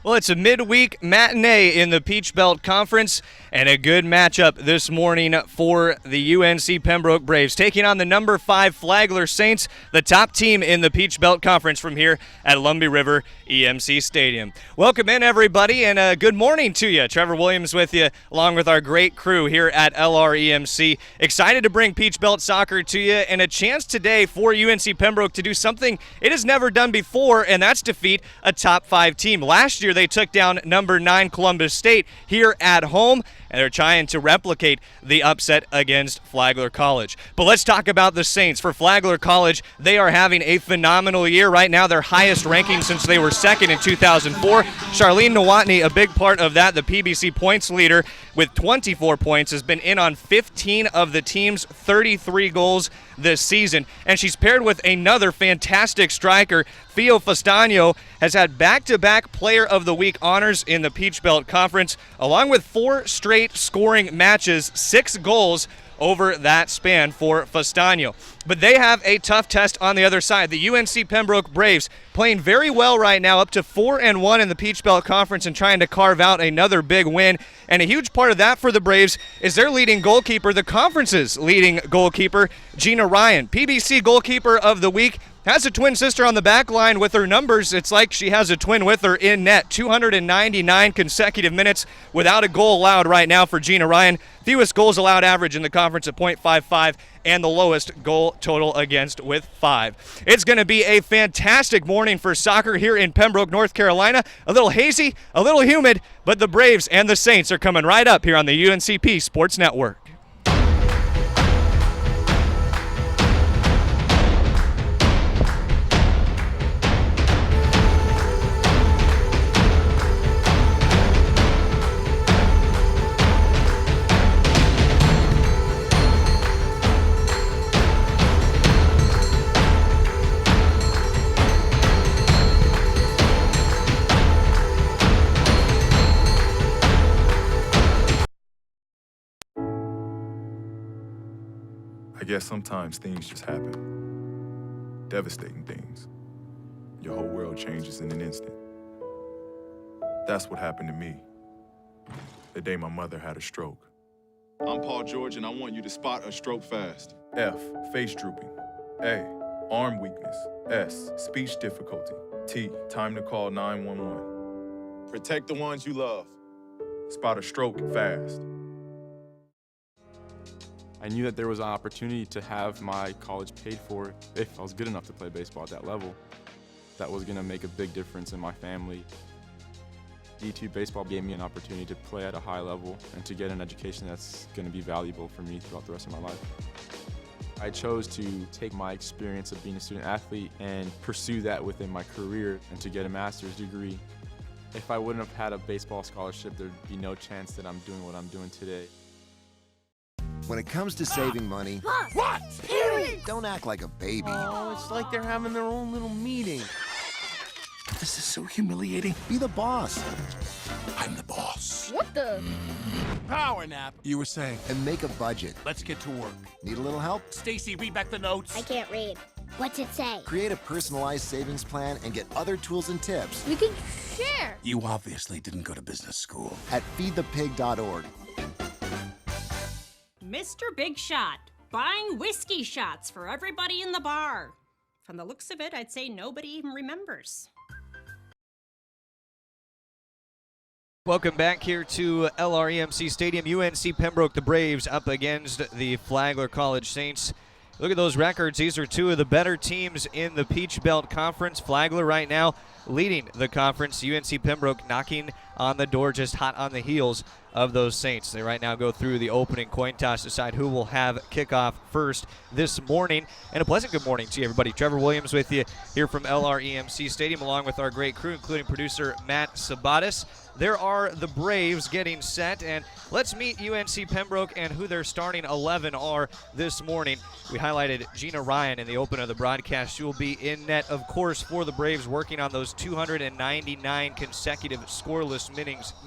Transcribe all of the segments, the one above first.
Well, it's a midweek matinee in the Peach Belt Conference and a good matchup this morning for the UNC Pembroke Braves, taking on the number 5 Flagler Saints, the top team in the Peach Belt Conference from here at Lumbee River EMC Stadium. Welcome in, everybody, and good morning to you. Trevor Williams with you, along with our great crew here at LREMC. Excited to bring Peach Belt soccer to you, and a chance today for UNC Pembroke to do something it has never done before, and that's defeat a top 5 team. Last year, they took down number 9 Columbus State here at home, and they're trying to replicate the upset against Flagler College. But let's talk about the Saints. For Flagler College, they are having a phenomenal year. Right now, their highest ranking since they were second in 2004. Charlene Nowotny, a big part of that, the PBC points leader with 24 points, has been in on 15 of the team's 33 goals this season. And she's paired with another fantastic striker. Theo Fastano has had back-to-back Player of the Week honors in the Peach Belt Conference, along with 4 straight scoring matches, 6 goals over that span for Fastano. But they have a tough test on the other side. The UNC Pembroke Braves playing very well right now, up to 4-1 in the Peach Belt Conference and trying to carve out another big win. And a huge part of that for the Braves is their leading goalkeeper, the conference's leading goalkeeper, Gina Ryan. PBC Goalkeeper of the Week. Has a twin sister on the back line with her numbers. It's like she has a twin with her in net. 299 consecutive minutes without a goal allowed right now for Gina Ryan. Fewest goals allowed average in the conference at .55 and the lowest goal total against with 5. It's going to be a fantastic morning for soccer here in Pembroke, North Carolina. A little hazy, a little humid, but the Braves and the Saints are coming right up here on the UNCP Sports Network. I guess sometimes things just happen. Devastating things. Your whole world changes in an instant. That's what happened to me the day my mother had a stroke. I'm Paul George, and I want you to spot a stroke fast. F, face drooping. A, arm weakness. S, speech difficulty. T, time to call 911. Protect the ones you love. Spot a stroke fast. I knew that there was an opportunity to have my college paid for if I was good enough to play baseball at that level. That was going to make a big difference in my family. D2 baseball gave me an opportunity to play at a high level and to get an education that's going to be valuable for me throughout the rest of my life. I chose to take my experience of being a student athlete and pursue that within my career and to get a master's degree. If I wouldn't have had a baseball scholarship, there'd be no chance that I'm doing what I'm doing today. When it comes to saving money, What? don't act like a baby. Oh, it's like they're having their own little meeting. This is so humiliating. Be the boss I'm the boss. What the? Power nap. You were saying. and make a budget. Let's get to work. Need a little help? Stacy, read back the notes. I can't read. What's it say? Create a personalized savings plan and get other tools and tips We can share. You obviously didn't go to business school. at feedthepig.org. Mr. Big Shot, buying whiskey shots for everybody in the bar. From the looks of it, I'd say nobody even remembers. Welcome back here to LREMC Stadium. UNC Pembroke, the Braves, up against the Flagler College Saints. Look at those records. These are two of the better teams in the Peach Belt Conference. Flagler right now leading the conference. UNC Pembroke knocking on the door, just hot on the heels of those Saints. They right now go through the opening coin toss to decide who will have kickoff first this morning. And a pleasant good morning to you, everybody. Trevor Williams with you here from LREMC Stadium, along with our great crew, including producer Matt Sabatis. There are the Braves getting set, and let's meet UNC Pembroke and who their starting 11 are this morning. We highlighted Gina Ryan in the open of the broadcast. She will be in net, of course, for the Braves, working on those 299 consecutive scoreless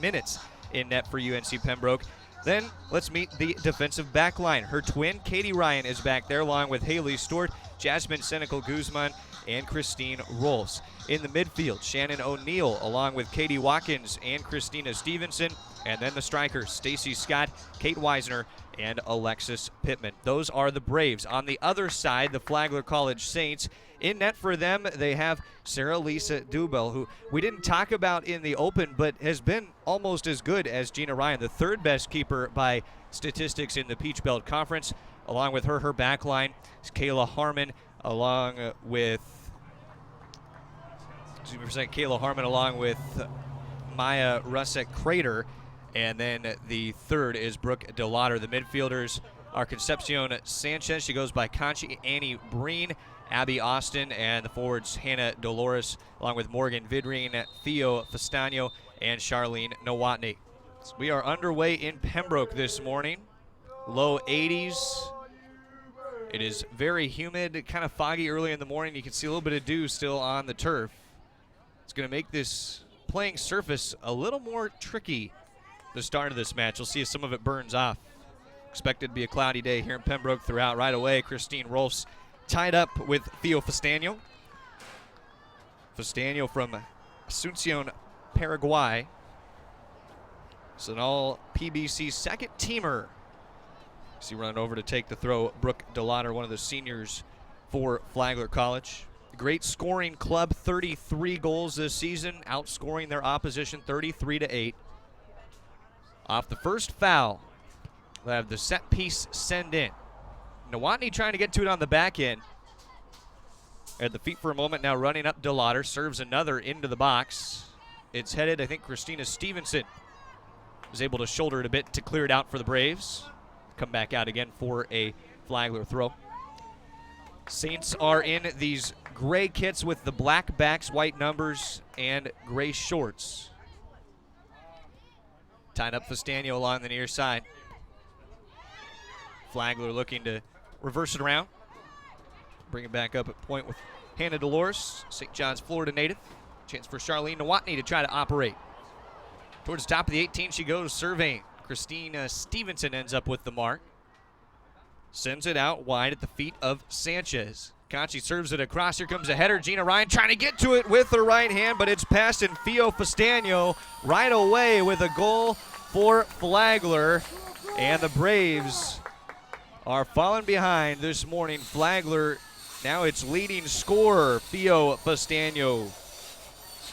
minutes in net for UNC Pembroke. Then let's meet the defensive back line. Her twin, Katie Ryan, is back there, along with Haley Stewart, Jasmine Senecal Guzman, and Christine Rolfs. In the midfield, Shannon O'Neill along with Katie Watkins and Christina Stevenson. And then the strikers, Stacy Scott, Kate Weisner, and Alexis Pittman. Those are the Braves. On the other side, the Flagler College Saints. In net for them, they have Sarah Lisa Dubel, who we didn't talk about in the open, but has been almost as good as Gina Ryan, the third best keeper by statistics in the Peach Belt Conference. Along with her back line is Kayla Harmon, along with Maya Rusek-Crater. And then the third is Brooke DeLauder. The midfielders are Concepcion Sanchez. She goes by Conchi, Annie Breen, Abby Austin, and the forwards Hannah Dolores, along with Morgan Vidrine, Theo Festano, and Charlene Nowotny. So we are underway in Pembroke this morning. Low 80s. It is very humid, kind of foggy early in the morning. You can see a little bit of dew still on the turf. It's going to make this playing surface a little more tricky the start of this match. You'll see if some of it burns off. Expected to be a cloudy day here in Pembroke throughout. Right away, Christine Rolfs tied up with Theo Festano. Festano from Asuncion, Paraguay. It's an all PBC second teamer. See running over to take the throw, Brooke DeLauder, one of the seniors for Flagler College. Great scoring club, 33 goals this season, outscoring their opposition 33-8. Off the first foul, they'll have the set piece send in. Nowotny trying to get to it on the back end. At the feet for a moment, now running up DeLauder, serves another into the box. It's headed, I think Christina Stevenson was able to shoulder it a bit to clear it out for the Braves. Come back out again for a Flagler throw. Saints are in these gray kits with the black backs, white numbers, and gray shorts. Tied up Festano along the near side. Flagler looking to reverse it around. Bring it back up at point with Hannah Dolores, St. John's, Florida native. Chance for Charlene Nowotny to try to operate. Towards the top of the 18 she goes, surveying. Christina Stevenson ends up with the mark. Sends it out wide at the feet of Sanchez. Conchi serves it across. Here comes a header. Gina Ryan trying to get to it with her right hand, but it's passed, and Theo Festano right away with a goal for Flagler. And the Braves are falling behind this morning. Flagler, now its leading scorer, Theo Festano,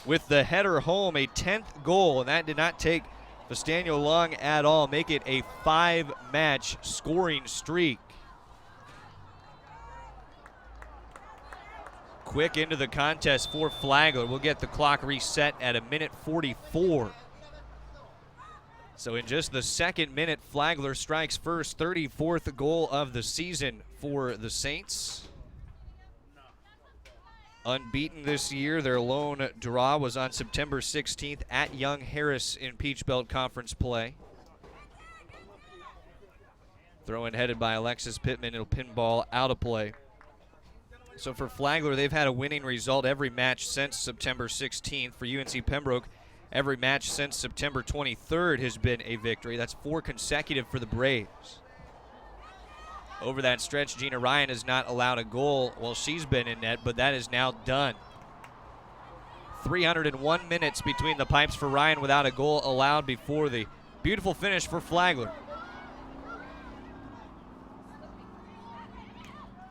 with the header home, a 10th goal, and that did not take Festano long at all. Make it a 5-match scoring streak. Quick into the contest for Flagler. We'll get the clock reset at 1:44. So in just the second minute, Flagler strikes first, 34th goal of the season for the Saints. Unbeaten this year. Their lone draw was on September 16th at Young Harris in Peach Belt Conference play. Throw-in headed by Alexis Pittman. It'll pinball out of play. So for Flagler, they've had a winning result every match since September 16th. For UNC Pembroke, every match since September 23rd has been a victory. That's 4 consecutive for the Braves. Over that stretch, Gina Ryan has not allowed a goal while she's been in net, but that is now done. 301 minutes between the pipes for Ryan without a goal allowed before the beautiful finish for Flagler.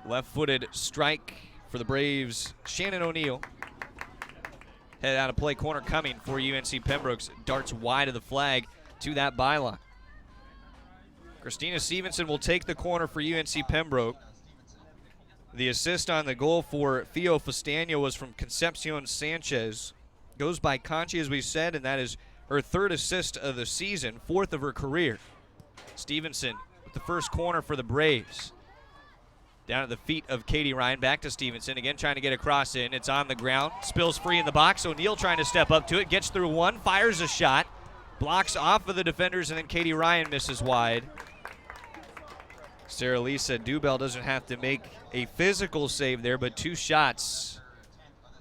Left-footed strike for the Braves, Shannon O'Neill. Head out of play, corner coming for UNC Pembroke's, darts wide of the flag to that byline. Christina Stevenson will take the corner for UNC Pembroke. The assist on the goal for Theo Festano was from Concepcion Sanchez. Goes by Conchi, as we said, and that is her 3rd assist of the season, 4th of her career. Stevenson with the first corner for the Braves. Down at the feet of Katie Ryan, back to Stevenson. Again, trying to get a cross in. It's on the ground. Spills free in the box. O'Neill trying to step up to it. Gets through one. Fires a shot. Blocks off of the defenders, and then Katie Ryan misses wide. Sarah Lisa Dubel doesn't have to make a physical save there, but 2 shots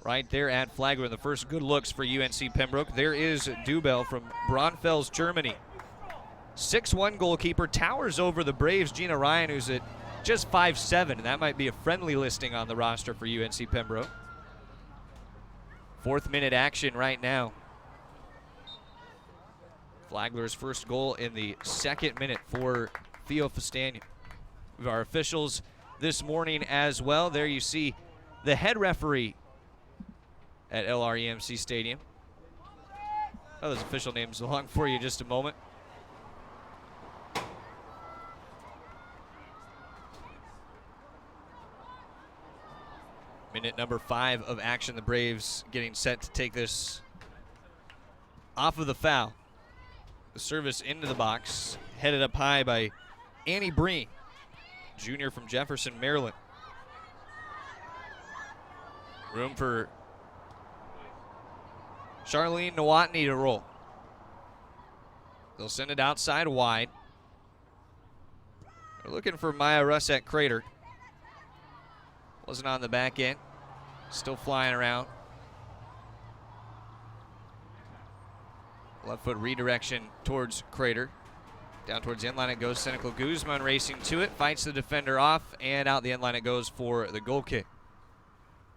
right there at Flagler. The first good looks for UNC Pembroke. There is Dubel from Braunfels, Germany. 6'1" goalkeeper, towers over the Braves' Gina Ryan, who's at just 5'7", and that might be a friendly listing on the roster for UNC Pembroke. 4th minute action right now. Flagler's first goal in the 2nd minute for Theo Fastania. Our officials this morning as well. There you see the head referee at LREMC Stadium. Oh, those official names along for you in just a moment. Minute number 5 of action. The Braves getting set to take this off of the foul. The service into the box, headed up high by Annie Breen, junior from Jefferson, Maryland. Room for Charlene Nowotny to roll. They'll send it outside wide. They're looking for Maya Russet Crater. Wasn't on the back end. Still flying around. Left foot redirection towards Crater. Down towards the end line it goes. Senecal Guzman racing to it. Fights the defender off, and out the end line it goes for the goal kick.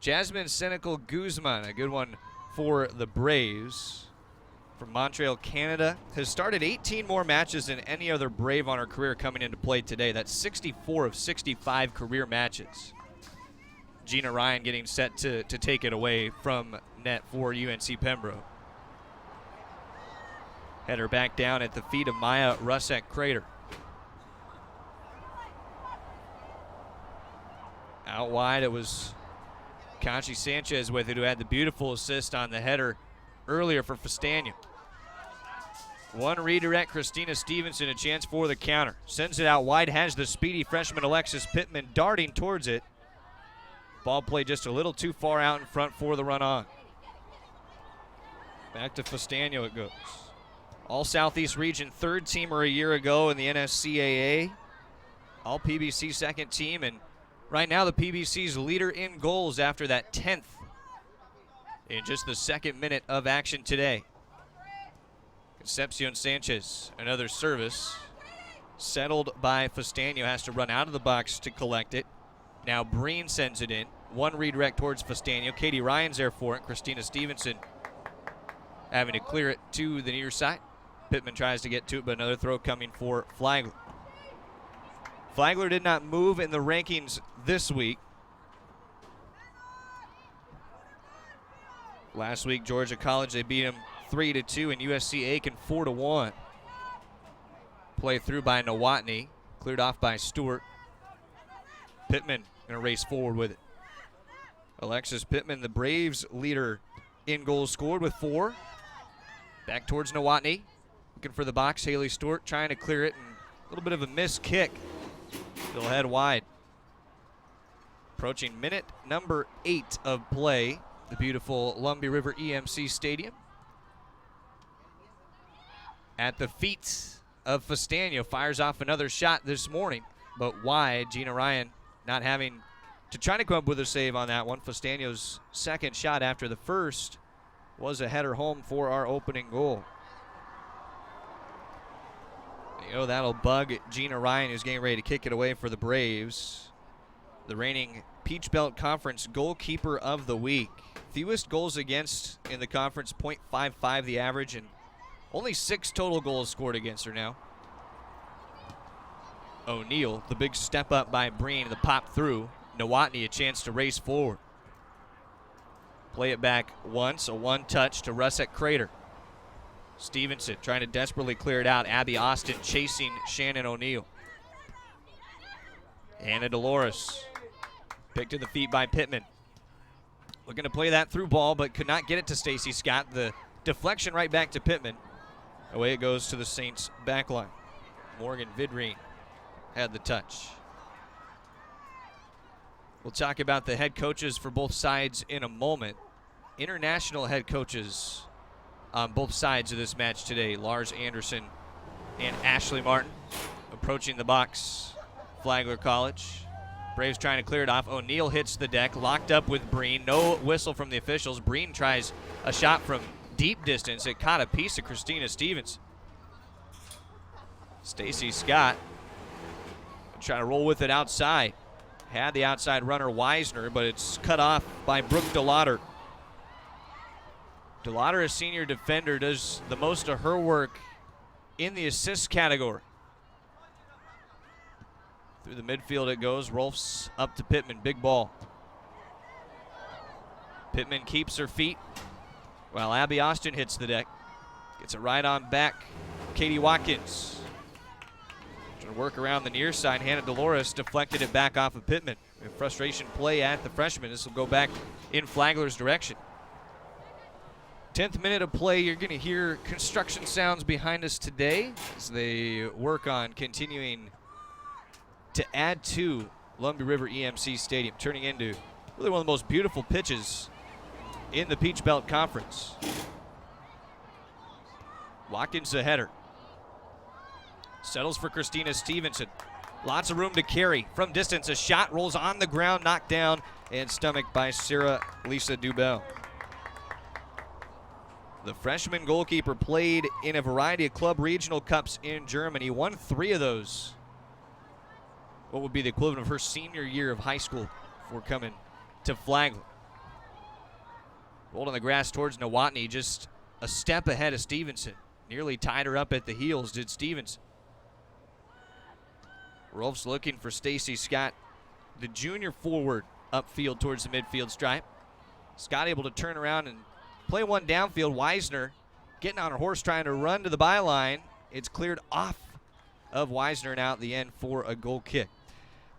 Jasmine Senecal Guzman, a good one for the Braves. From Montreal, Canada. Has started 18 more matches than any other Brave on her career coming into play today. That's 64 of 65 career matches. Gina Ryan getting set to take it away from net for UNC Pembroke. Header back down at the feet of Maya Rusek Crater. Out wide it was Conchi Sanchez with it, who had the beautiful assist on the header earlier for Fastania. One redirect, Christina Stevenson, a chance for the counter. Sends it out wide, has the speedy freshman Alexis Pittman darting towards it. Ball played just a little too far out in front for the run on. Back to Fastania it goes. All Southeast Region third teamer a year ago in the NSCAA. All PBC second team, and right now the PBC's leader in goals after that 10th in just the 2nd minute of action today. Concepcion Sanchez, another service. Settled by Fastania, has to run out of the box to collect it. Now Breen sends it in. One redirect towards Fastania. Katie Ryan's there for it. Christina Stevenson having to clear it to the near side. Pittman tries to get to it, but another throw coming for Flagler. Flagler did not move in the rankings this week. Last week, Georgia College, they beat them 3-2, and USC Aiken 4-1. Play through by Nowotny, cleared off by Stewart. Pittman gonna race forward with it. Alexis Pittman, the Braves leader in goals scored with 4. Back towards Nowotny, looking for the box. Haley Stewart trying to clear it, and a little bit of a missed kick. Still head wide. Approaching minute number 8 of play, the beautiful Lumbee River EMC Stadium. At the feet of Fastania, fires off another shot this morning, but wide. Gina Ryan not having to try to come up with a save on that one. Fastania's second shot after the first was a header home for our opening goal. You know, that'll bug Gina Ryan, who's getting ready to kick it away for the Braves. The reigning Peach Belt Conference goalkeeper of the week. Fewest goals against in the conference, .55 the average, and only 6 total goals scored against her now. O'Neal, the big step up by Breen, the pop through. Nowotny a chance to race forward. Play it back once, a one-touch to Russet Crater. Stevenson trying to desperately clear it out. Abby Austin chasing Shannon O'Neal. Anna Dolores picked to the feet by Pittman. Looking to play that through ball, but could not get it to Stacy Scott. The deflection right back to Pittman. Away it goes to the Saints back line. Morgan Vidreen had the touch. We'll talk about the head coaches for both sides in a moment. International head coaches on both sides of this match today. Lars Anderson and Ashley Martin approaching the box. Flagler College. Braves trying to clear it off. O'Neal hits the deck, locked up with Breen. No whistle from the officials. Breen tries a shot from deep distance. It caught a piece of Christina Stevens. Stacy Scott trying to roll with it outside. Had the outside runner Weisner, but it's cut off by Brooke DeLauder. DeLauder, a senior defender, does the most of her work in the assist category. Through the midfield it goes. Rolfs up to Pittman. Big ball. Pittman keeps her feet while Abby Austin hits the deck. Gets it right on back. Katie Watkins. Trying to work around the near side. Hannah Dolores deflected it back off of Pittman. A frustration play at the freshman. This will go back in Flagler's direction. 10th minute of play. You're going to hear construction sounds behind us today as they work on continuing to add to Lumbee River EMC Stadium, turning into really one of the most beautiful pitches in the Peach Belt Conference. Watkins a header. Settles for Christina Stevenson. Lots of room to carry from distance. A shot rolls on the ground, knocked down and stomached by Sarah Lisa Dubell. The freshman goalkeeper played in a variety of club regional cups in Germany. Won 3 of those. What would be the equivalent of her senior year of high school before coming to Flagler. Rolled on the grass towards Nowotny, just a step ahead of Stevenson. Nearly tied her up at the heels, did Stevenson. Rolf's looking for Stacy Scott, the junior forward, upfield towards the midfield stripe. Scott able to turn around and play one downfield. Weisner getting on her horse, trying to run to the byline. It's cleared off of Weisner and out the end for a goal kick.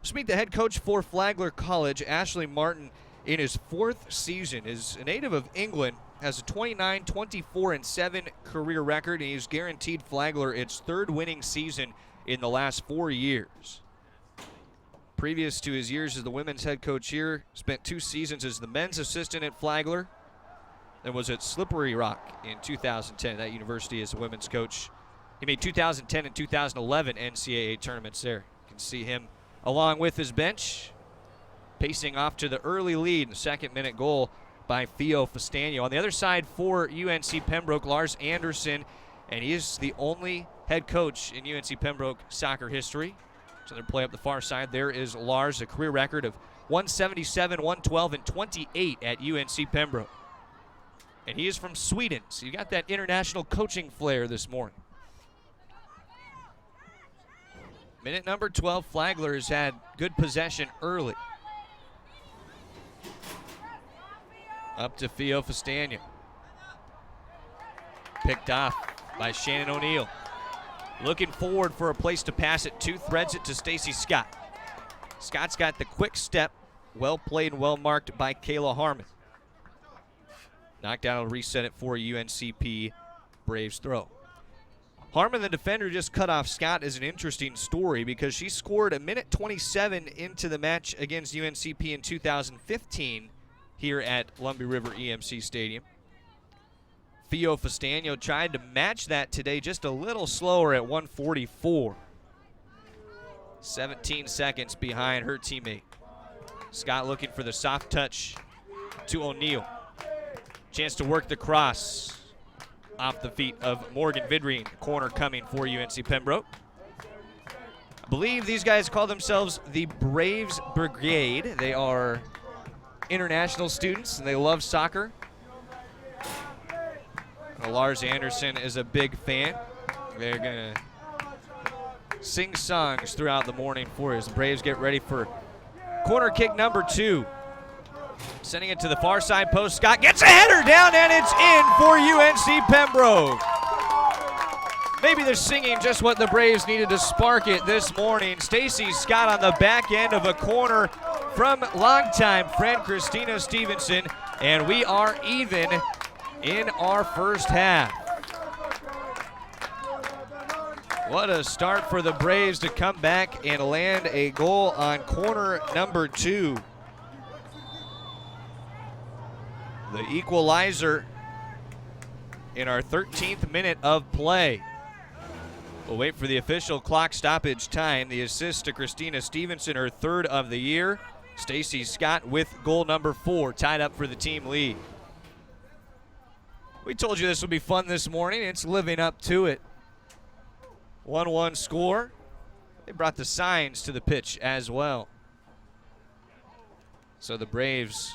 Let's meet the head coach for Flagler College, Ashley Martin, in his 4th season. Is a native of England, has a 29, 24, and 7 career record, and he's guaranteed Flagler its 3rd winning season in the last 4 years. Previous to his years as the women's head coach here, spent 2 seasons as the men's assistant at Flagler, and was at Slippery Rock in 2010, that university as a women's coach. He made 2010 and 2011 NCAA tournaments there. You can see him along with his bench, pacing off to the early lead, the 2nd-minute goal by Theo Fastano. On the other side for UNC Pembroke, Lars Anderson, and he is the only head coach in UNC Pembroke soccer history. So they'll play up the far side. There is Lars, a career record of 177, 112, and 28 at UNC Pembroke. And he is from Sweden, so you got that international coaching flair this morning. Minute number 12, Flagler has had good possession early. Up to Theo Fastano. Picked off by Shannon O'Neill. Looking forward for a place to pass it to, threads it to Stacy Scott. Scott's got the quick step, well played and well marked by Kayla Harmon. Knocked down, will reset it for UNCP Braves throw. Harmon, the defender, just cut off Scott, is an interesting story because she scored a minute 27 into the match against UNCP in 2015 here at Lumbee River EMC Stadium. Theo Fastano tried to match that today, just a little slower at 1:44. 17 seconds behind her teammate. Scott looking for the soft touch to O'Neill. Chance to work the cross off the feet of Morgan Vidrine. Corner coming for UNC Pembroke. I believe these guys call themselves the Braves Brigade. They are international students and they love soccer. Lars Anderson is a big fan. They're going to sing songs throughout the morning for us. The Braves get ready for corner kick number 2. Sending it to the far side post. Scott gets a header down, and it's in for UNC Pembroke. Maybe they're singing just what the Braves needed to spark it this morning. Stacy Scott on the back end of a corner from longtime friend Christina Stevenson, and we are even in our first half. What a start for the Braves to come back and land a goal on corner number 2. The equalizer in our 13th minute of play. We'll wait for the official clock stoppage time. The assist to Christina Stevenson, her 3rd of the year. Stacy Scott with goal number 4, tied up for the team lead. We told you this would be fun this morning. It's living up to it. 1-1 score. They brought the signs to the pitch as well. So the Braves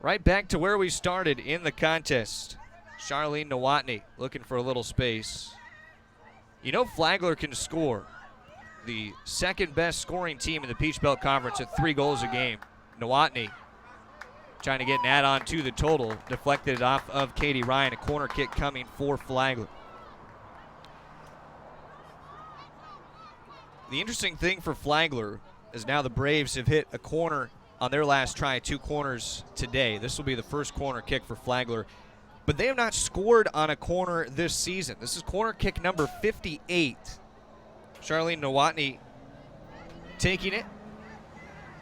Right back to where we started in the contest. Charlene Nowotny looking for a little space. You know Flagler can score. The second best scoring team in the Peach Belt Conference at 3 goals a game. Nowotny trying to get an add-on to the total. Deflected off of Katie Ryan. A corner kick coming for Flagler. The interesting thing for Flagler is now the Braves have hit a corner on their last try, 2 corners today. This will be the first corner kick for Flagler. But they have not scored on a corner this season. This is corner kick number 58. Charlene Nowotny taking it.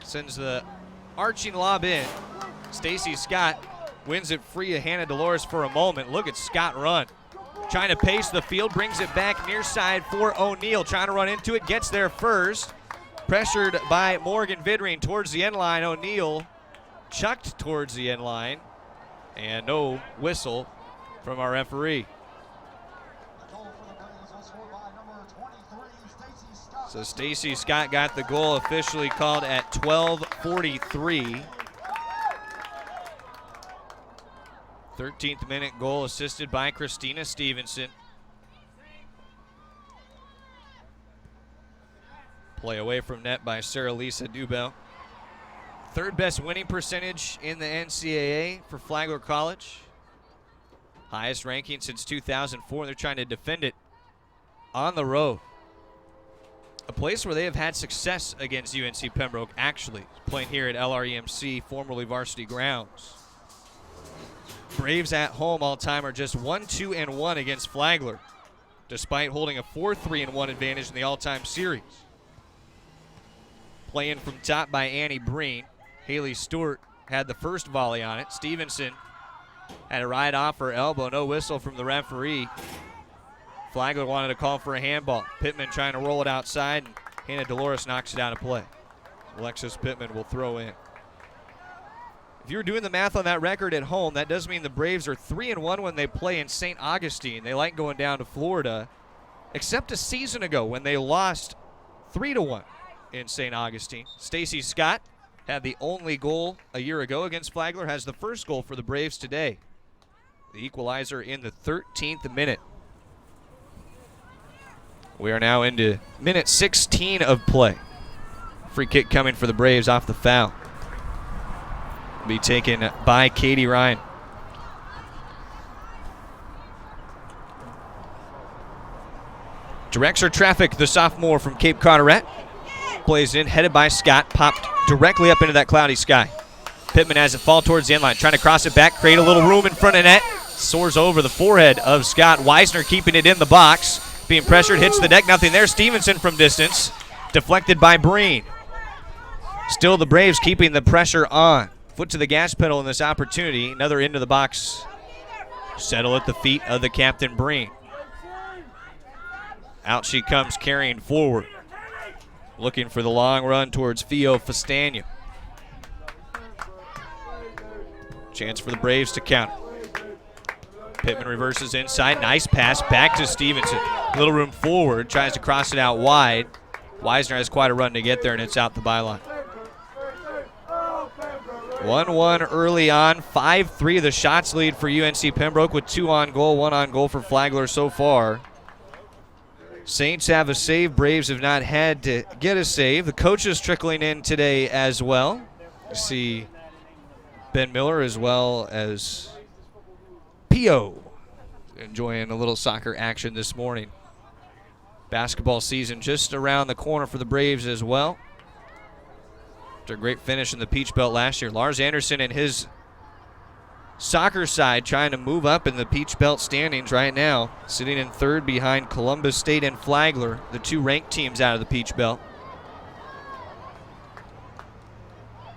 Sends the arching lob in. Stacy Scott wins it free of Hannah Dolores for a moment. Look at Scott run. Trying to pace the field, brings it back near side for O'Neal. Trying to run into it, gets there first. Pressured by Morgan Vidring towards the end line. O'Neal chucked towards the end line. And no whistle from our referee. So Stacy Scott got the goal officially called at 12:43. 13th minute goal assisted by Christina Stevenson. Play away from net by Sarah Lisa Dubell. 3rd best winning percentage in the NCAA for Flagler College. Highest ranking since 2004. They're trying to defend it on the road. A place where they have had success against UNC Pembroke, actually, playing here at LREMC, formerly Varsity Grounds. Braves at home all time are just 1-2-1 against Flagler, despite holding a 4-3-1 advantage in the all-time series. Playing from top by Annie Breen. Haley Stewart had the first volley on it. Stevenson had a ride off her elbow. No whistle from the referee. Flagler wanted to call for a handball. Pittman trying to roll it outside, and Hannah Dolores knocks it out of play. Alexis Pittman will throw in. If you were doing the math on that record at home, that does mean the Braves are 3-1 when they play in St. Augustine. They like going down to Florida, except a season ago when they lost 3-1 in St. Augustine. Stacy Scott had the only goal a year ago against Flagler, has the first goal for the Braves today. The equalizer in the 13th minute. We are now into minute 16 of play. Free kick coming for the Braves off the foul. Will be taken by Katie Ryan. Directs her traffic, the sophomore from Cape Carteret. Plays in, headed by Scott, popped directly up into that cloudy sky. Pittman has it fall towards the end line, trying to cross it back, create a little room in front of net. Soars over the forehead of Scott. Weisner keeping it in the box. Being pressured, hits the deck, nothing there. Stevenson from distance, deflected by Breen. Still the Braves keeping the pressure on. Foot to the gas pedal in this opportunity. Another into the box. Settle at the feet of the captain, Breen. Out she comes carrying forward. Looking for the long run towards Fio Fastania. Chance for the Braves to counter. Pittman reverses inside. Nice pass back to Stevenson. Little room forward. Tries to cross it out wide. Weisner has quite a run to get there, and it's out the byline. 1-1 early on. 5-3 the shots lead for UNC Pembroke with 2 on goal, 1 on goal for Flagler so far. Saints have a save. Braves have not had to get a save. The coaches trickling in today as well. You see Ben Miller as well as Pio enjoying a little soccer action this morning. Basketball season just around the corner for the Braves as well. After a great finish in the Peach Belt last year. Lars Anderson and his soccer side trying to move up in the Peach Belt standings right now. Sitting in 3rd behind Columbus State and Flagler, the 2 ranked teams out of the Peach Belt.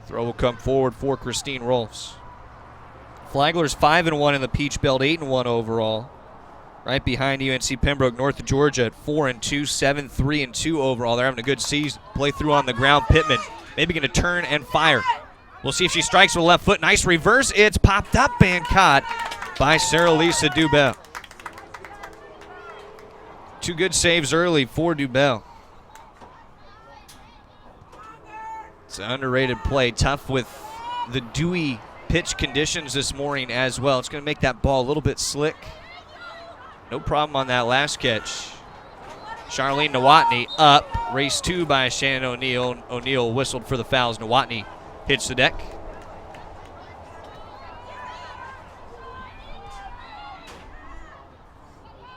Throw will come forward for Christine Rolfs. Flagler's 5-1 in the Peach Belt, 8-1 overall. Right behind UNC Pembroke, North Georgia at 4-2, 7-3-2 overall. They're having a good season. Play through on the ground. Pittman maybe going to turn and fire. We'll see if she strikes with the left foot. Nice reverse. It's popped up and caught by Sarah Lisa Dubell. 2 good saves early for Dubell. It's an underrated play. Tough with the dewy pitch conditions this morning as well. It's going to make that ball a little bit slick. No problem on that last catch. Charlene Nowotny up. Race 2 by Shannon O'Neill. O'Neill whistled for the fouls. Nowotny hits the deck.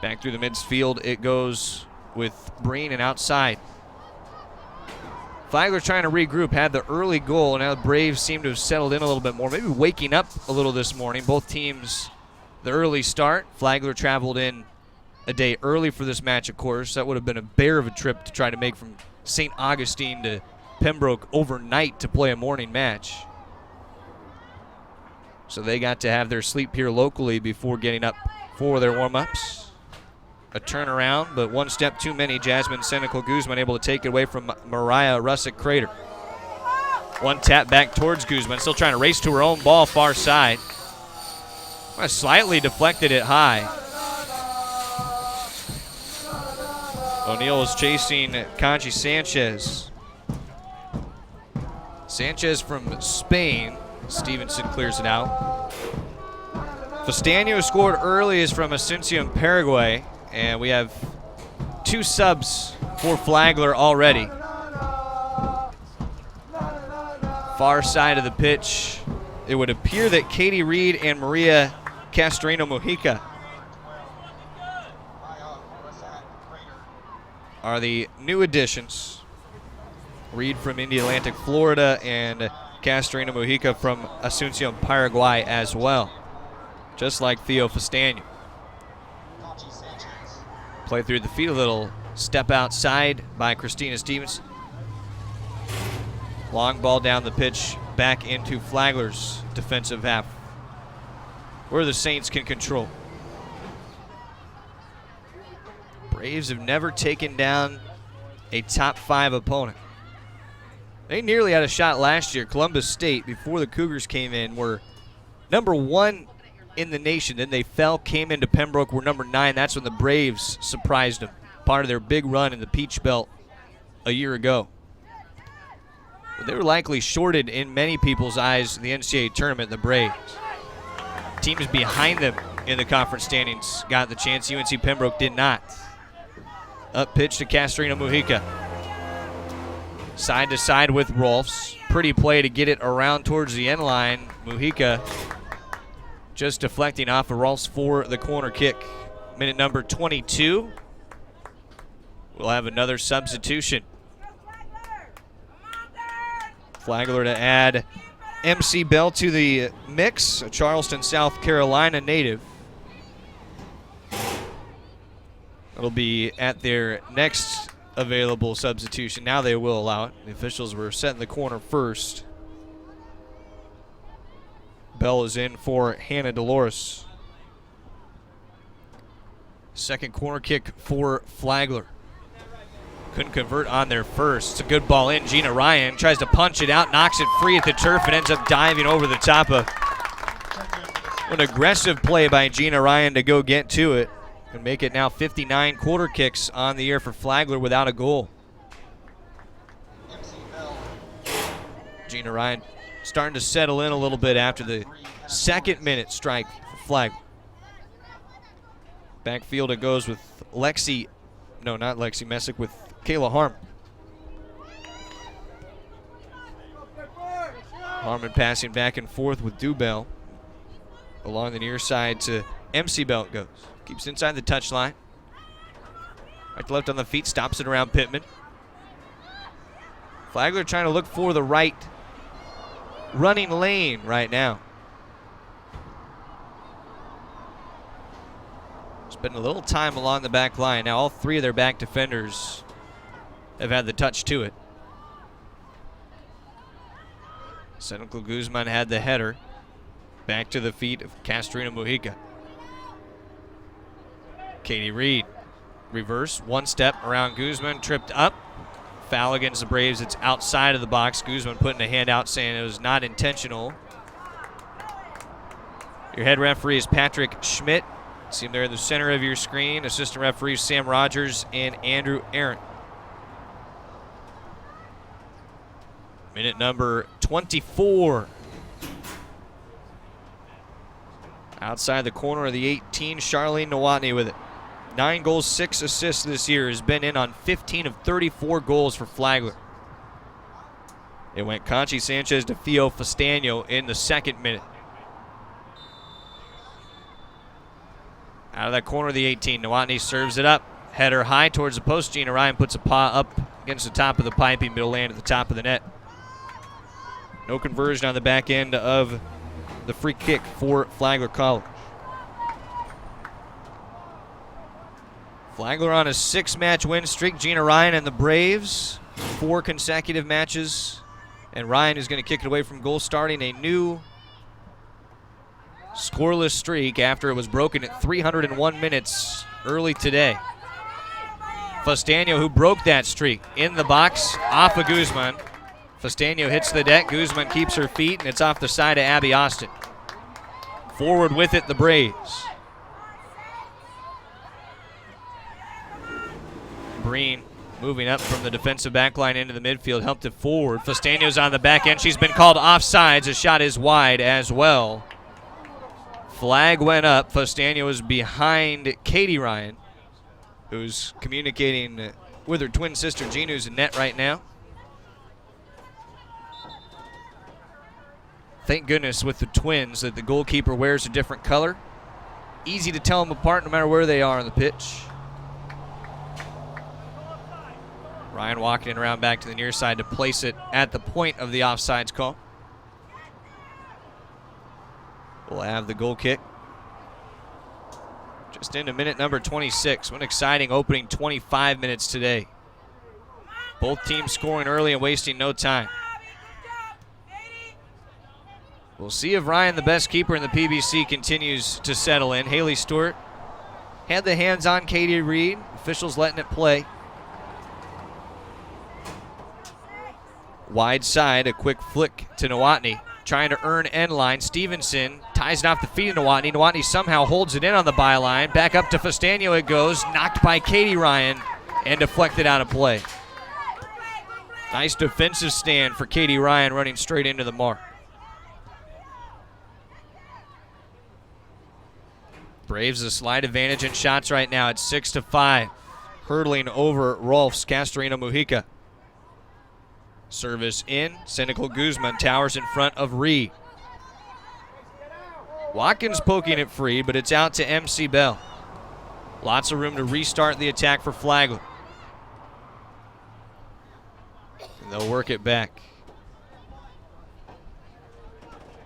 Back through the midfield it goes with Breen and outside. Flagler trying to regroup, had the early goal. Now the Braves seem to have settled in a little bit more, maybe waking up a little this morning. Both teams, the early start. Flagler traveled in a day early for this match, of course. That would have been a bear of a trip to try to make from St. Augustine to Pembroke overnight to play a morning match. So they got to have their sleep here locally before getting up for their warm-ups. A turnaround, but one step too many. Jasmine Senecal Guzman able to take it away from Mariah Russick Crater. One tap back towards Guzman, still trying to race to her own ball, far side. Slightly deflected it high. O'Neill is chasing Conchi Sanchez. Sanchez from Spain. Stevenson clears it out. Fastaño scored early, is from Asuncion, Paraguay. And we have 2 subs for Flagler already. Far side of the pitch, it would appear that Katie Reed and Maria Castrino Mojica are the new additions. Reed from Indy Atlantic, Florida, and Castrino Mojica from Asuncion, Paraguay as well. Just like Theo Fastaño. Play through the field, a little step outside by Christina Stevens. Long ball down the pitch, back into Flagler's defensive half, where the Saints can control. Braves have never taken down a top 5 opponent. They nearly had a shot last year. Columbus State, before the Cougars came in, were number 1 in the nation. Then they fell, came into Pembroke, were number 9. That's when the Braves surprised them. Part of their big run in the Peach Belt a year ago. But they were likely shorted in many people's eyes in the NCAA tournament, the Braves. Teams behind them in the conference standings got the chance. UNC Pembroke did not. Up pitch to Castrino Mojica. Side to side with Rolfs. Pretty play to get it around towards the end line. Mojica just deflecting off of Rolfs for the corner kick. Minute number 22. We'll have another substitution. Flagler to add MC Bell to the mix, a Charleston, South Carolina native. It'll be at their next available substitution. Now they will allow it. The officials were setting the corner first. Bell is in for Hannah Dolores. Second corner kick for Flagler. Couldn't convert on their first. It's a good ball in. Gina Ryan tries to punch it out, knocks it free at the turf, and ends up diving over the top of an aggressive play by Gina Ryan to go get to it and make it now 59 quarter kicks on the year for Flagler without a goal. Gina Ryan starting to settle in a little bit after the second minute strike for Flagler. Backfield it goes with not Lexi Messick, with Kayla Harmon. Harmon passing back and forth with Dubell. Along the near side to MC Bell it goes. Keeps inside the touchline. Right to left on the feet, stops it around Pittman. Flagler trying to look for the right running lane right now. Spending a little time along the back line. Now all 3 of their back defenders have had the touch to it. Senecal Guzman had the header. Back to the feet of Castrino Mojica. Katie Reed. Reverse, one step around Guzman, tripped up. Foul against the Braves. It's outside of the box. Guzman putting a hand out saying it was not intentional. Your head referee is Patrick Schmidt. See him there in the center of your screen. Assistant referees Sam Rogers and Andrew Aaron. Minute number 24. Outside the corner of the 18, Charlene Nowotny with it. 9 goals, 6 assists this year. Has been in on 15 of 34 goals for Flagler. It went Conchi Sanchez to Theo Fastano in the second minute. Out of that corner of the 18, Nowotny serves it up. Header high towards the post. Gina Ryan puts a paw up against the top of the piping, middle land at the top of the net. No conversion on the back end of the free kick for Flagler College. Flagler on a 6-match win streak. Gina Ryan and the Braves, 4 consecutive matches. And Ryan is going to kick it away from goal, starting a new scoreless streak after it was broken at 301 minutes early today. Fastano, who broke that streak, in the box, off of Guzman. Fastano hits the deck. Guzman keeps her feet, and it's off the side of Abby Austin. Forward with it, the Braves. Breen moving up from the defensive back line into the midfield, helped it forward. Fastano's on the back end. She's been called offsides. The shot is wide as well. Flag went up. Fastano is behind Katie Ryan, who's communicating with her twin sister Jean, who's in net right now. Thank goodness with the twins that the goalkeeper wears a different color. Easy to tell them apart no matter where they are on the pitch. Ryan walking it around back to the near side to place it at the point of the offsides call. We'll have the goal kick. Just into minute number 26. What an exciting opening 25 minutes today. Both teams scoring early and wasting no time. We'll see if Ryan, the best keeper in the PBC, continues to settle in. Haley Stewart had the hands on Katie Reed. Officials letting it play. Wide side, a quick flick to Nowotny. Trying to earn end line. Stevenson ties it off the feet of Nowotny. Nowotny somehow holds it in on the byline. Back up to Fastano it goes. Knocked by Katie Ryan and deflected out of play. Nice defensive stand for Katie Ryan, running straight into the mark. Braves a slight advantage in shots right now at 6-5. Hurdling over Rolfs, Castorina Mujica. Service in. Cynical Guzman towers in front of Reed. Watkins poking it free, but it's out to MC Bell. Lots of room to restart the attack for Flagler. And they'll work it back.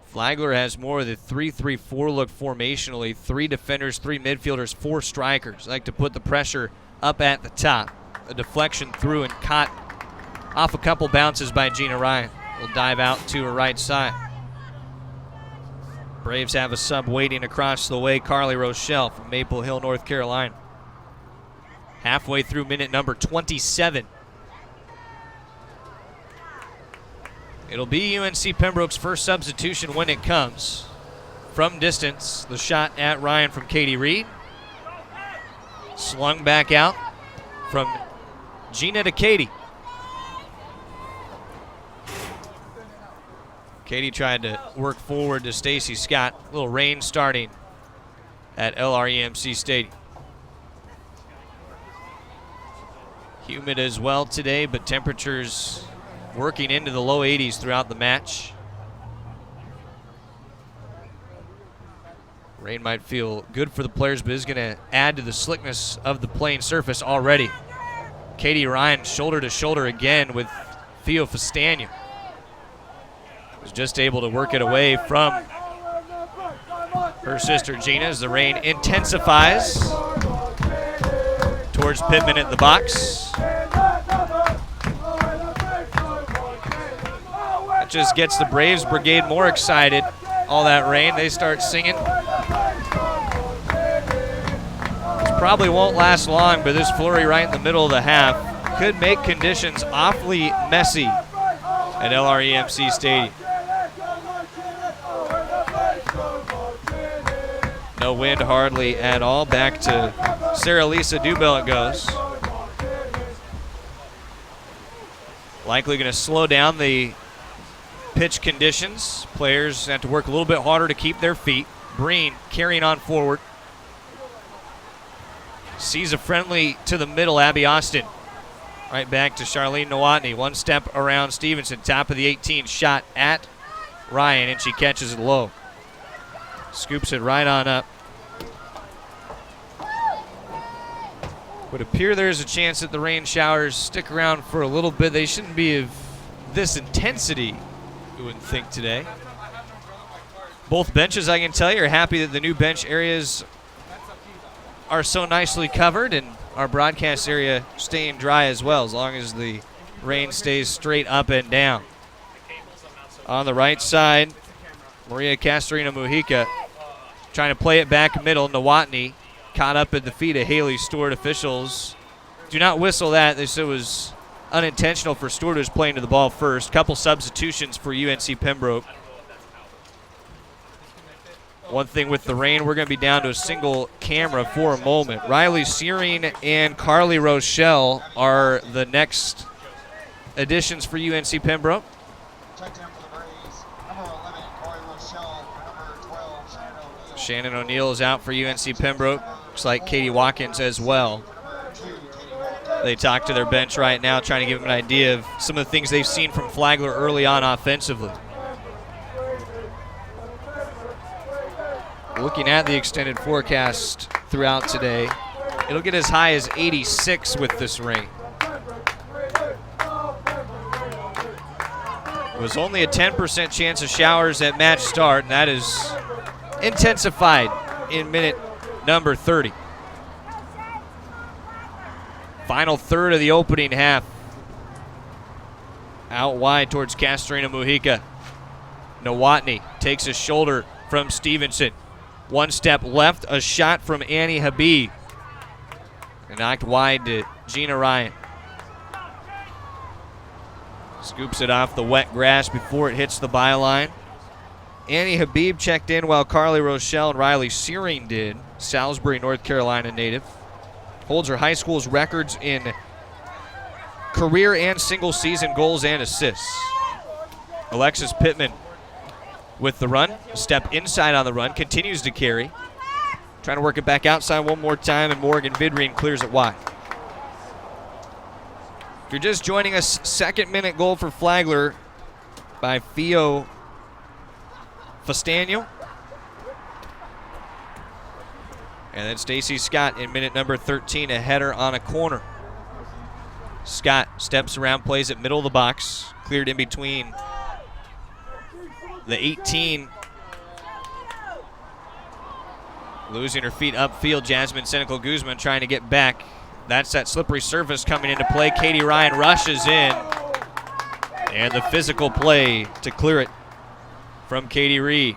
Flagler has more of the 3-3-4 look formationally. 3 defenders, 3 midfielders, 4 strikers. Like to put the pressure up at the top. A deflection through and caught off a couple bounces by Gina Ryan. Will dive out to her right side. Braves have a sub waiting across the way. Carly Rochelle from Maple Hill, North Carolina. Halfway through minute number 27. It'll be UNC Pembroke's first substitution when it comes. From distance, the shot at Ryan from Katie Reed. Slung back out from Gina to Katie. Katie tried to work forward to Stacy Scott. A little rain starting at LREMC Stadium. Humid as well today, but temperatures working into the low 80s throughout the match. Rain might feel good for the players, but is going to add to the slickness of the playing surface already. Katie Ryan shoulder to shoulder again with Theo Fastano. Was just able to work it away from her sister Gina as the rain intensifies towards Pittman at the box. That just gets the Braves brigade more excited. All that rain, they start singing. This probably won't last long, but this flurry right in the middle of the half could make conditions awfully messy at LREMC Stadium. No wind hardly at all. Back to Sarah Lisa Dubell it goes. Likely going to slow down the pitch conditions. Players have to work a little bit harder to keep their feet. Breen carrying on forward. Sees a friendly to the middle, Abby Austin. Right back to Charlene Nowotny. One step around Stevenson. Top of the 18. Shot at Ryan, and she catches it low. Scoops it right on up. Would appear there's a chance that the rain showers stick around for a little bit. They shouldn't be of this intensity, you wouldn't think, today. Both benches, I can tell you, are happy that the new bench areas are so nicely covered, and our broadcast area staying dry as well, as long as the rain stays straight up and down. On the right side, Maria Castorina Mujica trying to play it back middle. Nowotny caught up at the feet of Haley Stewart. Officials do not whistle that. They said it was unintentional for Stewart, who's playing to the ball first. Couple substitutions for UNC Pembroke. One thing with the rain, we're going to be down to a single camera for a moment. Riley Searing and Carly Rochelle are the next additions for UNC Pembroke. Shannon O'Neill is out for UNC Pembroke. Looks like Katie Watkins as well. They talk to their bench right now, trying to give them an idea of some of the things they've seen from Flagler early on offensively. Looking at the extended forecast throughout today, it'll get as high as 86 with this rain. It was only a 10% chance of showers at match start, and that is intensified in minute number 30. Final third of the opening half. Out wide towards Castorina Mujica. Nowotny takes a shoulder from Stevenson. One step left, a shot from Annie Habib. And knocked wide to Gina Ryan. Scoops it off the wet grass before it hits the byline. Annie Habib checked in while Carly Rochelle and Riley Searing did. Salisbury, North Carolina native. Holds her high school's records in career and single season goals and assists. Alexis Pittman with the run. Step inside on the run. Continues to carry. Trying to work it back outside one more time, and Morgan Vidrine clears it wide. If you're just joining us, second minute goal for Flagler by Fio Fastano. And then Stacy Scott in minute number 13, a header on a corner. Scott steps around, plays it middle of the box, cleared in between the 18. Losing her feet upfield, Jasmine Senecal Guzman trying to get back. That's that slippery surface coming into play. Katie Ryan rushes in. And the physical play to clear it from Katie Ree.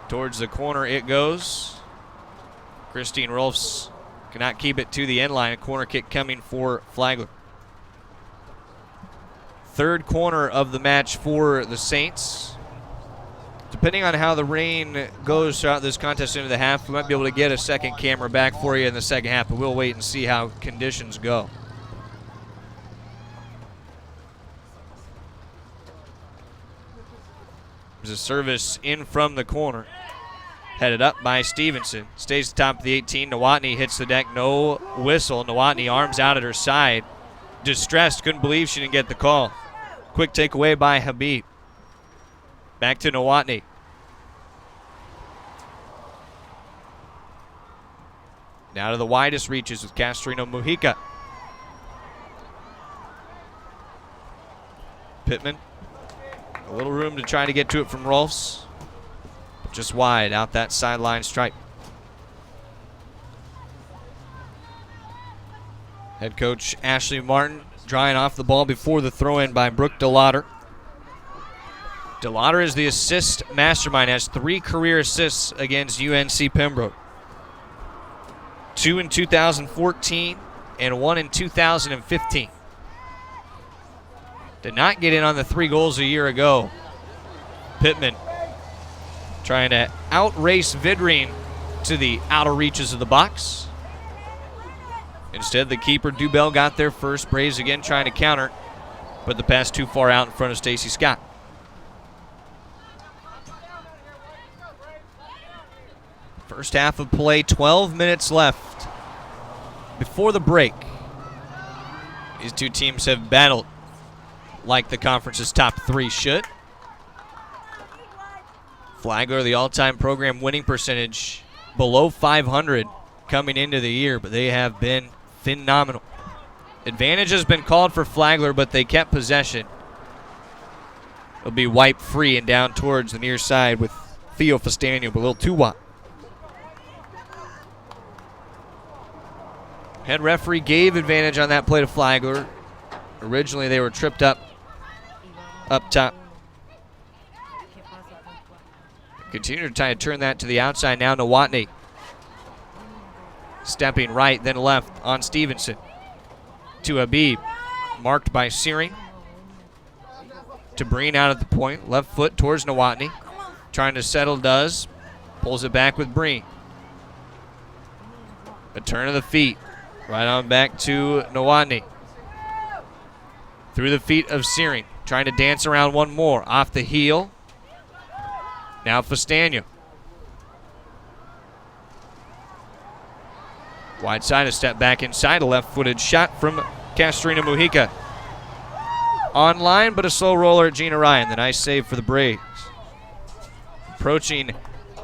Towards the corner it goes. Christine Rolfs cannot keep it to the end line. A corner kick coming for Flagler. Third corner of the match for the Saints. Depending on how the rain goes throughout this contest into the half, we might be able to get a second camera back for you in the second half, but we'll wait and see how conditions go. There's a service in from the corner. Headed up by Stevenson. Stays at the top of the 18. Nowotny hits the deck. No whistle. Nowotny arms out at her side. Distressed. Couldn't believe she didn't get the call. Quick takeaway by Habib. Back to Nowotny. Now to the widest reaches with Castorina Mujica. Pittman. A little room to try to get to it from Rolfs. But just wide out that sideline stripe. Head coach Ashley Martin drawing off the ball before the throw-in by Brooke DeLauder. DeLauder is the assist mastermind, has 3 career assists against UNC Pembroke. 2 in 2014 and 1 in 2015. Did not get in on the 3 goals a year ago. Pittman trying to outrace Vidrine to the outer reaches of the box. Instead, the keeper, Dubell, got there first. Braves again trying to counter, but the pass too far out in front of Stacy Scott. First half of play, 12 minutes left before the break. These two teams have battled like the conference's top three should. Flagler, the all-time program winning percentage, below 500 coming into the year, but they have been phenomenal. Advantage has been called for Flagler, but they kept possession. It'll be wiped free and down towards the near side with Theo Fastano, but a little too wide. Head referee gave advantage on that play to Flagler. Originally, they were tripped up top. Continue to try to turn that to the outside now. Nowotny stepping right, then left on Stevenson. To Habib, marked by Searing. To Breen out at the point, left foot towards Nowotny. Trying to settle, does. Pulls it back with Breen. A turn of the feet. Right on back to Nowotny. Through the feet of Searing. Trying to dance around one more. Off the heel. Now Fastano. Wide side, a step back inside. A left-footed shot from Castrina Mujica. On line, but a slow roller at Gina Ryan. The nice save for the Braves. Approaching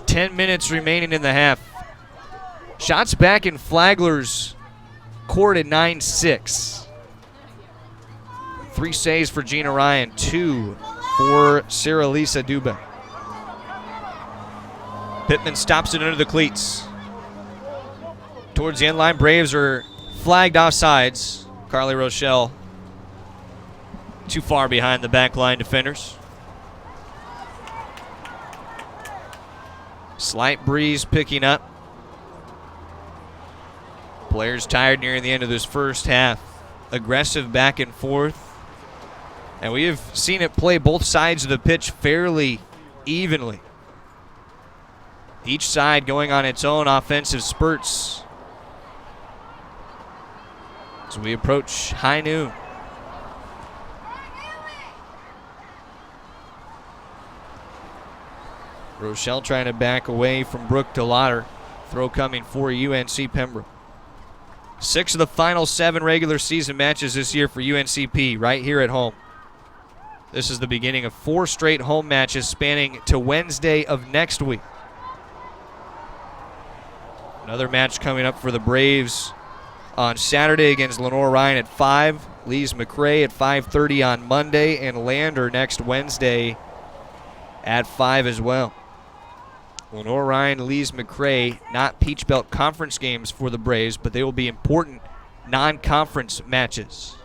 10 minutes remaining in the half. Shots back in Flagler's court at 9-6. 3 saves for Gina Ryan, 2 for Sarah Lisa Dubé. Pittman stops it under the cleats. Towards the end line, Braves are flagged offsides. Carly Rochelle too far behind the back line defenders. Slight breeze picking up. Players tired nearing the end of this first half. Aggressive back and forth. And we have seen it play both sides of the pitch fairly evenly. Each side going on its own offensive spurts as we approach high noon. Rochelle trying to back away from Brooke DeLauder. Throw coming for UNC Pembroke. 6 of the final 7 regular season matches this year for UNCP right here at home. This is the beginning of 4 straight home matches spanning to Wednesday of next week. Another match coming up for the Braves on Saturday against Lenore Ryan at 5. Lees McRae at 5:30 on Monday, and Lander next Wednesday at 5 as well. Lenore Ryan, Lees McRae, not Peach Belt Conference games for the Braves, but they will be important non-conference matches.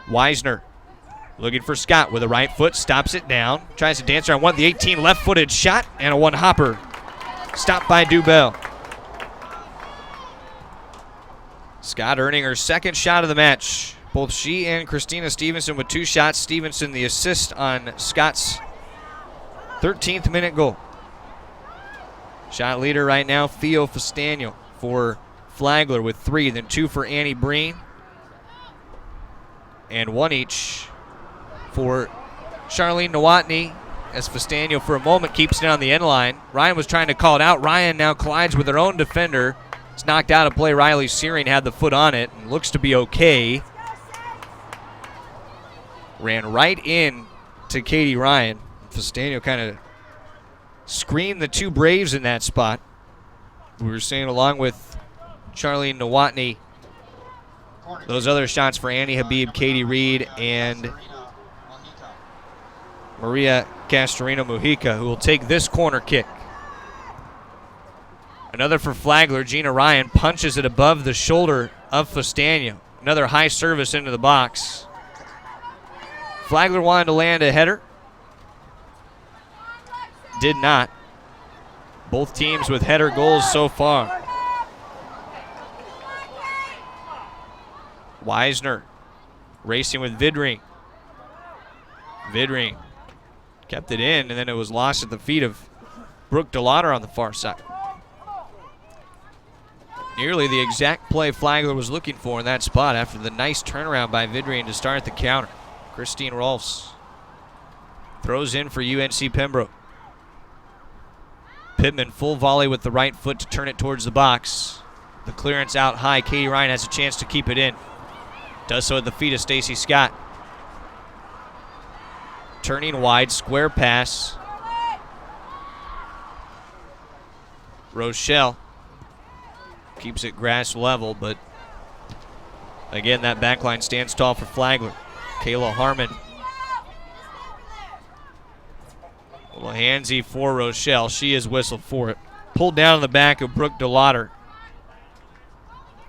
Weisner looking for Scott with a right foot, stops it down, tries to dance around one, the 18 left-footed shot, and a one-hopper. Stopped by Dubell. Scott earning her second shot of the match. Both she and Christina Stevenson with 2 shots. Stevenson the assist on Scott's 13th minute goal. Shot leader right now, Theo Fastano for Flagler with 3, then 2 for Annie Breen. And 1 each for Charlene Nowotny, as Fastano for a moment keeps it on the end line. Ryan was trying to call it out. Ryan now collides with her own defender. It's knocked out of play. Riley Searing had the foot on it and looks to be okay. Ran right in to Katie Ryan. Fastano kind of screened the 2 Braves in that spot. We were saying along with Charlene Nowotny, those other shots for Annie Habib, Katie Reed, and Maria Castorino Mujica, who will take this corner kick. Another for Flagler. Gina Ryan punches it above the shoulder of Fastano. Another high service into the box. Flagler wanted to land a header. Did not. Both teams with header goals so far. Weisner racing with Vidring. Vidring kept it in, and then it was lost at the feet of Brooke DeLauder on the far side. Nearly the exact play Flagler was looking for in that spot after the nice turnaround by Vidring to start the counter. Christine Rolfs throws in for UNC Pembroke. Pittman full volley with the right foot to turn it towards the box. The clearance out high. Katie Ryan has a chance to keep it in. Does so at the feet of Stacy Scott. Turning wide, square pass. Rochelle keeps it grass level, but again, that back line stands tall for Flagler. Kayla Harmon. A little handsy for Rochelle. She is whistled for it. Pulled down on the back of Brooke DeLauder.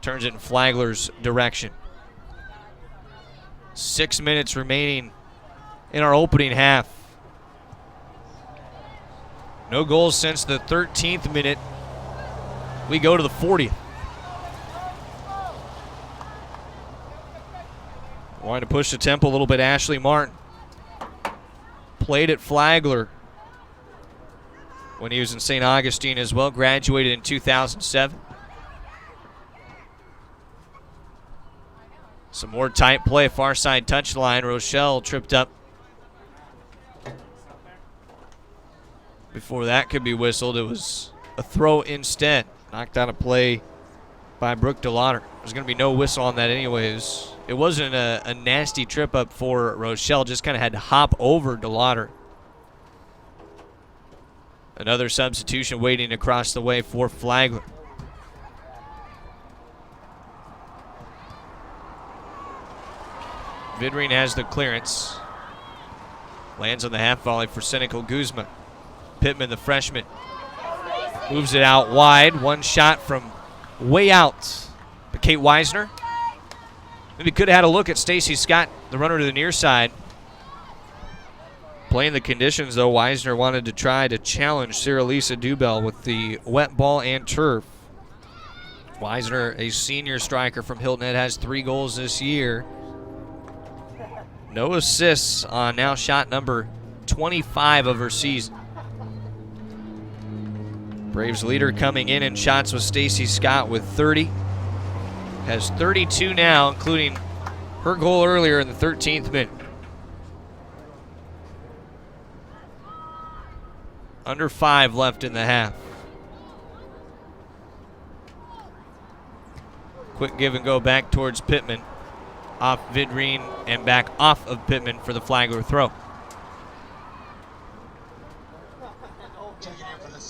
Turns it in Flagler's direction. 6 minutes remaining in our opening half. No goals since the 13th minute. We go to the 40th. Wanting to push the tempo a little bit, Ashley Martin. Played at Flagler when he was in St. Augustine as well. Graduated in 2007. Some more tight play, far side touchline. Rochelle tripped up before that could be whistled. It was a throw instead. Knocked out a play by Brooke DeLauder. There's going to be no whistle on that anyways. It wasn't a nasty trip up for Rochelle. Just kind of had to hop over DeLauder. Another substitution waiting across the way for Flagler. Vidrine has the clearance. Lands on the half volley for Senecal Guzman. Pittman, the freshman, moves it out wide. One shot from way out. But Kate Weisner maybe could have had a look at Stacy Scott, the runner to the near side. Playing the conditions, though, Weisner wanted to try to challenge Sarah-Lisa Dubell with the wet ball and turf. Weisner, a senior striker from Hilton Head, has 3 goals this year. No assists on now shot number 25 of her season. Braves leader coming in shots with Stacy Scott with 30. Has 32 now, including her goal earlier in the 13th minute. Under 5 left in the half. Quick give and go back towards Pittman. Off Vidrine and back off of Pittman for the Flagler throw.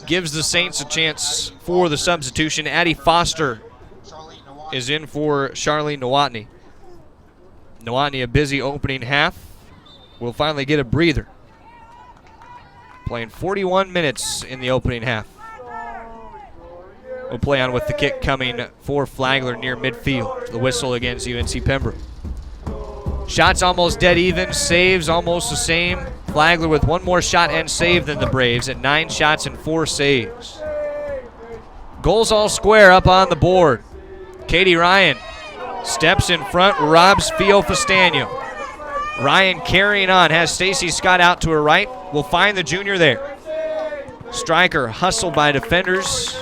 Gives the Saints a chance for the substitution. Addie Foster is in for Charlene Nowotny. Nowotny, a busy opening half, will finally get a breather. Playing 41 minutes in the opening half. We'll play on with the kick coming for Flagler near midfield. The whistle against UNC Pembroke. Shots almost dead even, saves almost the same. Flagler with one more shot and save than the Braves at 9 shots and 4 saves. Goals all square up on the board. Katie Ryan steps in front, robs Fio Festano. Ryan carrying on, has Stacy Scott out to her right. Will find the junior there. Striker hustled by defenders.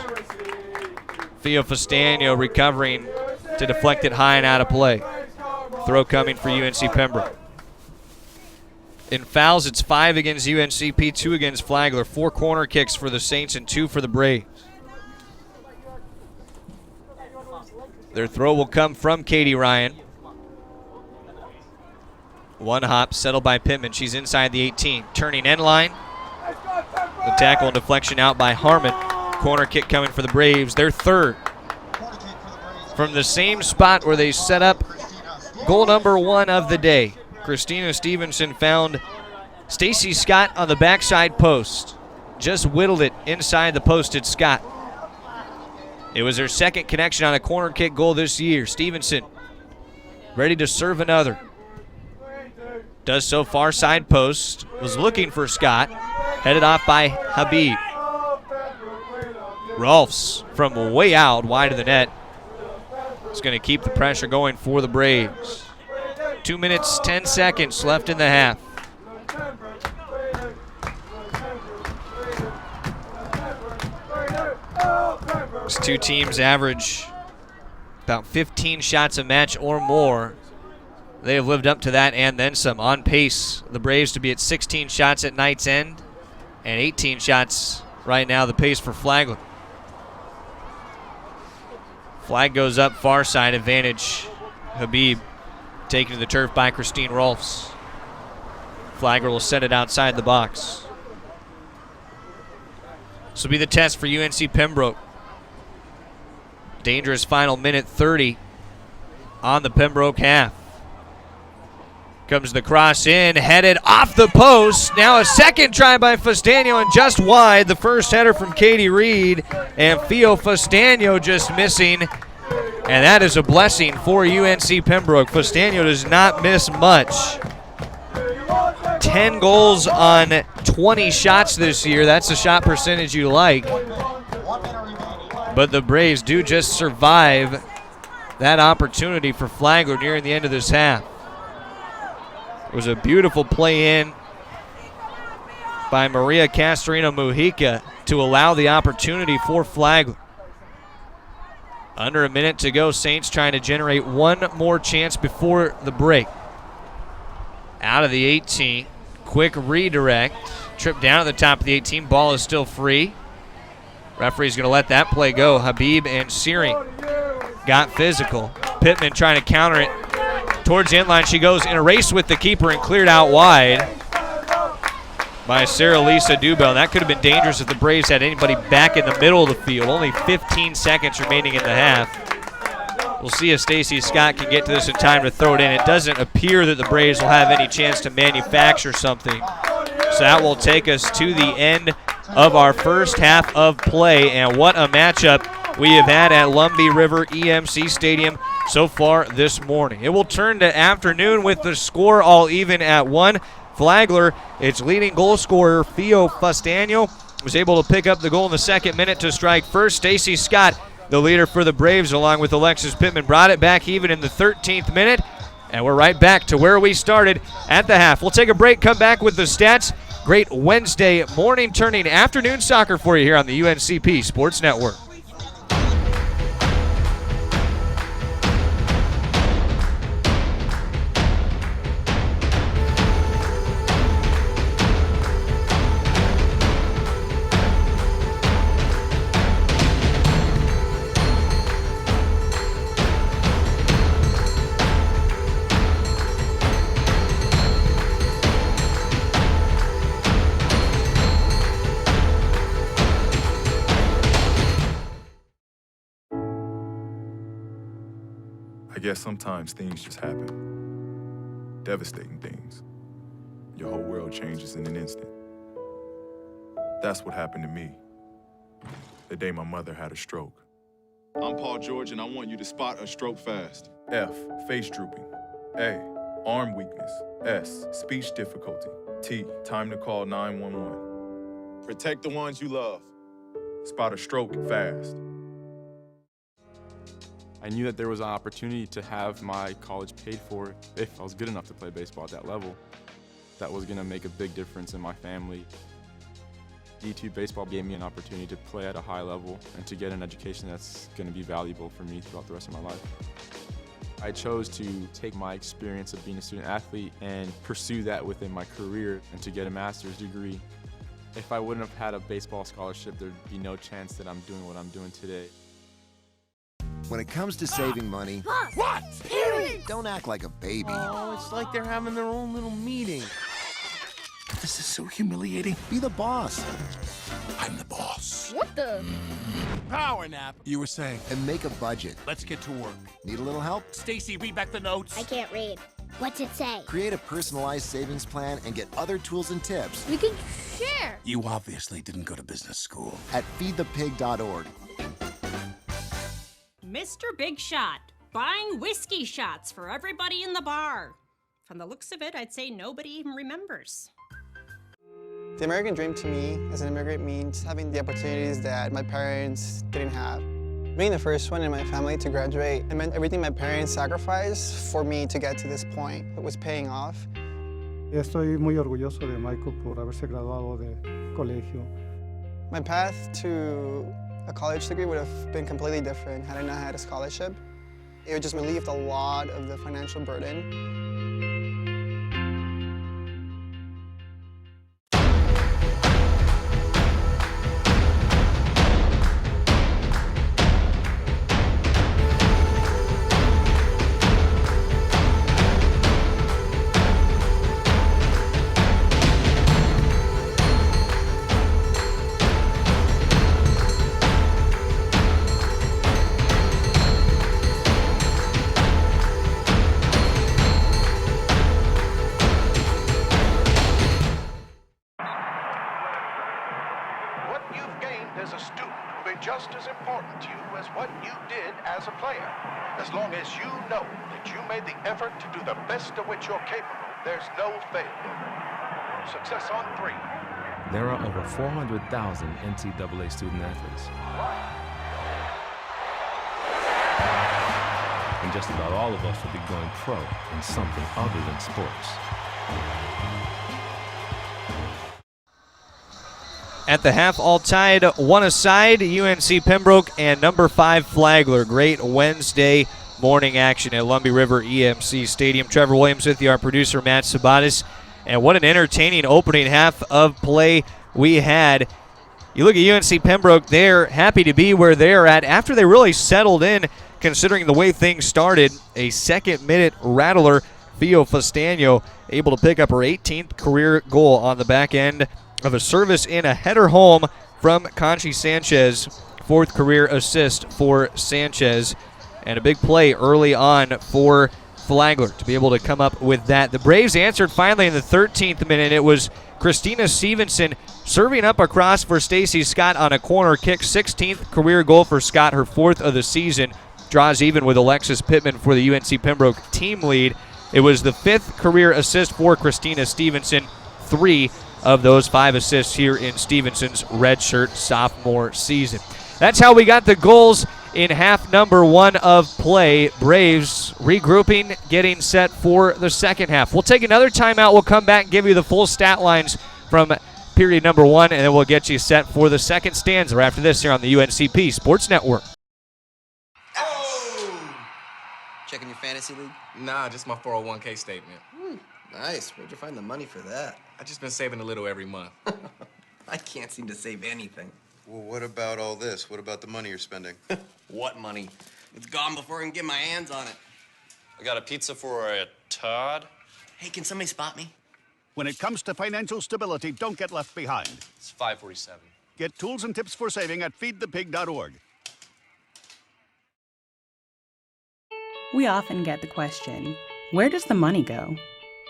Fio Festano recovering to deflect it high and out of play. Throw coming for UNC Pembroke. In fouls, it's 5 against UNCP, 2 against Flagler. 4 corner kicks for the Saints and 2 for the Braves. Their throw will come from Katie Ryan. One hop settled by Pittman. She's inside the 18. Turning end line. The tackle and deflection out by Harmon. Corner kick coming for the Braves. Their 3rd. From the same spot where they set up goal number 1 of the day. Christina Stevenson found Stacy Scott on the backside post. Just whittled it inside the post at Scott. It was her 2nd connection on a corner kick goal this year. Stevenson ready to serve another. Does so far side post. Was looking for Scott. Headed off by Habib. Rolfs from way out wide of the net. It's going to keep the pressure going for the Braves. 2 minutes, 10 seconds left in the half. These two teams average about 15 shots a match or more. They have lived up to that and then some. On pace, the Braves to be at 16 shots at night's end and 18 shots right now, the pace for Flagler. Flag goes up far side, advantage. Habib taken to the turf by Christine Rolfs. Flagler will set it outside the box. This will be the test for UNC Pembroke. Dangerous final minute 30 on the Pembroke half. Comes the cross in, headed off the post. Now a second try by Fustano and just wide. The first header from Katie Reed, and Fio Fustano just missing. And that is a blessing for UNC Pembroke. Fustano does not miss much. 10 goals on 20 shots this year. That's a shot percentage you like. But the Braves do just survive that opportunity for Flagler nearing the end of this half. It was a beautiful play in by Maria Castorino Mujica to allow the opportunity for Flagler. Under a minute to go, Saints trying to generate one more chance before the break. Out of the 18, quick redirect, trip down at the top of the 18, ball is still free. Referee's going to let that play go. Habib and Searing got physical. Pittman trying to counter it. Towards the end line she goes in a race with the keeper and cleared out wide by Sarah Lisa Dubell. That could have been dangerous if the Braves had anybody back in the middle of the field. Only 15 seconds remaining in the half. We'll see if Stacey Scott can get to this in time to throw it in. It doesn't appear that the Braves will have any chance to manufacture something. So that will take us to the end of our first half of play. And what a matchup we have had at Lumbee River EMC Stadium so far this morning. It will turn to afternoon with the score all even at 1. Flagler, its leading goal scorer, Fio Fustano, was able to pick up the goal in the second minute to strike first. Stacey Scott, the leader for the Braves, along with Alexis Pittman, brought it back even in the 13th minute. And we're right back to where we started at the half. We'll take a break, come back with the stats. Great Wednesday morning turning afternoon soccer for you here on the UNCP Sports Network. I guess sometimes things just happen. Devastating things. Your whole world changes in an instant. That's what happened to me the day my mother had a stroke. I'm Paul George, and I want you to spot a stroke fast. F, face drooping. A, arm weakness. S, speech difficulty. T, time to call 911. Protect the ones you love. Spot a stroke fast. I knew that there was an opportunity to have my college paid for if I was good enough to play baseball at that level. That was going to make a big difference in my family. D2 baseball gave me an opportunity to play at a high level and to get an education that's going to be valuable for me throughout the rest of my life. I chose to take my experience of being a student athlete and pursue that within my career and to get a master's degree. If I wouldn't have had a baseball scholarship, there'd be no chance that I'm doing what I'm doing today. When it comes to saving money, What? Parents! don't act like a baby. Oh, it's like they're having their own little meeting. This is so humiliating. Be the boss I'm the boss. What the? Power nap. You were saying. and make a budget. Let's get to work. Need a little help? Stacy, read back the notes. I can't read. What's it say? Create a personalized savings plan and get other tools and tips We can share. You obviously didn't go to business school. at feedthepig.org. Mr. Big Shot, buying whiskey shots for everybody in the bar. From the looks of it, I'd say nobody even remembers. The American dream to me as an immigrant means having the opportunities that my parents didn't have. Being the first one in my family to graduate, it meant everything my parents sacrificed for me to get to this point. It was paying off. Estoy muy orgulloso de Michael por haberse graduado de colegio. My path to a college degree would have been completely different had I not had a scholarship. It would just relieved a lot of the financial burden. you did as a player. As long as you know that you made the effort to do the best of which you're capable, there's no failure. Success on 3. There are over 400,000 NCAA student athletes. And just about all of us will be going pro in something other than sports. At the half, all tied 1 aside, UNC Pembroke and number 5 Flagler. Great Wednesday morning action at Lumbee River EMC Stadium. Trevor Williams with you, our producer Matt Sabatis. And what an entertaining opening half of play we had. You look at UNC Pembroke, they're happy to be where they're at after they really settled in, considering the way things started. A second-minute rattler, Fio Fastano, able to pick up her 18th career goal on the back end of a service in a header home from Conchi Sanchez. 4th career assist for Sanchez. And a big play early on for Flagler to be able to come up with that. The Braves answered finally in the 13th minute. It was Christina Stevenson serving up across for Stacy Scott on a corner kick. 16th career goal for Scott, her 4th of the season. Draws even with Alexis Pittman for the UNC Pembroke team lead. It was the 5th career assist for Christina Stevenson. 3 of those 5 assists here in Stevenson's redshirt sophomore season. That's how we got the goals in half number 1 of play. Braves regrouping, getting set for the second half. We'll take another timeout. We'll come back and give you the full stat lines from period number 1, and then we'll get you set for the second stanza after this here on the UNCP Sports Network. Oh! Checking your fantasy league? Nah, just my 401k statement. Nice. Where'd you find the money for that? I just been saving a little every month. I can't seem to save anything. Well, what about all this? What about the money you're spending? What money? It's gone before I can get my hands on it. I got a pizza for a Todd. Hey, can somebody spot me? When it comes to financial stability, don't get left behind. It's 547. Get tools and tips for saving at feedthepig.org. We often get the question, where does the money go?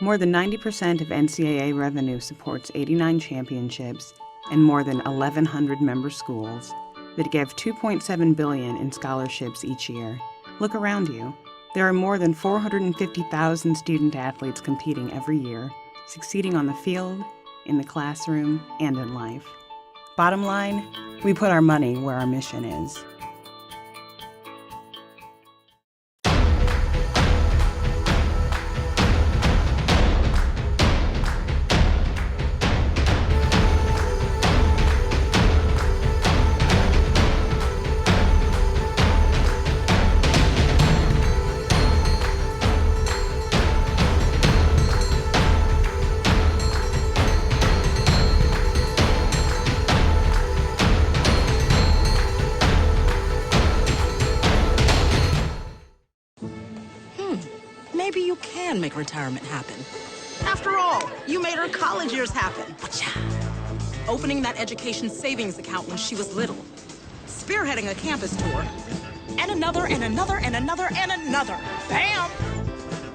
More than 90% of NCAA revenue supports 89 championships and more than 1,100 member schools that give $2.7 billion in scholarships each year. Look around you. There are more than 450,000 student athletes competing every year, succeeding on the field, in the classroom, and in life. Bottom line, we put our money where our mission is. Maybe you can make retirement happen. After all, you made her college years happen. Opening that education savings account when she was little. Spearheading a campus tour. And another, and another, and another, and another. Bam!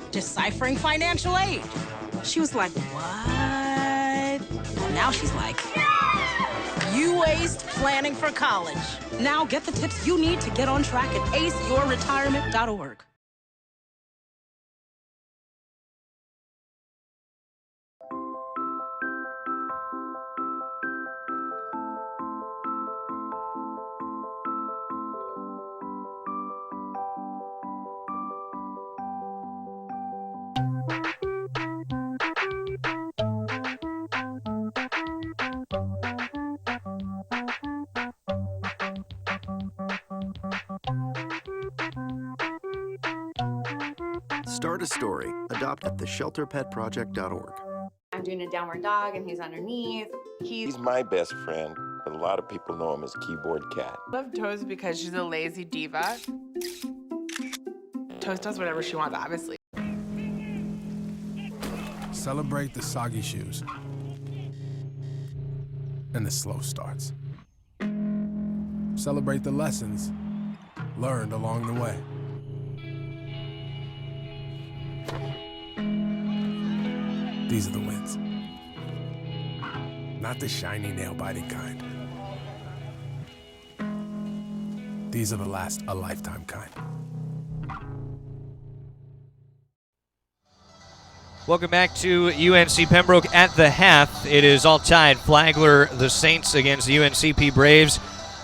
Deciphering financial aid. She was like, what? And now she's like, you aced planning for college. Now get the tips you need to get on track at aceyourretirement.org. Start a story. Adopt at theshelterpetproject.org. I'm doing a downward dog and he's underneath. He's my best friend, but a lot of people know him as Keyboard Cat. I love Toes because she's a lazy diva. Toes does whatever she wants, obviously. Celebrate the soggy shoes and the slow starts. Celebrate the lessons learned along the way. These are the wins. Not the shiny nail-biting kind. These are the last a lifetime kind. Welcome back to UNC Pembroke at the half. It is all tied. Flagler, the Saints against the UNCP Braves.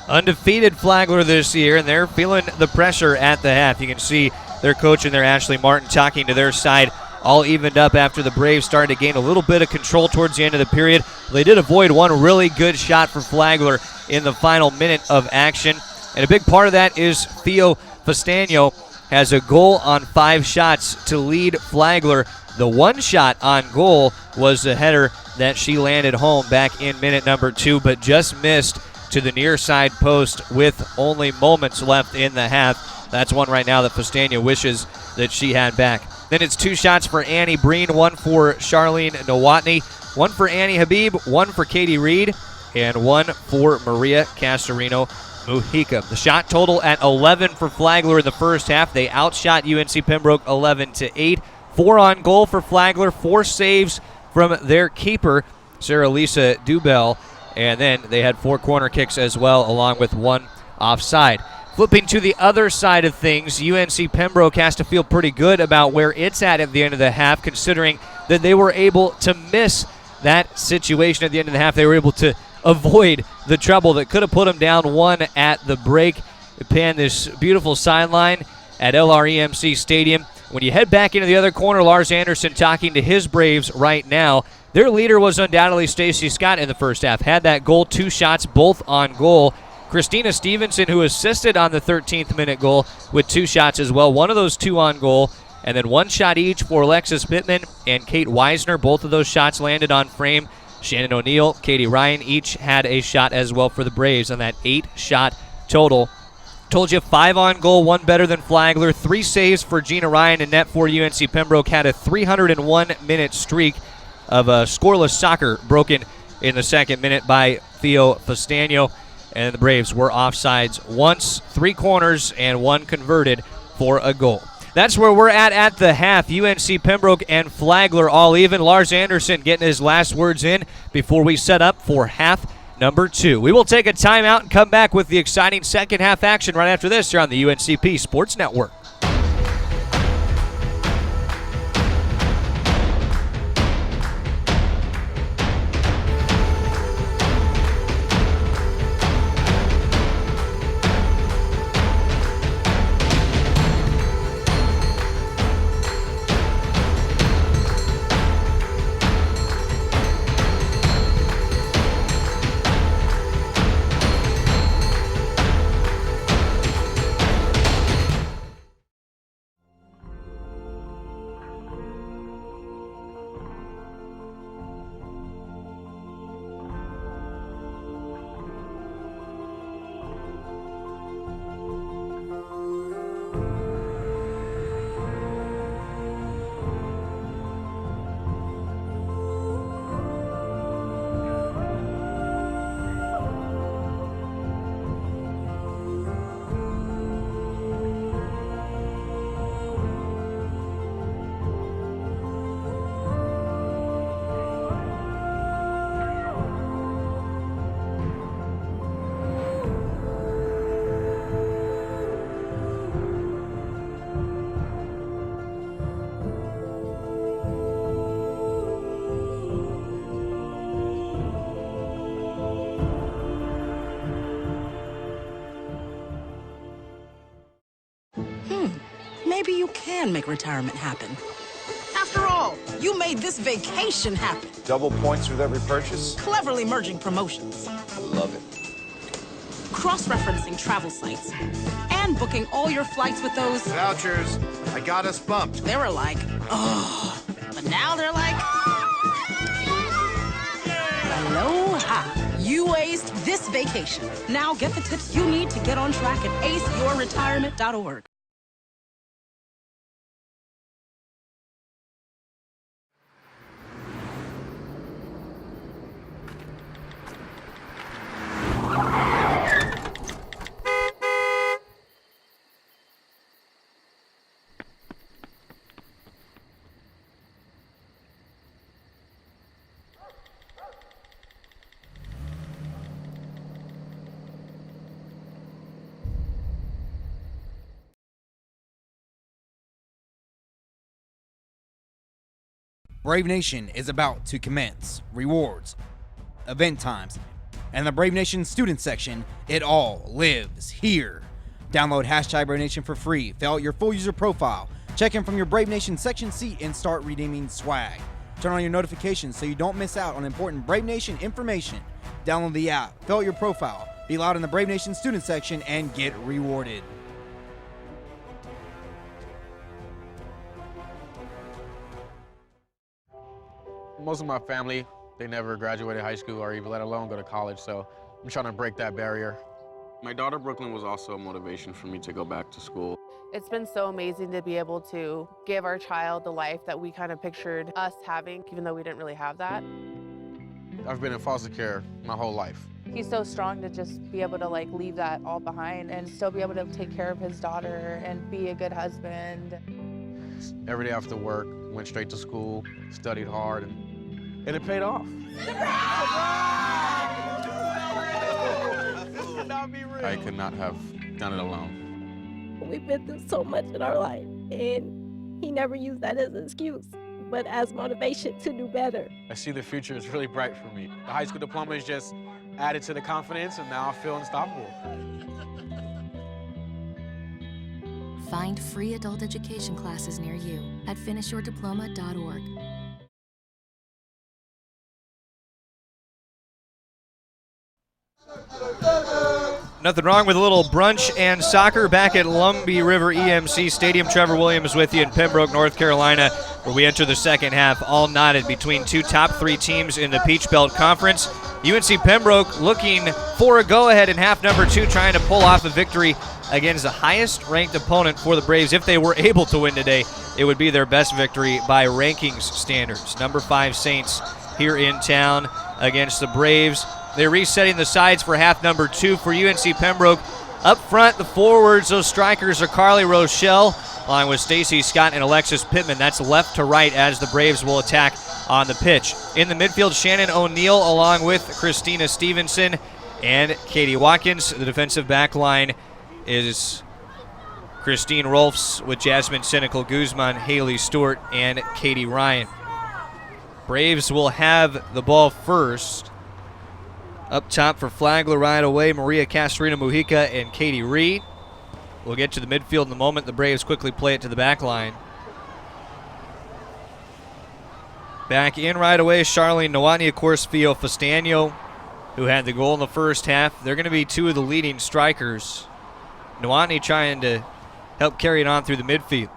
Undefeated Flagler this year, and they're feeling the pressure at the half. You can see their coach and their Ashley Martin talking to their side, all evened up after the Braves started to gain a little bit of control towards the end of the period. They did avoid one really good shot for Flagler in the final minute of action, and a big part of that is Theo Fastano has a goal on 5 shots to lead Flagler. The one shot on goal was the header that she landed home back in minute number 2, but just missed to the near side post with only moments left in the half. That's one right now that Fastano wishes that she had back. Then it's 2 shots for Annie Breen, one for Charlene Nowotny, one for Annie Habib, one for Katie Reed, and one for Maria Casarino Mujica. The shot total at 11 for Flagler in the first half. They outshot UNC Pembroke 11-8. 4 on goal for Flagler, 4 saves from their keeper, Sarah Lisa Dubell, and then they had 4 corner kicks as well, along with 1 offside. Flipping to the other side of things, UNC Pembroke has to feel pretty good about where it's at the end of the half, considering that they were able to miss that situation at the end of the half. They were able to avoid the trouble that could have put them down 1 at the break. They pan this beautiful sideline at LREMC Stadium. When you head back into the other corner, Lars Anderson talking to his Braves right now. Their leader was undoubtedly Stacey Scott in the first half. Had that goal, 2 shots, both on goal. Christina Stevenson, who assisted on the 13th minute goal with 2 shots as well. One of those 2 on goal. And then 1 shot each for Alexis Pittman and Kate Weisner. Both of those shots landed on frame. Shannon O'Neill, Katie Ryan each had a shot as well for the Braves on that 8-shot total. Told you 5 on goal, 1 better than Flagler. 3 saves for Gina Ryan, and net for UNC Pembroke had a 301-minute streak of scoreless soccer broken in the second minute by Theo Fastano. And the Braves were offsides once, 3 corners, and 1 converted for a goal. That's where we're at the half. UNC Pembroke and Flagler all even. Lars Anderson getting his last words in before we set up for half number 2. We will take a timeout and come back with the exciting second half action right after this here on the UNCP Sports Network. Maybe you can make retirement happen. After all, you made this vacation happen. Double points with every purchase? Cleverly merging promotions. I love it. Cross-referencing travel sites. And booking all your flights with those... Vouchers. I got us bumped. They were like, oh. But now they're like... Aloha. You aced this vacation. Now get the tips you need to get on track at aceyourretirement.org. Brave Nation is about to commence. Rewards, event times, and the Brave Nation student section, it all lives here. Download hashtag Brave Nation for free, fill out your full user profile, check in from your Brave Nation section seat, and start redeeming swag. Turn on your notifications so you don't miss out on important Brave Nation information. Download the app, fill out your profile, be loud in the Brave Nation student section, and get rewarded. Most of my family, they never graduated high school or even let alone go to college, so I'm trying to break that barrier. My daughter Brooklyn was also a motivation for me to go back to school. It's been so amazing to be able to give our child the life that we kind of pictured us having, even though we didn't really have that. I've been in foster care my whole life. He's so strong to just be able to leave that all behind and still be able to take care of his daughter and be a good husband. Every day after work, went straight to school, studied hard, and it paid off. I could not have done it alone. We've been through so much in our life, and he never used that as an excuse, but as motivation to do better. I see the future is really bright for me. The high school diploma is just added to the confidence, and now I feel unstoppable. Find free adult education classes near you at finishyourdiploma.org. Nothing wrong with a little brunch and soccer back at Lumbee River EMC Stadium. Trevor Williams with you in Pembroke, North Carolina, where we enter the second half all knotted between two top three teams in the Peach Belt Conference. UNC Pembroke looking for a go-ahead in half number 2, trying to pull off a victory against the highest-ranked opponent for the Braves. If they were able to win today, it would be their best victory by rankings standards. Number 5 Saints here in town against the Braves. They're resetting the sides for half number 2 for UNC Pembroke. Up front, the forwards, those strikers are Carly Rochelle, along with Stacy Scott and Alexis Pittman. That's left to right as the Braves will attack on the pitch. In the midfield, Shannon O'Neill along with Christina Stevenson and Katie Watkins. The defensive back line is Christine Rolfs with Jasmine Cynical Guzman, Haley Stewart, and Katie Ryan. Braves will have the ball first. Up top for Flagler right away, Maria Castrina Mujica and Katie Reed. We'll get to the midfield in a moment. The Braves quickly play it to the back line. Back in right away, Charlene Nowotny, of course, Fio Fastano, who had the goal in the first half. They're going to be two of the leading strikers. Nowotny trying to help carry it on through the midfield.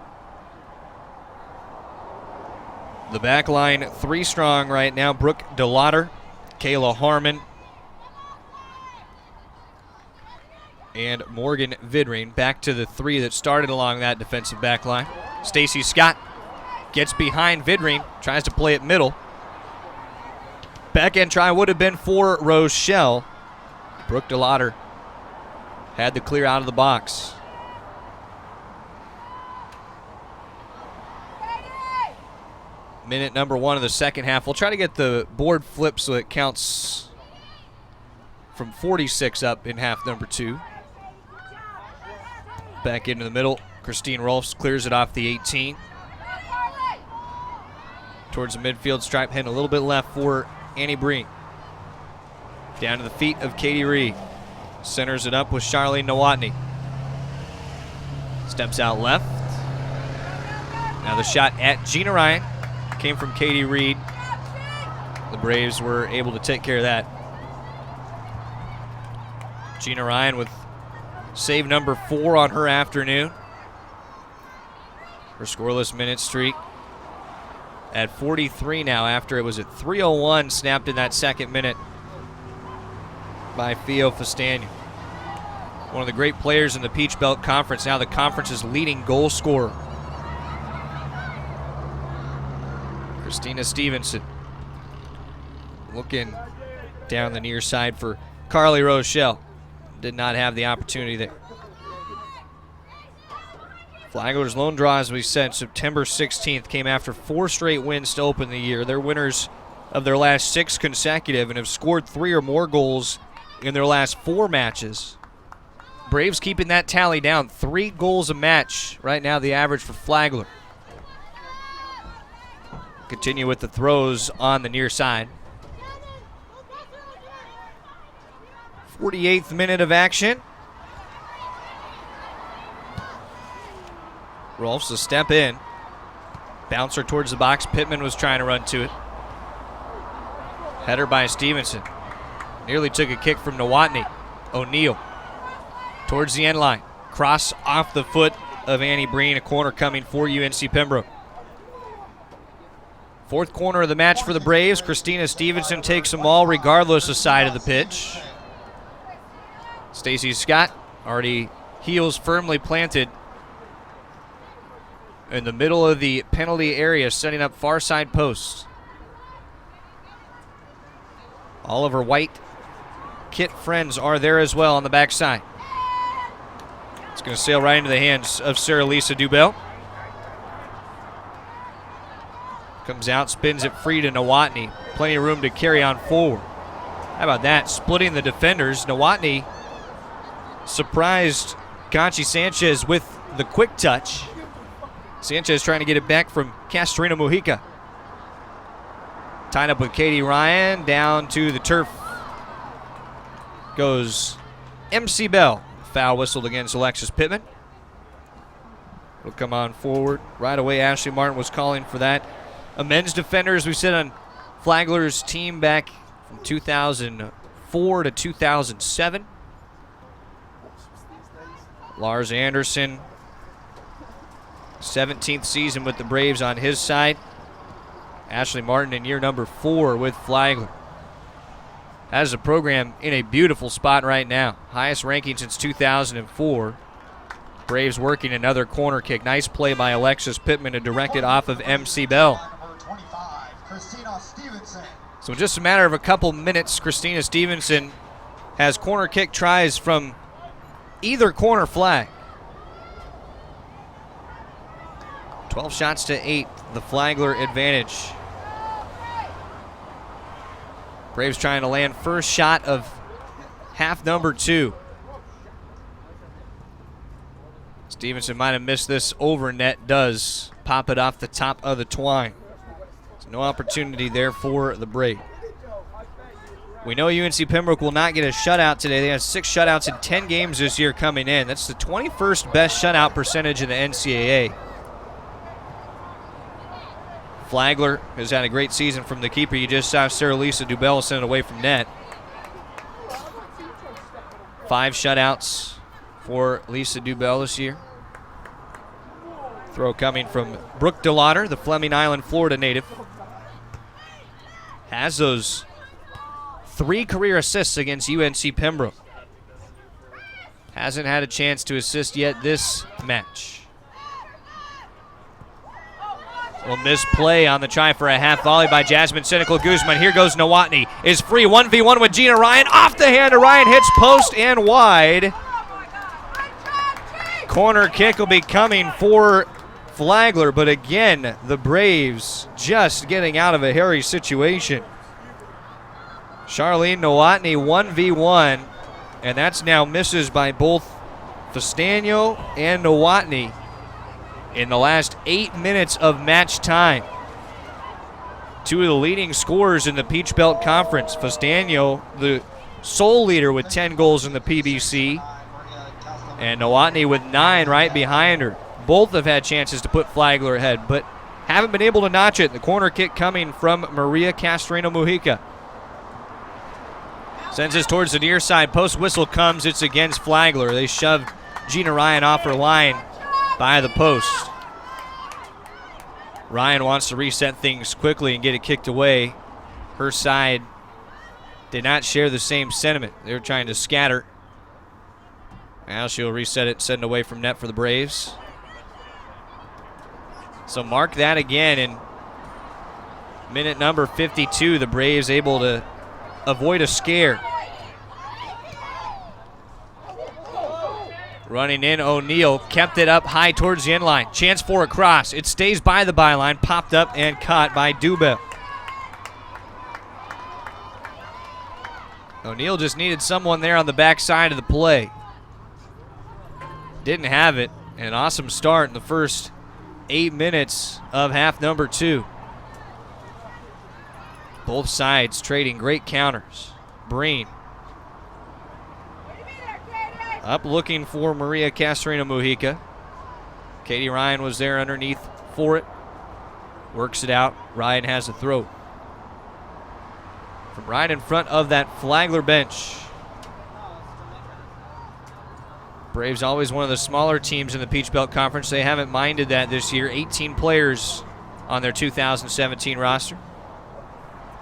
The back line, 3 strong right now. Brooke DeLauder, Kayla Harmon, and Morgan Vidring. Back to the 3 that started along that defensive back line. Stacy Scott gets behind Vidring, tries to play it middle. Back end try would have been for Rochelle. Brooke DeLauder had the clear out of the box. Minute number 1 of the second half. We'll try to get the board flipped so it counts from 46 up in half number 2. Back into the middle. Christine Rolfs clears it off the 18. Towards the midfield stripe, heading a little bit left for Annie Breen. Down to the feet of Katie Reed. Centers it up with Charlene Nowotny. Steps out left. Now the shot at Gina Ryan came from Katie Reed. The Braves were able to take care of that. Gina Ryan with save number 4 on her afternoon. Her scoreless minute streak at 43 now, after it was at 3:01 snapped in that second minute by Fio Fastano. One of the great players in the Peach Belt Conference, now the conference's leading goal scorer. Christina Stevenson looking down the near side for Carly Rochelle. Did not have the opportunity there. Flagler's lone draw, as we said, September 16th, came after 4 straight wins to open the year. They're winners of their last 6 consecutive and have scored 3 or more goals in their last 4 matches. Braves keeping that tally down. 3 goals a match right now, the average for Flagler. continue with the throws on the near side. 48th minute of action. Rolfs a step in. Bouncer towards the box. Pittman was trying to run to it. Header by Stevenson. Nearly took a kick from Nowotny. O'Neal towards the end line. Cross off the foot of Annie Breen. A corner coming for UNC Pembroke. Fourth corner of the match for the Braves. Christina Stevenson takes them all regardless of side of the pitch. Stacey Scott already heels firmly planted in the middle of the penalty area, setting up far side posts. Oliver White, Kit Friends are there as well on the backside. It's going to sail right into the hands of Sarah Lisa Dubell. Comes out, spins it free to Nowotny. Plenty of room to carry on forward. How about that? Splitting the defenders. Nowotny surprised Conchi Sanchez with the quick touch. Sanchez trying to get it back from Castrina Mujica. Tied up with Katie Ryan. Down to the turf goes MC Bell. Foul whistled against Alexis Pittman. Will come on forward. Right away, Ashley Martin was calling for that. A men's defender, as we said, on Flagler's team back from 2004 to 2007. Lars Anderson, 17th season with the Braves on his side. Ashley Martin in year number 4 with Flagler. Has the program in a beautiful spot right now. Highest ranking since 2004. Braves working another corner kick. Nice play by Alexis Pittman to direct it off of MC Bell. So in just a matter of a couple minutes, Christina Stevenson has corner kick tries from either corner flag. 12 shots to 8, the Flagler advantage. Braves trying to land first shot of half number 2. Stevenson might have missed this over net, does pop it off the top of the twine. So no opportunity there for the Braves. We know UNC Pembroke will not get a shutout today. They have 6 shutouts in 10 games this year coming in. That's the 21st best shutout percentage in the NCAA. Flagler has had a great season from the keeper. You just saw Sarah Lisa Dubell send it away from net. 5 shutouts for Lisa Dubell this year. Throw coming from Brooke DeLauder, the Fleming Island, Florida native. Has those 3 career assists against UNC Pembroke. Hasn't had a chance to assist yet this match. Well, misplay on the try for a half volley by Jasmine Cynical Guzman. Here goes Nowotny. Is free 1v1 with Gina Ryan. Off the hand of Ryan, hits post and wide. Corner kick will be coming for Flagler, but again, the Braves just getting out of a hairy situation. Charlene Nowotny 1v1, and that's now misses by both Festano and Nowotny in the last 8 minutes of match time. 2 of the leading scorers in the Peach Belt Conference. Festano, the sole leader with 10 goals in the PBC, and Nowotny with 9 right behind her. Both have had chances to put Flagler ahead, but haven't been able to notch it. The corner kick coming from Maria Castrino Mujica. Sends this towards the near side. Post whistle comes. It's against Flagler. They shoved Gina Ryan off her line by the post. Ryan wants to reset things quickly and get it kicked away. Her side did not share the same sentiment. They were trying to scatter. Now she'll reset it, send it away from net for the Braves. So mark that again in minute number 52. The Braves able to avoid a scare. Running in, O'Neal kept it up high towards the end line. Chance for a cross. It stays by the byline, popped up and caught by Dubell. O'Neal just needed someone there on the backside of the play. Didn't have it. An awesome start in the first 8 minutes of half number 2. Both sides trading great counters. Breen up looking for Maria Castorina Mujica. Katie Ryan was there underneath for it. Works it out. Ryan has a throw. From right in front of that Flagler bench. Braves always one of the smaller teams in the Peach Belt Conference. They haven't minded that this year. 18 players on their 2017 roster.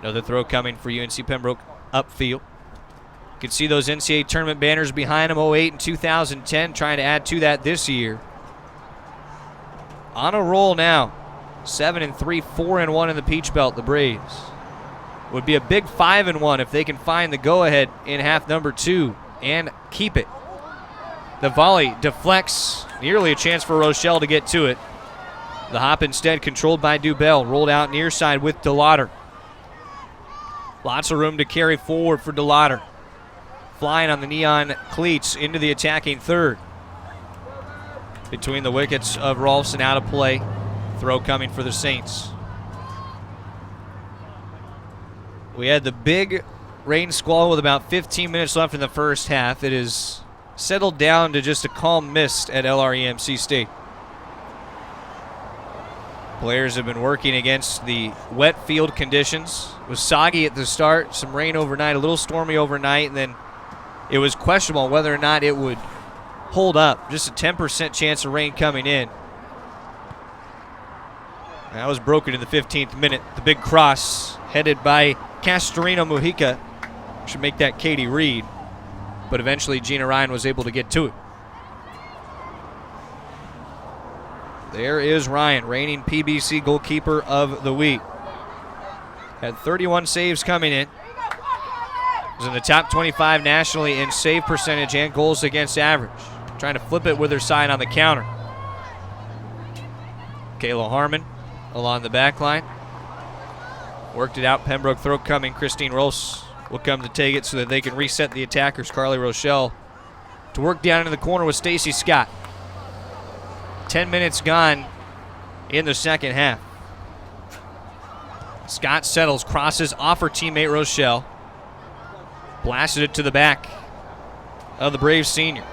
Another throw coming for UNC Pembroke upfield. You can see those NCAA tournament banners behind them, 08 and 2010, trying to add to that this year. On a roll now. 7-3, 4-1 in the Peach Belt, the Braves. Would be a big 5-1 if they can find the go-ahead in half number 2 and keep it. The volley deflects, nearly a chance for Rochelle to get to it. The hop instead controlled by Dubell, rolled out near side with DeLauder. Lots of room to carry forward for DeLauder. Flying on the neon cleats into the attacking third. Between the wickets of Rolfson, out of play. Throw coming for the Saints. We had the big rain squall with about 15 minutes left in the first half. It is settled down to just a calm mist at LREMC State. Players have been working against the wet field conditions. It was soggy at the start, some rain overnight, a little stormy overnight, and then it was questionable whether or not it would hold up. Just a 10% chance of rain coming in. That was broken in the 15th minute. The big cross headed by Castorina Mujica. Should make that Katie Reed. But eventually Gina Ryan was able to get to it. There is Ryan, reigning PBC goalkeeper of the week. Had 31 saves coming in. Was in the top 25 nationally in save percentage and goals against average. Trying to flip it with her side on the counter. Kayla Harmon along the back line. Worked it out. Pembroke throw coming. Christine Rolfs will come to take it so that they can reset the attackers. Carly Rochelle to work down into the corner with Stacy Scott. 10 minutes gone in the second half. Scott settles, crosses off her teammate Rochelle. Blasted it to the back of the Braves senior.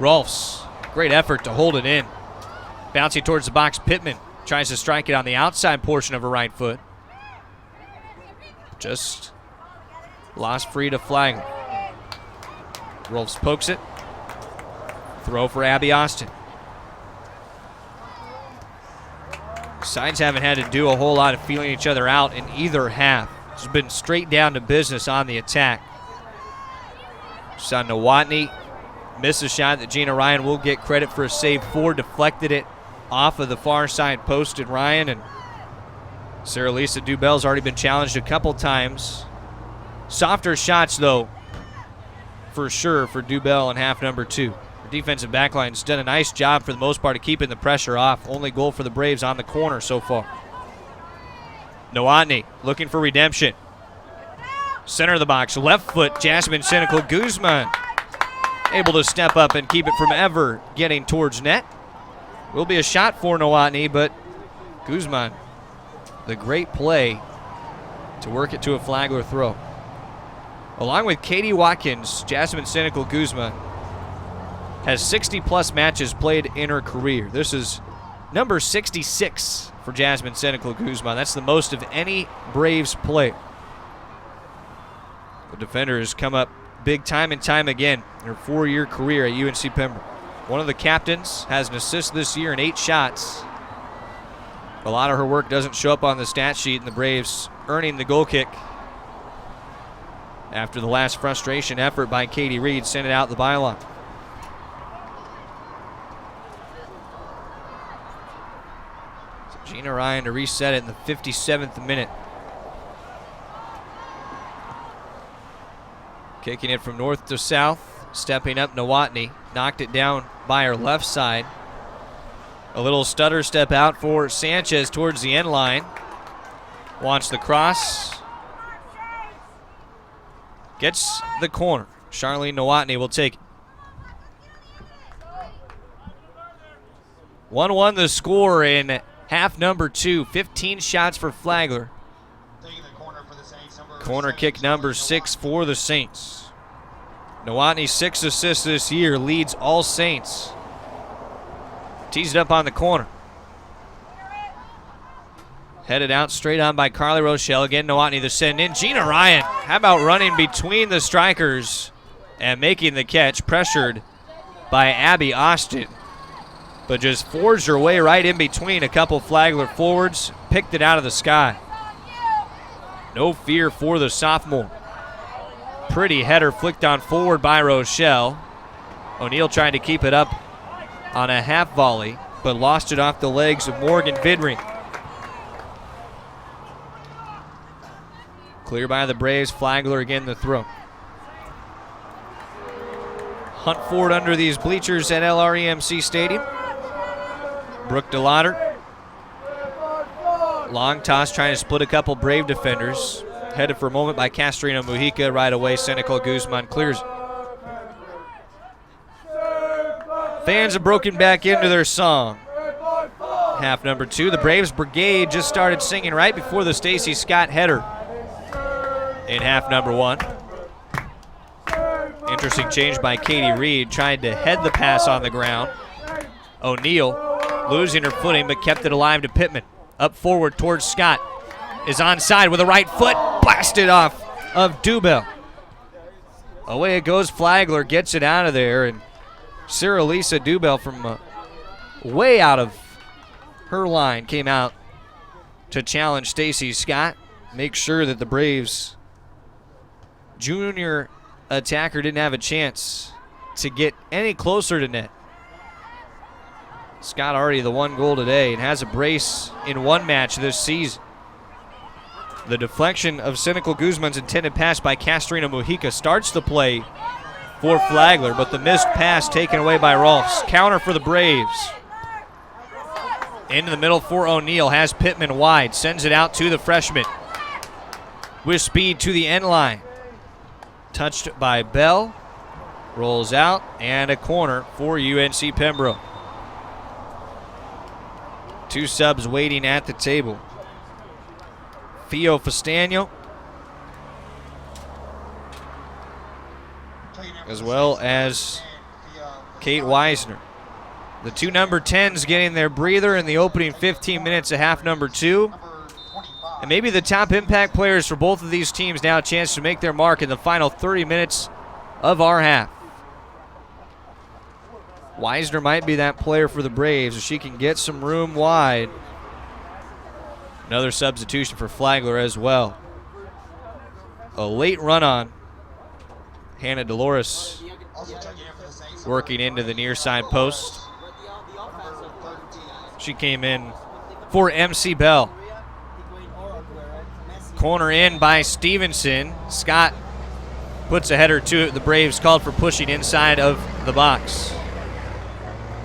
Rolfs, great effort to hold it in. Bouncing towards the box, Pittman tries to strike it on the outside portion of her right foot. Just lost free to Flagler. Rolfs pokes it. Throw for Abby Austin. Sides haven't had to do a whole lot of feeling each other out in either half. It's been straight down to business on the attack. Saw Nowotny miss a shot that Gina Ryan will get credit for a save for. Deflected it off of the far side post, and Ryan and Sarah Lisa Dubell's already been challenged a couple times. Softer shots, though, for sure, for Dubell in half number 2. The defensive backline's done a nice job for the most part of keeping the pressure off. Only goal for the Braves on the corner so far. Nowotny looking for redemption. Center of the box, left foot, Jasmine Cynical Guzman able to step up and keep it from ever getting towards net. Will be a shot for Nowotny, but Guzman, the great play to work it to a Flagler throw. Along with Katie Watkins, Jasmine Cynical Guzman has 60-plus matches played in her career. This is number 66 for Jasmine Cynical Guzman. That's the most of any Braves player. The defender has come up big time and time again in her 4-year career at UNC Pembroke. One of the captains has an assist this year in 8 shots. A lot of her work doesn't show up on the stat sheet, and the Braves earning the goal kick after the last frustration effort by Katie Reed sent it out the byline. So Gina Ryan to reset it in the 57th minute. Kicking it from north to south, stepping up Nowotny, knocked it down by her left side. A little stutter step out for Sanchez towards the end line. Wants the cross. Gets the corner. Charlene Nowotny will take it. 1-1 the score in half number 2. 15 shots for Flagler. Corner kick number 6 for the Saints. Nowotny, 6 assists this year, leads all Saints. Teased up on the corner. Headed out straight on by Carly Rochelle. Again, Nowotny the send in. Gina Ryan, how about running between the strikers and making the catch, pressured by Abby Austin, but just forged her way right in between a couple Flagler forwards, picked it out of the sky. No fear for the sophomore. Pretty header flicked on forward by Rochelle. O'Neal trying to keep it up on a half volley, but lost it off the legs of Morgan Vidring. Clear by the Braves. Flagler again the throw. Hunt forward under these bleachers at LREMC Stadium. Brooke DeLauder. Long toss trying to split a couple Brave defenders. Headed for a moment by Castrino Mujica. Right away, Senecal Guzman clears. Fans have broken back into their song. Half number 2. The Braves Brigade just started singing right before the Stacy Scott header in half number 1. Interesting change by Katie Reed, trying to head the pass on the ground. O'Neal losing her footing, but kept it alive to Pittman. Up forward towards Scott. Is onside with a right foot. Blasted off of Dubell. Away it goes. Flagler gets it out of there. And Sarah Lisa Dubell from way out of her line came out to challenge Stacy Scott. Make sure that the Braves junior attacker didn't have a chance to get any closer to net. Scott already the 1 goal today and has a brace in 1 match this season. The deflection of Senecal Guzman's intended pass by Castrina Mujica starts the play for Flagler, but the missed pass taken away by Rolfs. Counter for the Braves. Into the middle for O'Neal, has Pittman wide, sends it out to the freshman. With speed to the end line. Touched by Bell, rolls out, and a corner for UNC Pembroke. 2 subs waiting at the table. Fio Festano, as well as Kate Weisner. The 2 number 10s getting their breather in the opening 15 minutes of half number 2. And maybe the top impact players for both of these teams now a chance to make their mark in the final 30 minutes of our half. Weisner might be that player for the Braves if she can get some room wide. Another substitution for Flagler as well. A late run on. Hannah Dolores working into the near side post. She came in for MC Bell. Corner in by Stevenson. Scott puts a header to it. The Braves called for pushing inside of the box.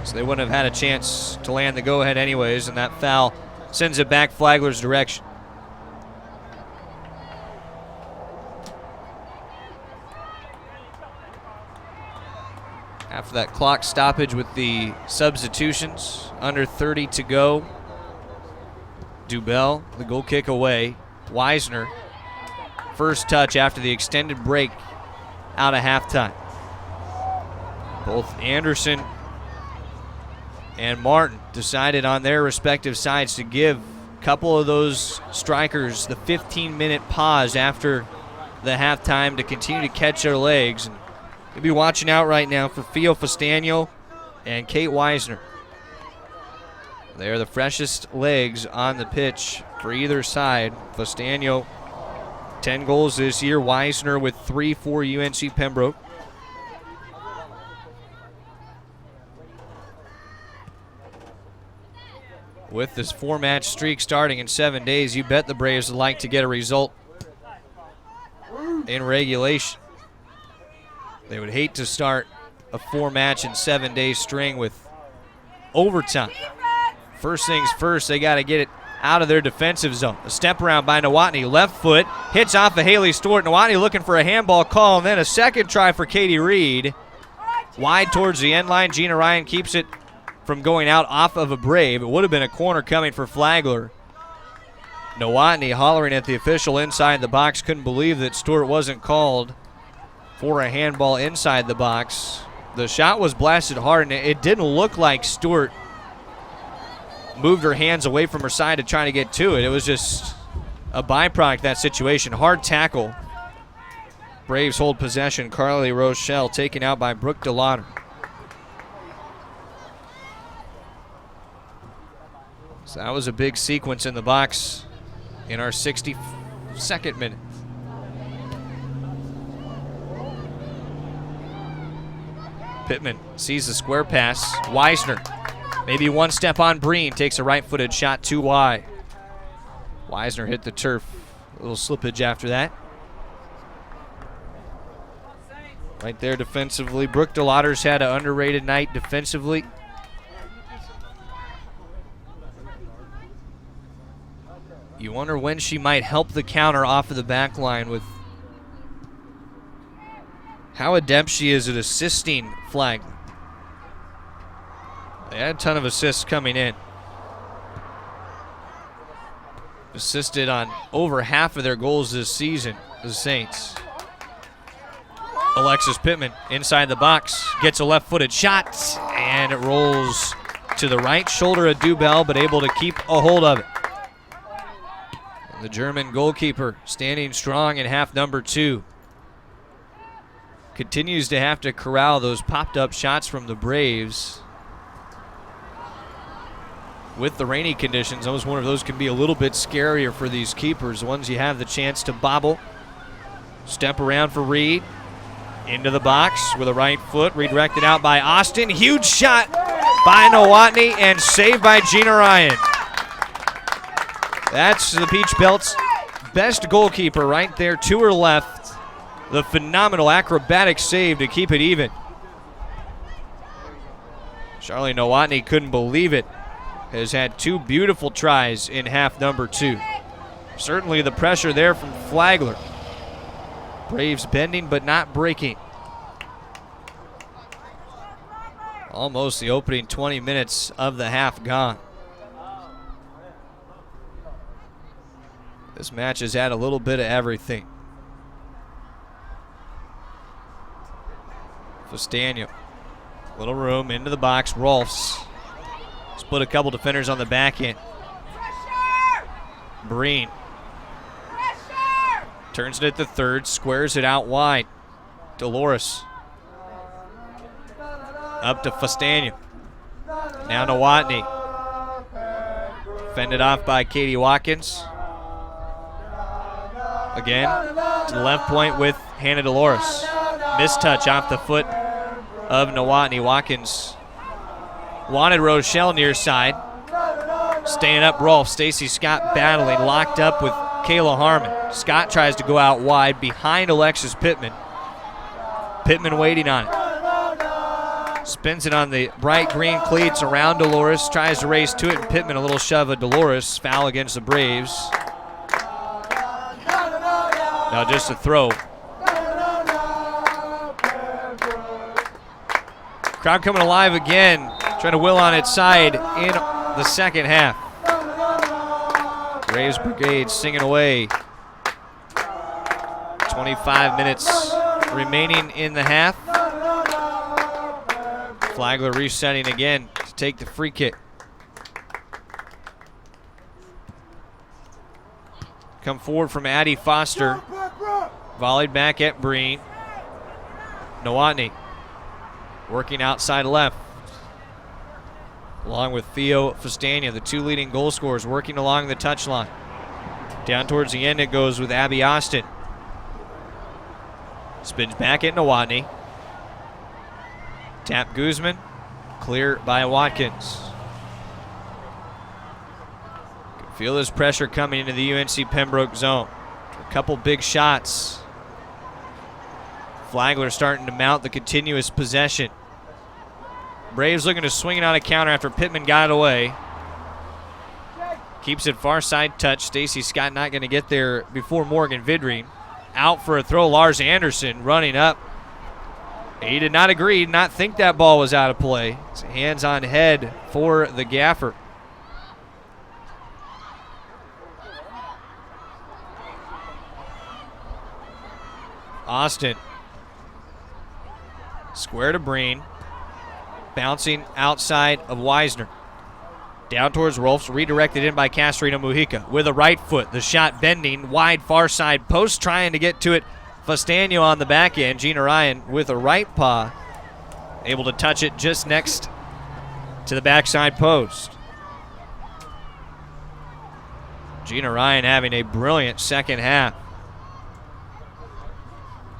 So they wouldn't have had a chance to land the go-ahead anyways, and that foul sends it back Flagler's direction. After that clock stoppage with the substitutions, under 30 to go. Dubell, the goal kick away. Weisner, first touch after the extended break out of halftime. Both Anderson and Martin decided on their respective sides to give a couple of those strikers the 15-minute pause after the halftime to continue to catch their legs. And you'll be watching out right now for Fio Festano and Kate Weisner. They're the freshest legs on the pitch for either side. Festano, 10 goals this year. Weisner with 3 for UNC Pembroke. With this 4-match streak starting in 7 days, you bet the Braves would like to get a result in regulation. They would hate to start a 4-match in 7-day string with overtime. First things first, they got to get it out of their defensive zone. A step around by Nowotny, left foot, hits off of Haley Stewart. Nowotny looking for a handball call, and then a second try for Katie Reed. Wide towards the end line. Gina Ryan keeps it from going out off of a Brave. It would have been a corner coming for Flagler. Nowotny hollering at the official inside the box. Couldn't believe that Stewart wasn't called for a handball inside the box. The shot was blasted hard, and it didn't look like Stewart moved her hands away from her side to try to get to it. It was just a byproduct of that situation. Hard tackle. Braves hold possession. Carly Rochelle taken out by Brooke DeLauder. So that was a big sequence in the box in our 62nd minute. Pittman sees the square pass. Weisner, maybe one step on Breen, takes a right-footed shot too wide. Weisner hit the turf. A little slippage after that. Right there defensively. Brooke DeLauder's had an underrated night defensively. You wonder when she might help the counter off of the back line with how adept she is at assisting Flagler. They had a ton of assists coming in. Assisted on over half of their goals this season, the Saints. Alexis Pittman inside the box, gets a left-footed shot, and it rolls to the right shoulder of Dubell, but able to keep a hold of it. The German goalkeeper standing strong in half number 2. Continues to have to corral those popped-up shots from the Braves. With the rainy conditions, I was wondering if those can be a little bit scarier for these keepers, the ones you have the chance to bobble. Step around for Reed. Into the box with a right foot, redirected out by Austin. Huge shot by Nowotny and saved by Gina Ryan. That's the Peach Belt's best goalkeeper right there to her left. The phenomenal acrobatic save to keep it even. Charlie Nowotny couldn't believe it. Has had 2 beautiful tries in half number 2. Certainly the pressure there from Flagler. Braves bending but not breaking. Almost the opening 20 minutes of the half gone. This match has had a little bit of everything. Fastano, little room into the box. Rolfs split a couple defenders on the back end. Breen turns it at the third, squares it out wide. Dolores up to Fastano. Now Nowotny. Fended off by Katie Watkins. Again, to the left point with Hannah Dolores. Mistouch off the foot of Nowotny. Watkins wanted Rochelle near side. Staying up, Rolf. Stacy Scott battling, locked up with Kayla Harmon. Scott tries to go out wide behind Alexis Pittman. Pittman waiting on it. Spins it on the bright green cleats around Dolores. Tries to race to it, and Pittman a little shove of Dolores. Foul against the Braves. Now just a throw. Crowd coming alive again, trying to will on its side in the second half. Braves Brigade singing away. 25 minutes remaining in the half. Flagler resetting again to take the free kick. Come forward from Addie Foster. Volleyed back at Breen. Nowotny working outside left. Along with Theo Fastano, the 2 leading goal scorers, working along the touchline. Down towards the end it goes with Abby Austin. Spins back at Nowotny. Tap Guzman. Clear by Watkins. Can feel this pressure coming into the UNC Pembroke zone. A couple big shots. Flagler starting to mount the continuous possession. Braves looking to swing it on a counter after Pittman got it away. Keeps it far side touch. Stacy Scott not going to get there before Morgan Vidrine. Out for a throw, Lars Anderson running up. He did not agree, did not think that ball was out of play. It's hands on head for the gaffer. Austin. Square to Breen. Bouncing outside of Wisner. Down towards Rolfs, redirected in by Castrino Mujica with a right foot. The shot bending, wide far side post, trying to get to it. Fastano on the back end. Gina Ryan with a right paw, able to touch it just next to the backside post. Gina Ryan having a brilliant second half.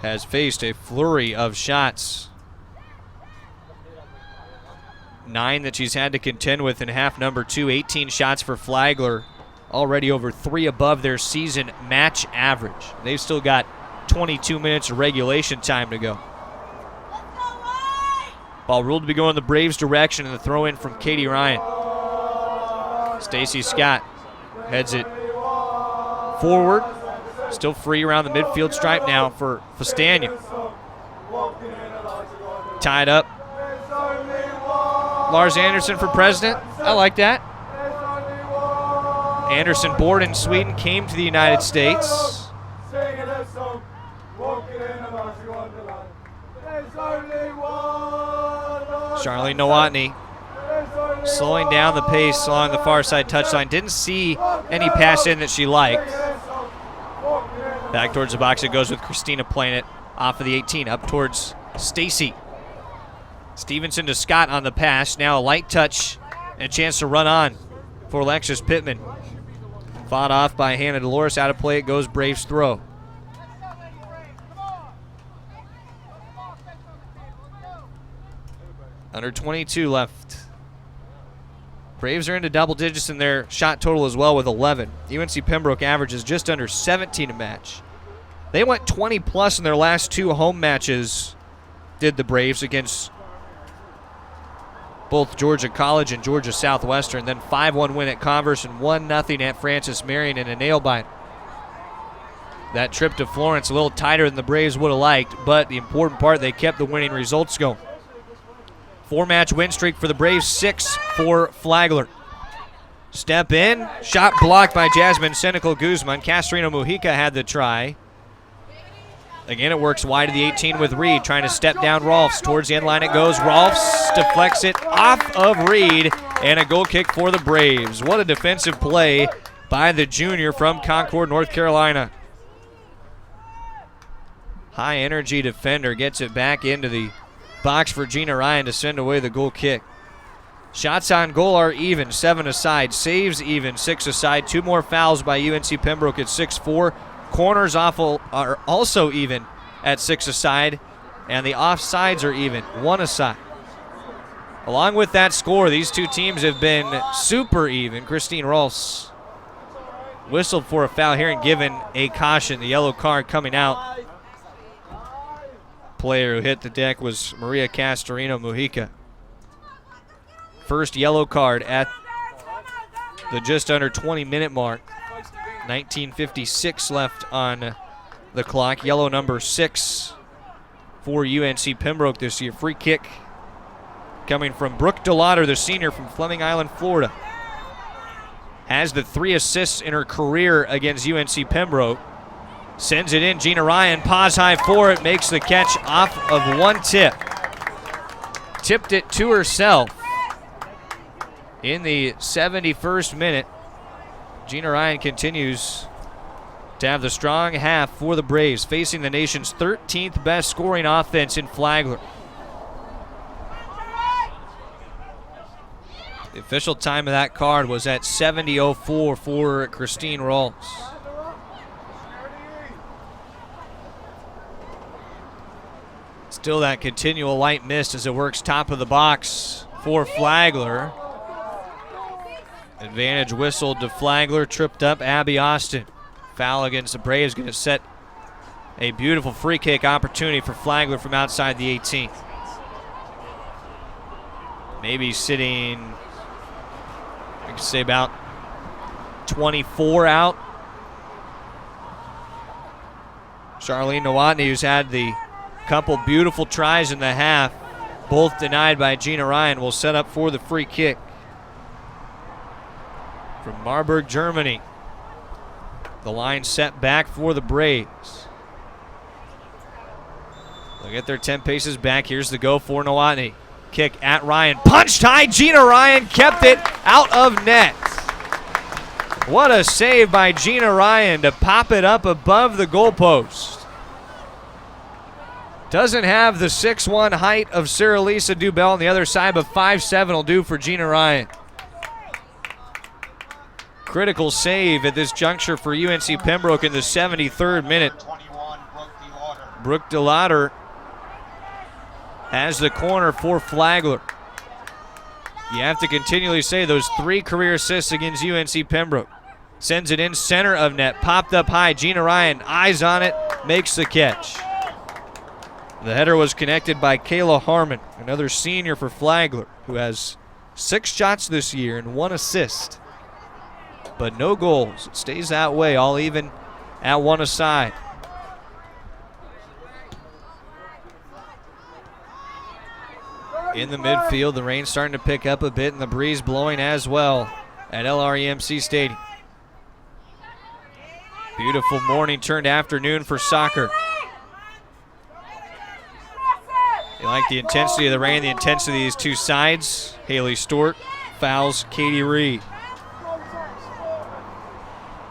Has faced a flurry of shots. 9 that she's had to contend with in half number 2. 18 shots for Flagler, already over 3 above their season match average. They've still got 22 minutes of regulation time to go. Ball ruled to be going the Braves' direction, and the throw in from Katie Ryan. Stacy Scott heads it forward. Still free around the midfield stripe now for Fastano. Tied up. Lars Anderson for president. I like that. Anderson, born in Sweden, came to the United States. Charlene Nowotny slowing down the pace along the far side touchline. Didn't see any pass in that she liked. Back towards the box it goes with Christina playing it off of the 18 up towards Stacy. Stevenson to Scott on the pass. Now a light touch and a chance to run on for Alexis Pittman. Fought off by Hannah Dolores. Out of play it goes. Braves throw. Under 22 left. Braves are into double digits in their shot total as well with 11. UNC Pembroke averages just under 17 a match. They went 20 plus in their last 2 home matches, did the Braves, against both Georgia College and Georgia Southwestern. Then 5-1 win at Converse and 1-0 at Francis Marion in a nail-biter. That trip to Florence a little tighter than the Braves would have liked, but the important part, they kept the winning results going. 4-match win streak for the Braves, 6 for Flagler. Step in, shot blocked by Jasmine Senecal Guzman. Castrino Mujica had the try. Again, it works wide of the 18 with Reed, trying to step down Rolfs. Towards the end line it goes. Rolfs deflects it off of Reed, and a goal kick for the Braves. What a defensive play by the junior from Concord, North Carolina. High energy defender gets it back into the box for Gina Ryan to send away the goal kick. Shots on goal are even, 7 aside. Saves even, 6 aside. 2 more fouls by UNC Pembroke at 6-4. Corners are also even at 6 aside, and the offsides are even, 1 aside. Along with that score, these two teams have been super even. Christine Rolfs whistled for a foul here and given a caution. The yellow card coming out. Player who hit the deck was Maria Castorino Mujica. First yellow card at the just under 20-minute mark. 19:56 left on the clock. Yellow number 6 for UNC Pembroke this year. Free kick coming from Brooke DeLauder, the senior from Fleming Island, Florida. Has the 3 assists in her career against UNC Pembroke. Sends it in. Gina Ryan, paws high for it, makes the catch off of one tip. Tipped it to herself in the 71st minute. Gina Ryan continues to have the strong half for the Braves, facing the nation's 13th best scoring offense in Flagler. The official time of that card was at 70:04 for Christine Rolfs. Still that continual light mist as it works top of the box for Flagler. Advantage whistled to Flagler, tripped up Abby Austin. Foul against the Braves, going to set a beautiful free kick opportunity for Flagler from outside the 18th. Maybe sitting, I could say about 24 out. Charlene Nowotny, who's had the couple beautiful tries in the half, both denied by Gina Ryan, will set up for the free kick. From Marburg, Germany. The line set back for the Braves. They'll get their 10 paces back. Here's the go for Nowotny. Kick at Ryan. Punched high. Gina Ryan kept it out of net. What a save by Gina Ryan to pop it up above the goalpost. Doesn't have the 6'1" height of Sarah Lisa Dubell on the other side, but 5'7" will do for Gina Ryan. Critical save at this juncture for UNC Pembroke in the 73rd minute. Brooke DeLauder has the corner for Flagler. You have to continually say those 3 career assists against UNC Pembroke. Sends it in center of net, popped up high. Gina Ryan, eyes on it, makes the catch. The header was connected by Kayla Harmon, another senior for Flagler, who has 6 shots this year and 1 assist. But no goals. It stays that way, all even at 1 aside. In the midfield, the rain starting to pick up a bit and the breeze blowing as well at LREMC Stadium. Beautiful morning turned afternoon for soccer. You like the intensity of the rain, the intensity of these two sides. Haley Stewart fouls Katie Reed.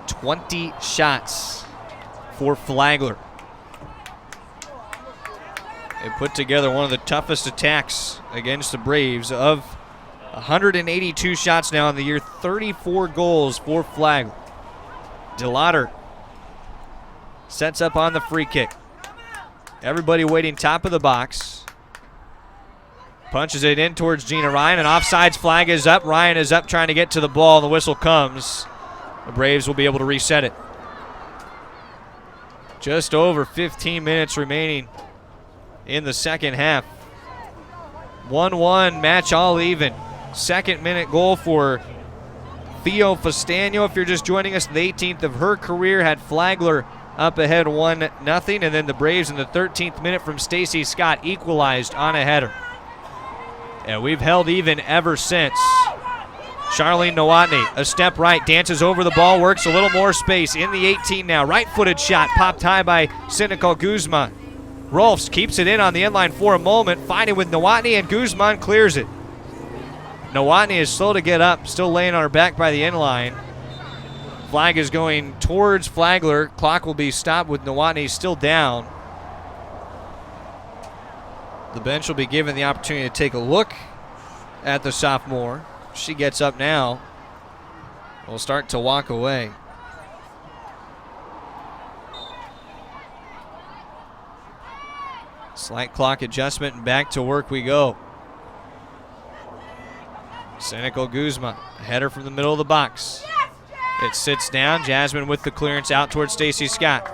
20 shots for Flagler. They put together one of the toughest attacks against the Braves. Of 182 shots now in the year, 34 goals for Flagler. DeLauder sets up on the free kick. Everybody waiting top of the box. Punches it in towards Gina Ryan. An offsides flag is up. Ryan is up trying to get to the ball. The whistle comes. The Braves will be able to reset it. Just over 15 minutes remaining in the second half. 1-1, match all even. Second minute goal for Theo Fastano. If you're just joining us, the 18th of her career, had Flagler up ahead 1-0, and then the Braves in the 13th minute from Stacy Scott equalized on a header. And we've held even ever since. Charlene Nowotny, a step right, dances over the ball, works a little more space in the 18 now. Right-footed shot, popped high by Cynical Guzman. Rolfs keeps it in on the inline for a moment, fighting with Nowotny, and Guzman clears it. Nowotny is slow to get up, still laying on her back by the inline. Flag is going towards Flagler. Clock will be stopped with Nowotny still down. The bench will be given the opportunity to take a look at the sophomore. She gets up now. Will start to walk away. Slight clock adjustment and back to work we go. Cynical Guzman, header from the middle of the box. It sits down. Jasmine with the clearance out towards Stacy Scott.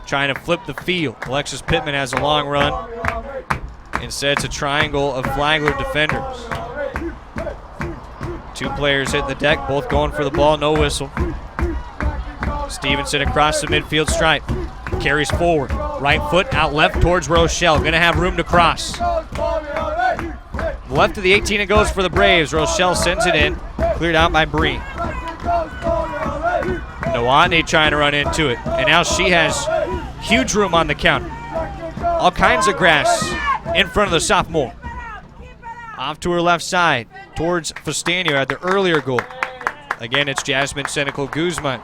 Trying to flip the field. Alexis Pittman has a long run. Instead, it's a triangle of Flagler defenders. 2 players hit the deck, both going for the ball, no whistle. Stevenson across the midfield stripe. Carries forward. Right foot out left towards Rochelle. Going to have room to cross. Left of the 18 it goes for the Braves. Rochelle sends it in. Cleared out by Breen. Nowotny trying to run into it. And now she has huge room on the counter. All kinds of grass in front of the sophomore. Off to her left side towards Fastano at the earlier goal. Again, it's Jasmine Cynical Guzman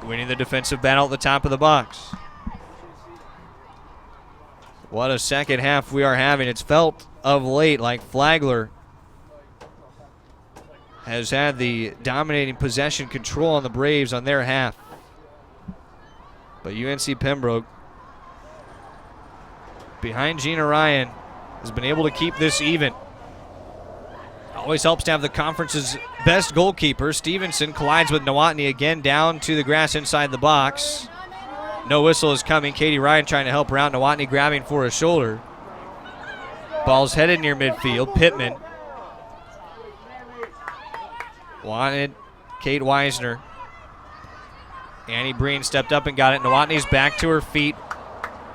winning the defensive battle at the top of the box. What a second half we are having. It's felt of late like Flagler has had the dominating possession control on the Braves on their half. But UNC Pembroke, behind Gina Ryan, has been able to keep this even. Always helps to have the conference's best goalkeeper. Stevenson collides with Nowotny again down to the grass inside the box. No whistle is coming. Katie Ryan trying to help her out. Nowotny grabbing for a shoulder. Ball's headed near midfield. Pittman wanted Kate Weisner. Annie Breen stepped up and got it. Nowotny's back to her feet.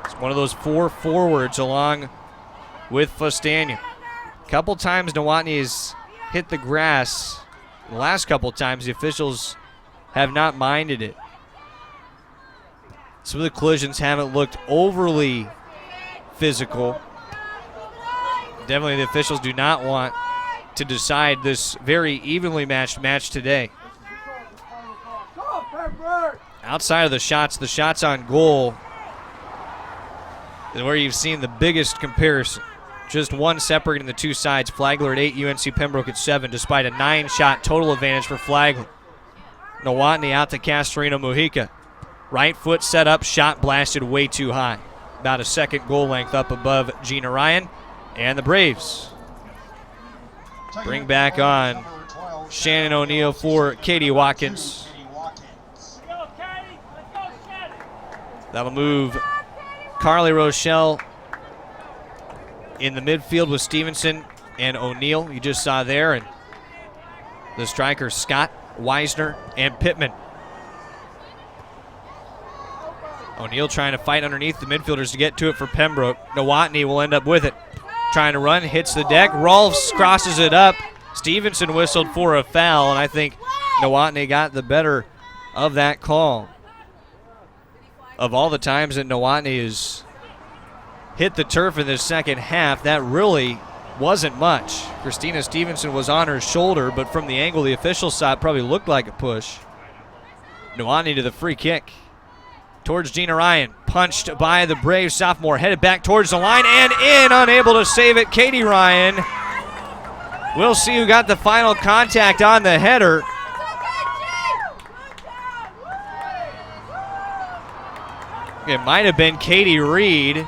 It's one of those 4 forwards along with Fastano. Couple times Nowotny's hit the grass. The last couple times the officials have not minded it. Some of the collisions haven't looked overly physical. Definitely the officials do not want to decide this very evenly matched match today. Outside of the shots on goal is where you've seen the biggest comparison. Just one separating the two sides. Flagler at 8, UNC Pembroke at 7, despite a 9-shot total advantage for Flagler. Nowotny out to Castorino Mujica. Right foot set up, shot blasted way too high. About a second goal length up above Gina Ryan. And the Braves bring back on Shannon O'Neill for Katie Watkins. That'll move Carly Rochelle in the midfield with Stevenson and O'Neill, you just saw there, and the strikers Scott, Weisner, and Pittman. O'Neill trying to fight underneath the midfielders to get to it for Pembroke. Nowotny will end up with it. Trying to run, hits the deck. Rolfs crosses it up. Stevenson whistled for a foul, and I think Nowotny got the better of that call. Of all the times that Nowotny has hit the turf in the second half, that really wasn't much. Christina Stevenson was on her shoulder, but from the angle the official saw, it probably looked like a push. Nowotny to the free kick. Towards Gina Ryan, punched by the Brave sophomore, headed back towards the line and in, unable to save it, Katie Ryan. We'll see who got the final contact on the header. It might have been Katie Reed.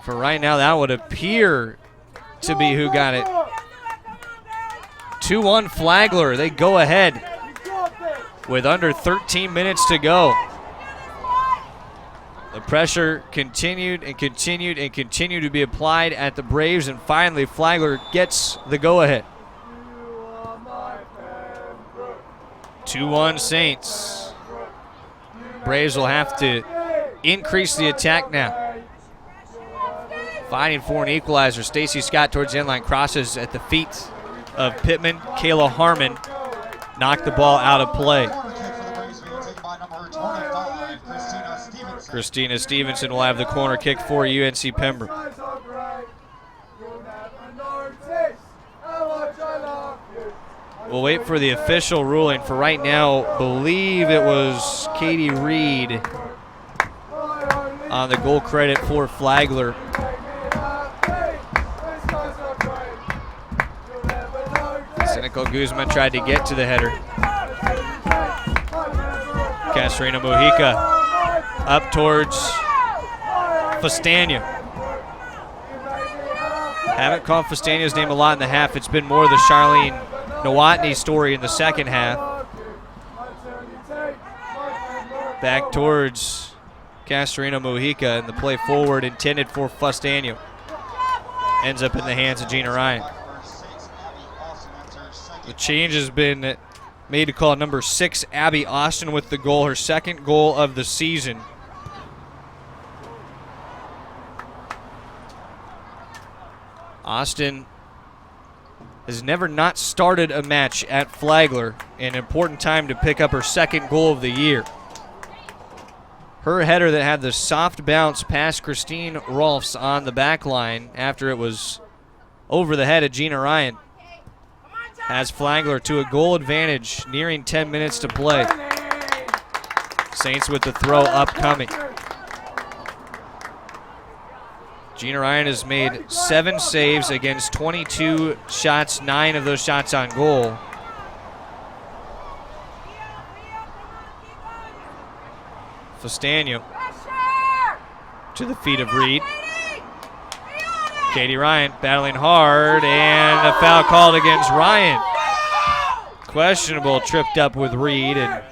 For right now, that would appear to be who got it. 2-1 Flagler. They go ahead with under 13 minutes to go. The pressure continued and continued and continued to be applied at the Braves, and finally Flagler gets the go-ahead. 2-1 Saints. Braves will have to increase the attack now. Fighting for an equalizer. Stacy Scott towards the end line, crosses at the feet of Pittman. Kayla Harmon knocked the ball out of play. Christina Stevenson will have the corner kick for UNC Pembroke. We'll wait for the official ruling. For right now, believe it was Katie Reed on the goal credit for Flagler. Senecal Guzman tried to get to the header. Castorina Mujica up towards Fastania. Haven't called Fastania's name a lot in the half. It's been more the Charlene Nowotny story in the second half. Back towards Castorina Mujica, and the play forward intended for Fastania ends up in the hands of Gina Ryan. The change has been made to call number 6, Abby Austin, with the goal, her second goal of the season. Austin has never not started a match at Flagler, an important time to pick up her second goal of the year. Her header that had the soft bounce past Christine Rolfs on the back line after it was over the head of Gina Ryan has Flagler to a goal advantage, nearing 10 minutes to play. Saints with the throw upcoming. Gina Ryan has made 7 saves against 22 shots, 9 of those shots on goal. Fastania to the feet of Reed. Katie Ryan battling hard, and a foul called against Ryan. Questionable, tripped up with Reed, and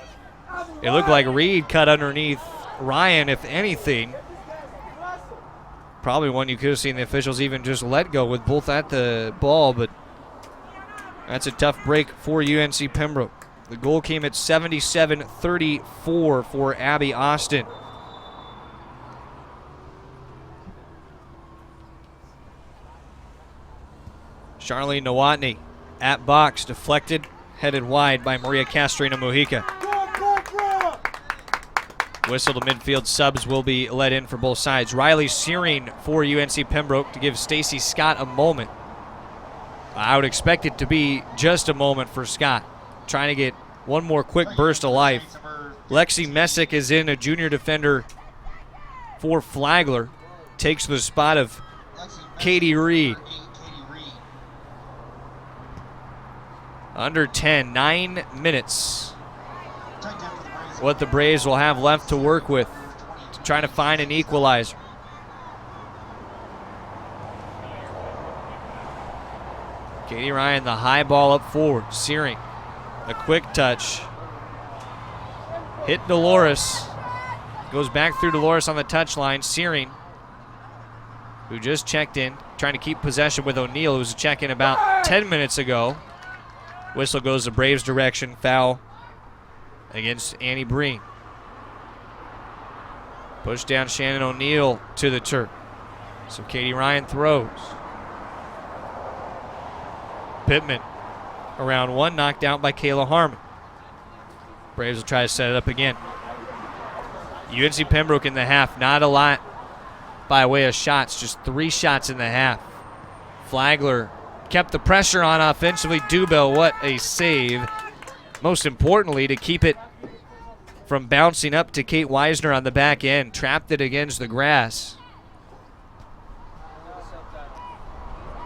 it looked like Reed cut underneath Ryan, if anything. Probably one you could have seen the officials even just let go with both at the ball, but that's a tough break for UNC Pembroke. The goal came at 77-34 for Abby Austin. Charlene Nowotny at box, deflected, headed wide by Maria Castorina Mujica. Whistle to midfield. Subs will be let in for both sides. Riley Searing for UNC Pembroke to give Stacy Scott a moment. I would expect it to be just a moment for Scott. Trying to get one more quick burst of life. Lexi Messick is in, a junior defender for Flagler. Takes the spot of Katie Reed. Under 10, 9 minutes. What the Braves will have left to work with to try to find an equalizer. Katie Ryan, the high ball up forward. Searing, a quick touch. Hit Dolores. Goes back through Dolores on the touchline. Searing, who just checked in, trying to keep possession with O'Neal, who was checking about 10 minutes ago. Whistle goes the Braves' direction. Foul against Annie Breen. Push down Shannon O'Neal to the turf. So Katie Ryan throws. Pittman around one, knocked out by Kayla Harmon. Braves will try to set it up again. UNC Pembroke in the half, not a lot by way of shots, just 3 shots in the half. Flagler kept the pressure on offensively. Dubel, what a save. Most importantly, to keep it from bouncing up to Kate Weisner on the back end. Trapped it against the grass.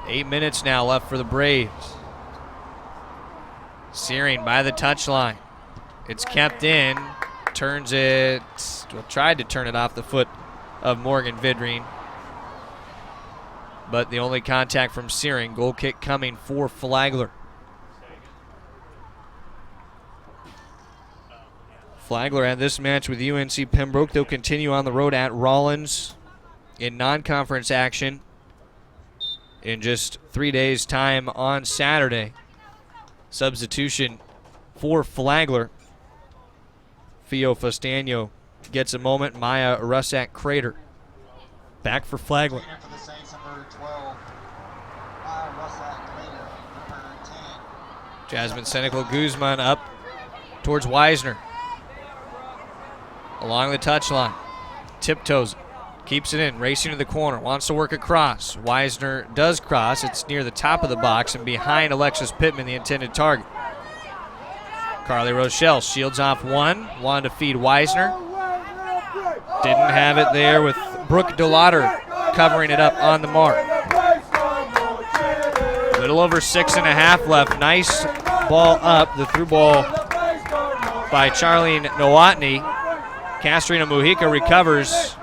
8 minutes now left for the Braves. Searing by the touchline. It's kept in. Turns it, well, tried to turn it off the foot of Morgan Vidrine. But the only contact from Searing. Goal kick coming for Flagler. Flagler had this match with UNC Pembroke. They'll continue on the road at Rollins in non-conference action in just 3 days' time on Saturday. Substitution for Flagler. Fio Fustano gets a moment. Maya Russack-Crater back for Flagler. Jasmine Senecal Guzman up towards Weisner. Along the touchline. Tiptoes. Keeps it in. Racing to the corner. Wants to work across. Weisner does cross. It's near the top of the box and behind Alexis Pittman, the intended target. Carly Rochelle shields off one. Wanted to feed Weisner. Didn't have it there with Brooke DeLauder covering it up on the mark. Little over 6.5 left. Nice ball up. The through ball by Charlene Nowotny. Castrina Mujica recovers.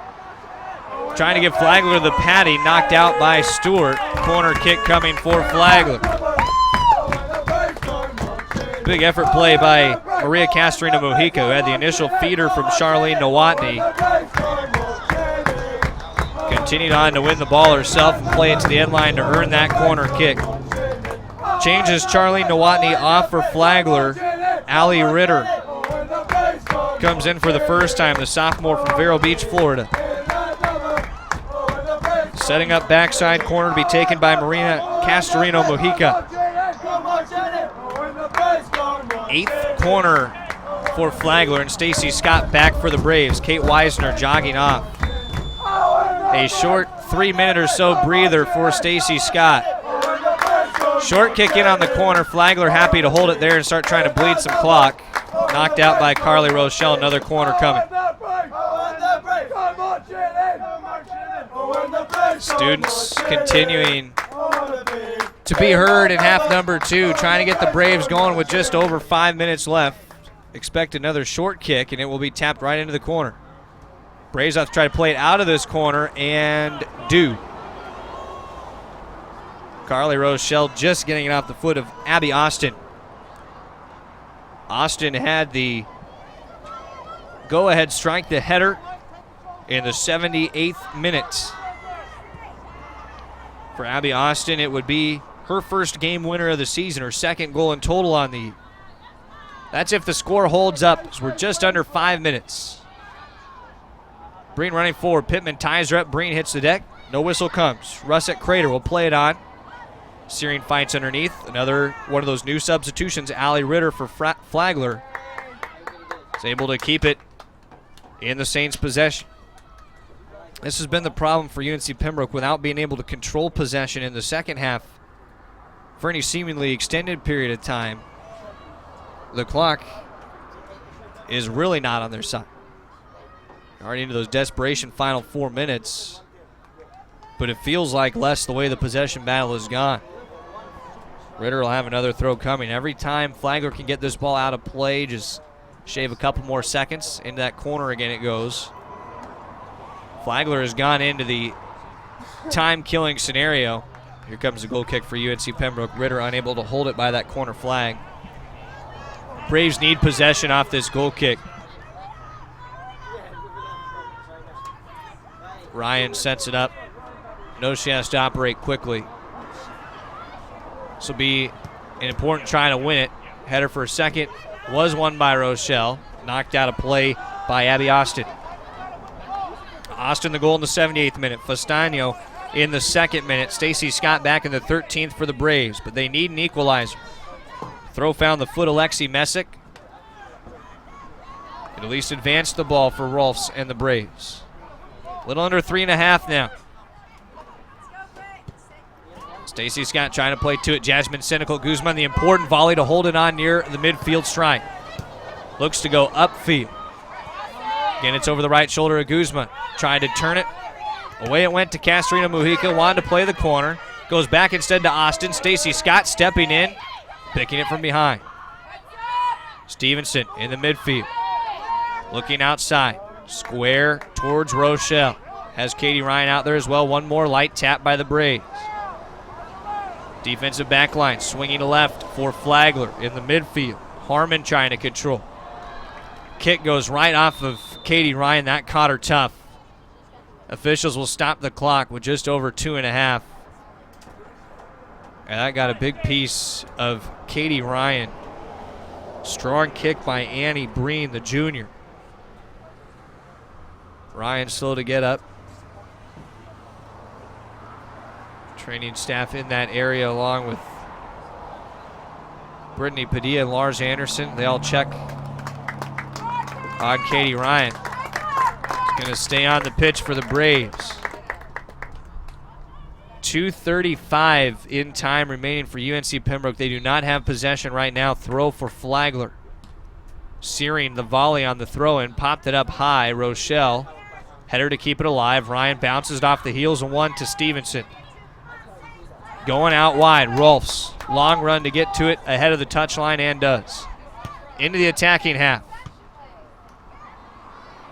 Trying to give Flagler the patty. Knocked out by Stewart. Corner kick coming for Flagler. Big effort play by Maria Castrina Mujica, who had the initial feeder from Charlene Nowotny. Continued on to win the ball herself and play it to the end line to earn that corner kick. Changes Charlene Nowotny off for Flagler. Allie Ritter comes in for the first time, the sophomore from Vero Beach, Florida. Setting up backside corner to be taken by Marina Castorino Mujica. 8th corner for Flagler, and Stacy Scott back for the Braves. Kate Weisner jogging off. A short 3-minute or so breather for Stacy Scott. Short kick in on the corner. Flagler happy to hold it there and start trying to bleed some clock. Knocked out by Carly Rochelle. Another corner coming. Students continuing to be heard in half number 2, trying to get the Braves going with just over 5 minutes left. Expect another short kick, and it will be tapped right into the corner. Braves have to try to play it out of this corner, and do. Carly Rochelle just getting it off the foot of Abby Austin. Austin had the go-ahead strike, the header, in the 78th minute. For Abby Austin, it would be her first game winner of the season, her second goal in total on the. That's if the score holds up. So we're just under 5 minutes. Breen running forward. Pittman ties her up. Breen hits the deck. No whistle comes. Russack-Crater will play it on. Searing fights underneath. Another one of those new substitutions. Allie Ritter for Flagler is able to keep it in the Saints' possession. This has been the problem for UNC Pembroke without being able to control possession in the second half for any seemingly extended period of time. The clock is really not on their side. Already into those desperation final 4 minutes, but it feels like less the way the possession battle has gone. Ritter will have another throw coming. Every time Flagler can get this ball out of play, just shave a couple more seconds. Into that corner again it goes. Flagler has gone into the time-killing scenario. Here comes the goal kick for UNC Pembroke. Ritter unable to hold it by that corner flag. Braves need possession off this goal kick. Ryan sets it up. Knows she has to operate quickly. This will be an important try to win it. Header for a second was won by Rochelle. Knocked out of play by Abby Austin. Austin the goal in the 78th minute. Fastano in the 2nd minute. Stacy Scott back in the 13th for the Braves, but they need an equalizer. Throw found the foot of Lexi Messick. It at least advanced the ball for Rolfs and the Braves. A little under 3.5 now. Stacy Scott trying to play to it. Jasmine Cynical Guzman, the important volley to hold it on near the midfield stripe. Looks to go upfield. Again, it's over the right shoulder of Guzman. Trying to turn it. Away it went to Castrina Mujica. Wanted to play the corner. Goes back instead to Austin. Stacy Scott stepping in. Picking it from behind. Stevenson in the midfield. Looking outside. Square towards Rochelle. Has Katie Ryan out there as well. One more light tap by the Braves. Defensive back line swinging to left for Flagler in the midfield. Harmon trying to control. Kick goes right off of Katie Ryan. That caught her tough. Officials will stop the clock with just over 2.5. And that got a big piece of Katie Ryan. Strong kick by Annie Breen, the junior. Ryan slow to get up. Training staff in that area along with Brittany Padilla and Lars Anderson. They all check on Katie Ryan. She's going to stay on the pitch for the Braves. 2:35 in time remaining for UNC Pembroke. They do not have possession right now. Throw for Flagler. Searing the volley on the throw-in. Popped it up high. Rochelle. Header to keep it alive. Ryan bounces it off the heels of one to Stevenson. Going out wide. Rolfs. Long run to get to it ahead of the touchline and does. Into the attacking half.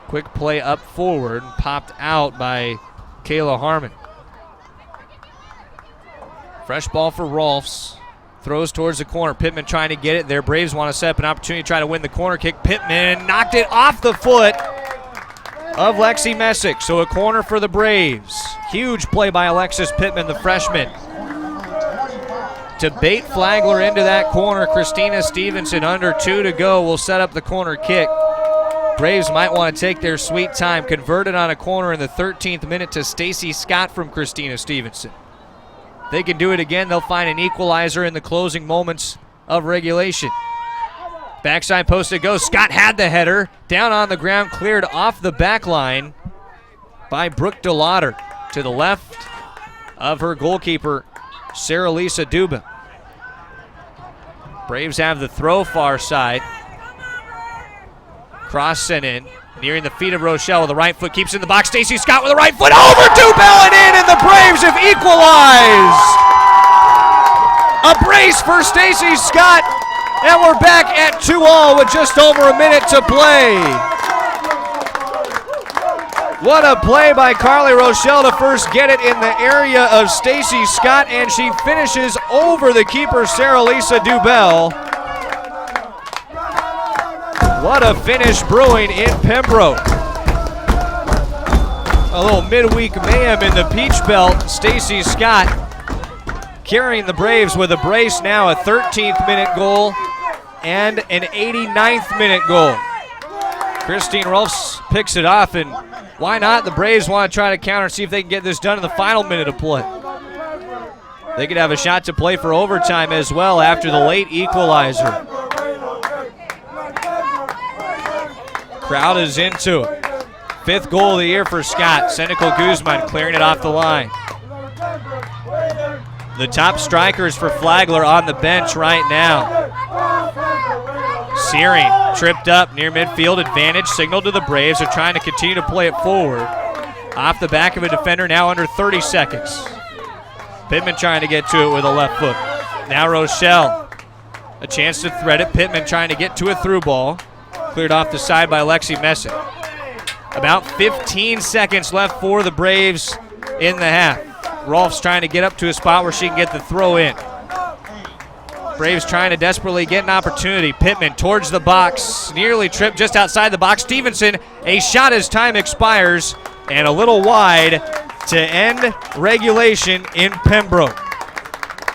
Quick play up forward. Popped out by Kayla Harmon. Fresh ball for Rolfs. Throws towards the corner. Pittman trying to get it there. Braves want to set up an opportunity to try to win the corner kick. Pittman knocked it off the foot of Lexi Messick. So a corner for the Braves. Huge play by Alexis Pittman, the freshman. To bait Flagler into that corner, Christina Stevenson, under 2 to go, will set up the corner kick. Braves might want to take their sweet time. Converted on a corner in the 13th minute to Stacy Scott from Christina Stevenson. They can do it again. They'll find an equalizer in the closing moments of regulation. Backside post it goes. Scott had the header. Down on the ground, cleared off the back line by Brooke DeLauder to the left of her goalkeeper, Sarah Lisa Dubin. Braves have the throw far side. Cross sent in. Nearing the feet of Rochelle with the right foot. Keeps in the box. Stacy Scott with the right foot. Over Dubel and in, and the Braves have equalized. A brace for Stacy Scott. And we're back at 2-2 with just over a minute to play. What a play by Carly Rochelle to first get it in the area of Stacy Scott, and she finishes over the keeper, Sarah Lisa Dubel. What a finish brewing in Pembroke. A little midweek mayhem in the Peach Belt. Stacy Scott carrying the Braves with a brace now, a 13th minute goal and an 89th minute goal. Christine Rolfs picks it off, and why not? The Braves want to try to counter and see if they can get this done in the final minute of play. They could have a shot to play for overtime as well after the late equalizer. Crowd is into it. 5th goal of the year for Scott. Senecal Guzman clearing it off the line. The top strikers for Flagler on the bench right now. Searing tripped up near midfield, advantage signal to the Braves. They're trying to continue to play it forward. Off the back of a defender, now under 30 seconds. Pittman trying to get to it with a left foot. Now Rochelle, a chance to thread it. Pittman trying to get to a through ball. Cleared off the side by Lexi Messick. About 15 seconds left for the Braves in the half. Rolf's trying to get up to a spot where she can get the throw in. Braves trying to desperately get an opportunity. Pittman towards the box, nearly tripped just outside the box. Stevenson, a shot as time expires, and a little wide to end regulation in Pembroke.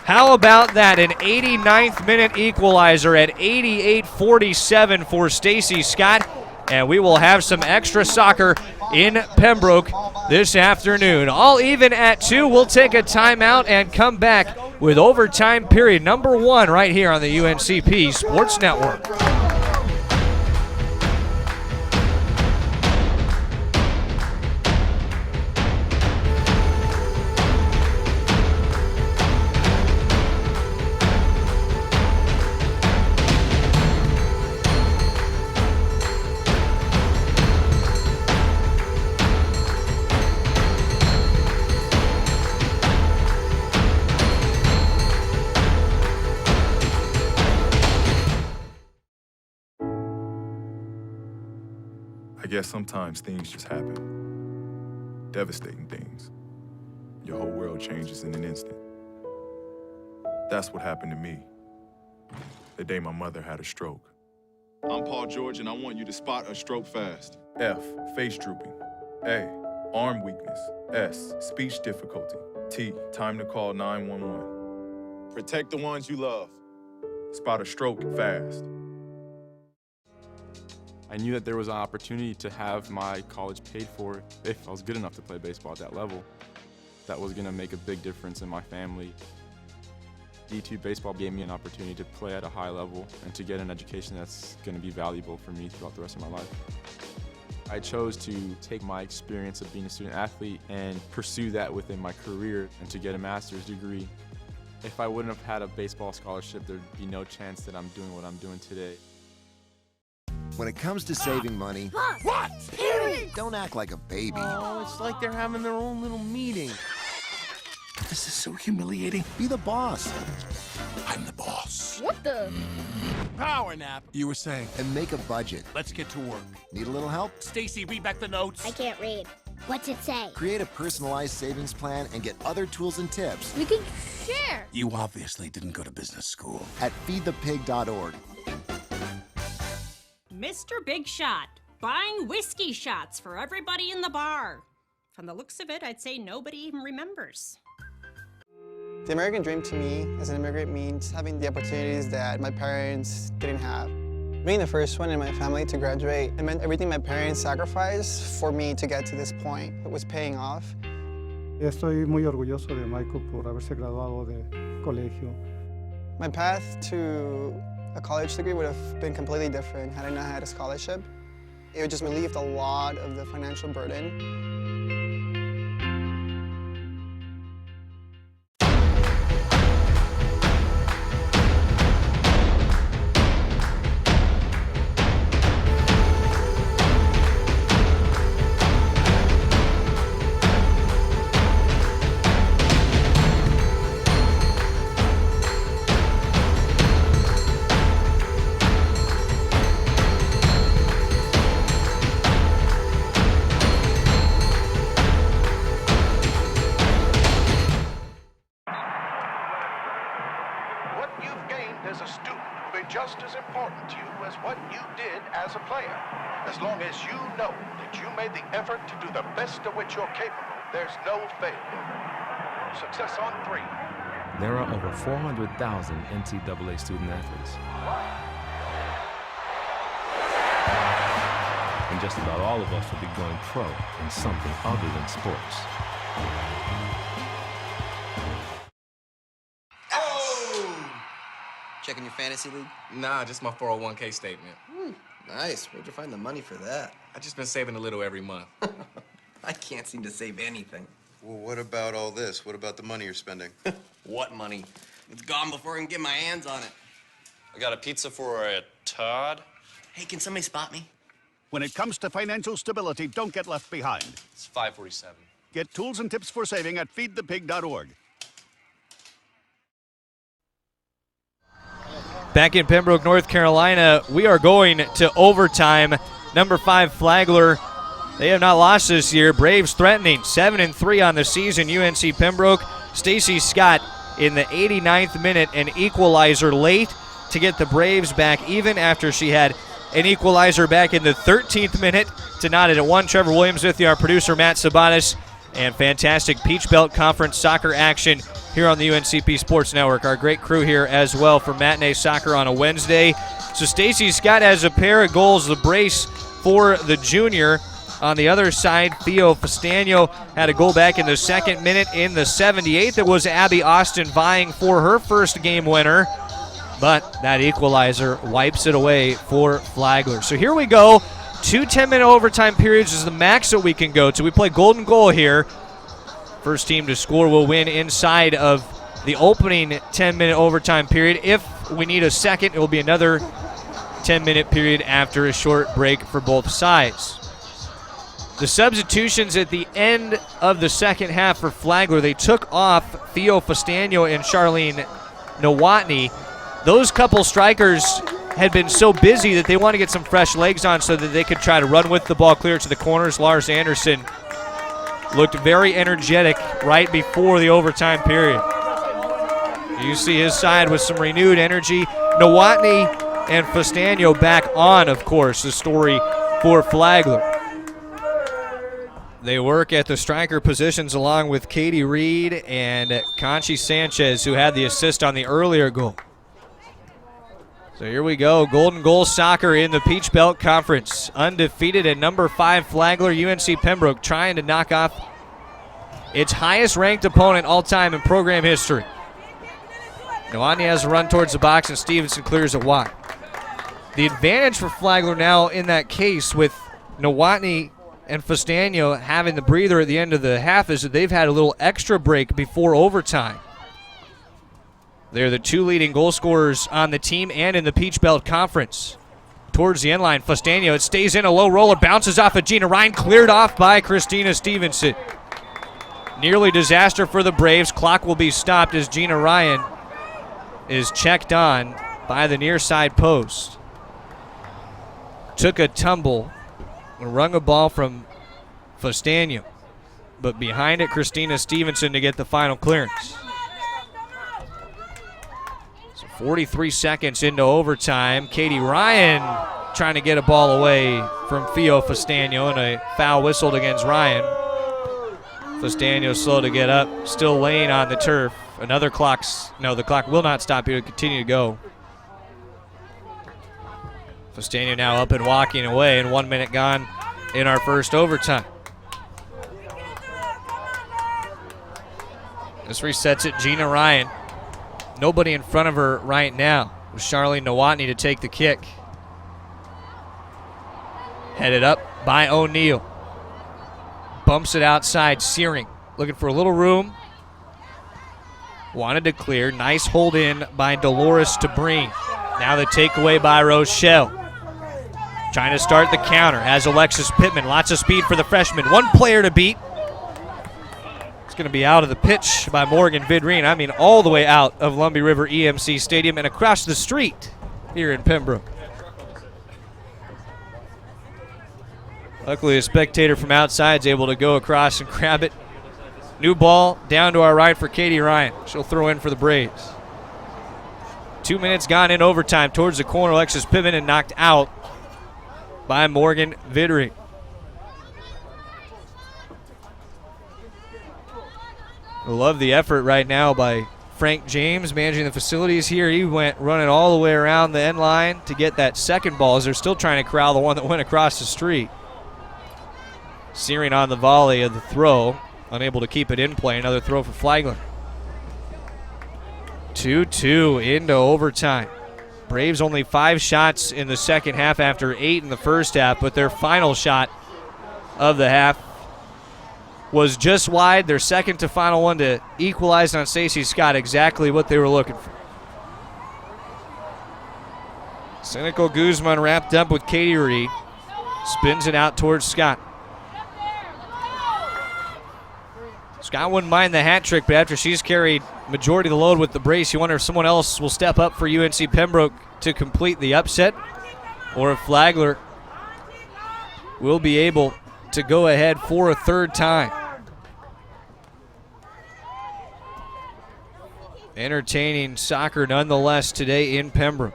How about that? An 89th minute equalizer at 88-47 for Stacy Scott. And we will have some extra soccer in Pembroke this afternoon. All even at 2. We'll take a timeout and come back with overtime period number 1 right here on the UNCP Sports Network. I guess sometimes things just happen. Devastating things. Your whole world changes in an instant. That's what happened to me the day my mother had a stroke. I'm Paul George, and I want you to spot a stroke fast. F, face drooping. A, arm weakness. S, speech difficulty. T, time to call 911. Protect the ones you love. Spot a stroke fast. I knew that there was an opportunity to have my college paid for if I was good enough to play baseball at that level. That was going to make a big difference in my family. D2 baseball gave me an opportunity to play at a high level and to get an education that's going to be valuable for me throughout the rest of my life. I chose to take my experience of being a student athlete and pursue that within my career and to get a master's degree. If I wouldn't have had a baseball scholarship, there'd be no chance that I'm doing what I'm doing today. When it comes to saving money, What? don't act like a baby. Oh, it's like they're having their own little meeting. This is so humiliating. Be the boss. I'm the boss. What the? Power nap. You were saying. And make a budget. Let's get to work. Need a little help? Stacy, read back the notes. I can't read. What's it say? Create a personalized savings plan and get other tools and tips. We can share. You obviously didn't go to business school. At feedthepig.org. Mr. Big Shot, buying whiskey shots for everybody in the bar. From the looks of it, I'd say nobody even remembers. The American dream to me as an immigrant means having the opportunities that my parents didn't have. Being the first one in my family to graduate, it meant everything my parents sacrificed for me to get to this point. It was paying off. Estoy muy orgulloso de Michael por haberse graduado de colegio. My path to a college degree would have been completely different had I not had a scholarship. It would just relieved a lot of the financial burden. Just as important to you as what you did as a player. As long as you know that you made the effort to do the best of which you're capable, there's no failure. Success on 3. There are over 400,000 NCAA student athletes. And just about all of us will be going pro in something other than sports. Checking your fantasy league? Nah, just my 401k statement. Nice. Where'd you find the money for that? I just been saving a little every month. I can't seem to save anything. Well, what about all this? What about the money you're spending? What money? It's gone before I can get my hands on it. I got a pizza for a Todd. Hey, can somebody spot me? When it comes to financial stability, don't get left behind. It's 547. Get tools and tips for saving at feedthepig.org. Back in Pembroke, North Carolina, we are going to overtime. Number 5, Flagler. They have not lost this year. Braves threatening 7-3 on the season. UNC Pembroke. Stacy Scott in the 89th minute, an equalizer late to get the Braves back even after she had an equalizer back in the 13th minute to knot it at 1. Trevor Williams with you, our producer Matt Sabatis, and fantastic Peach Belt Conference soccer action here on the UNCP Sports Network. Our great crew here as well for matinee soccer on a Wednesday. So Stacy Scott has a pair of goals, the brace for the junior. On the other side, Theo Fastano had a goal back in the 2nd minute. In the 78th, it was Abby Austin vying for her first game winner, but that equalizer wipes it away for Flagler. So here we go. 2 10-minute overtime periods is the max that we can go to. We play golden goal here. First team to score will win inside of the opening 10-minute overtime period. If we need a second, it will be another 10-minute period after a short break for both sides. The substitutions at the end of the second half for Flagler, they took off Theo Fastano and Charlene Nowotny. Those couple strikers had been so busy that they want to get some fresh legs on so that they could try to run with the ball clear to the corners. Lars Anderson looked very energetic right before the overtime period. You see his side with some renewed energy. Nowotny and Fastano back on, of course, the story for Flagler. They work at the striker positions along with Katie Reed and Conchi Sanchez, who had the assist on the earlier goal. So here we go, golden goal soccer in the Peach Belt Conference. Undefeated at number 5 Flagler, UNC Pembroke trying to knock off its highest ranked opponent all time in program history. Nowotny has a run towards the box and Stevenson clears it wide. The advantage for Flagler now in that case with Nowotny and Fastano having the breather at the end of the half is that they've had a little extra break before overtime. They're the 2 leading goal scorers on the team and in the Peach Belt Conference. Towards the end line, Fastano, it stays in a low roller, bounces off of Gina Ryan, cleared off by Christina Stevenson. Nearly disaster for the Braves. Clock will be stopped as Gina Ryan is checked on by the near side post. Took a tumble, rung a ball from Fastano, but behind it, Christina Stevenson to get the final clearance. So 43 seconds into overtime. Katie Ryan trying to get a ball away from Theo Fastano, and a foul whistled against Ryan. Fastano slow to get up, still laying on the turf. The clock will not stop here, to continue to go. Fastano now up and walking away, and 1 minute gone in our first overtime. This resets it. Gina Ryan. Nobody in front of her right now. With Charlene Nowotny to take the kick. Headed up by O'Neal. Bumps it outside. Searing looking for a little room. Wanted to clear. Nice hold in by Dolores Tabrine. Now the takeaway by Rochelle. Trying to start the counter as Alexis Pittman. Lots of speed for the freshman. One player to beat. It's going to be out of the pitch by Morgan Vidrine. I mean all the way out of Lumbee River EMC Stadium and across the street here in Pembroke. Luckily, a spectator from outside is able to go across and grab it. New ball down to our right for Katie Ryan. She'll throw in for the Braves. 2 minutes gone in overtime towards the corner. Alexis Pittman and knocked out by Morgan Vidrine. I love the effort right now by Frank James managing the facilities here. He went running all the way around the end line to get that second ball as they're still trying to corral the one that went across the street. Searing on the volley of the throw, unable to keep it in play. Another throw for Flagler. 2-2 into overtime. Braves only 5 shots in the second half after 8 in the first half, but their final shot of the half was just wide. Their second to final one to equalize on Stacey Scott, exactly what they were looking for. Cynical Guzman wrapped up with Katie Reed. Spins it out towards Scott. Scott wouldn't mind the hat trick, but after she's carried majority of the load with the brace, you wonder if someone else will step up for UNC Pembroke to complete the upset, or if Flagler will be able to go ahead for a third time. Entertaining soccer nonetheless today in Pembroke.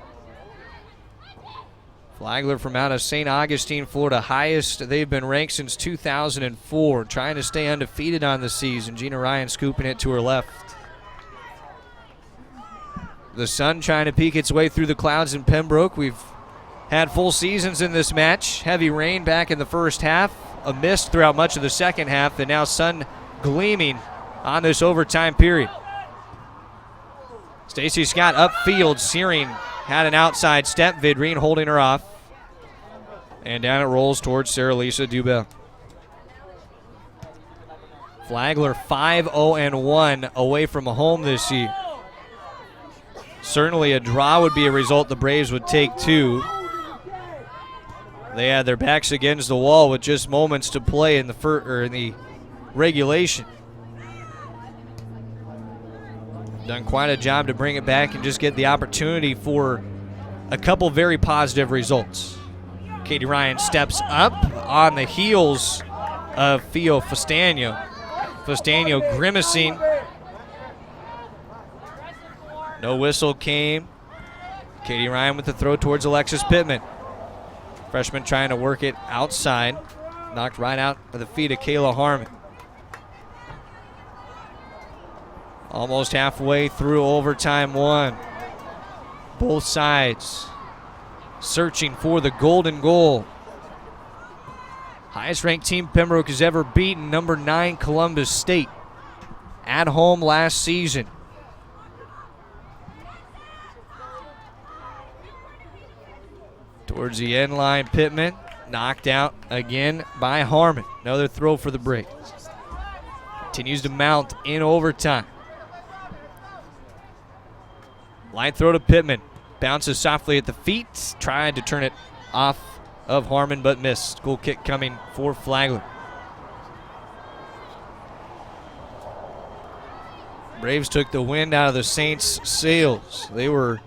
Flagler from out of St. Augustine, Florida, highest they've been ranked since 2004, trying to stay undefeated on the season. Gina Ryan scooping it to her left. The sun trying to peek its way through the clouds in Pembroke. We've had full seasons in this match. Heavy rain back in the first half, a mist throughout much of the second half, and now sun gleaming on this overtime period. Stacey Scott upfield. Searing had an outside step. Vidrine holding her off. And down it rolls towards Sarah Lisa Dubell. Flagler 5-0-1 away from home this year. Certainly a draw would be a result the Braves would take too. They had their backs against the wall with just moments to play in the regulation. Done quite a job to bring it back and just get the opportunity for a couple very positive results. Katie Ryan steps up on the heels of Theo Fastano. Fastano grimacing. No whistle came. Katie Ryan with the throw towards Alexis Pittman. Freshman trying to work it outside. Knocked right out of the feet of Kayla Harmon. Almost halfway through overtime one. Both sides searching for the golden goal. Highest ranked team Pembroke has ever beaten, number 9 Columbus State, at home last season. Towards the end line, Pittman knocked out again by Harmon. Another throw for the Braves. Continues to mount in overtime. Line throw to Pittman. Bounces softly at the feet. Tried to turn it off of Harmon, but missed. Goal kick coming for Flagler. Braves took the wind out of the Saints' sails. They were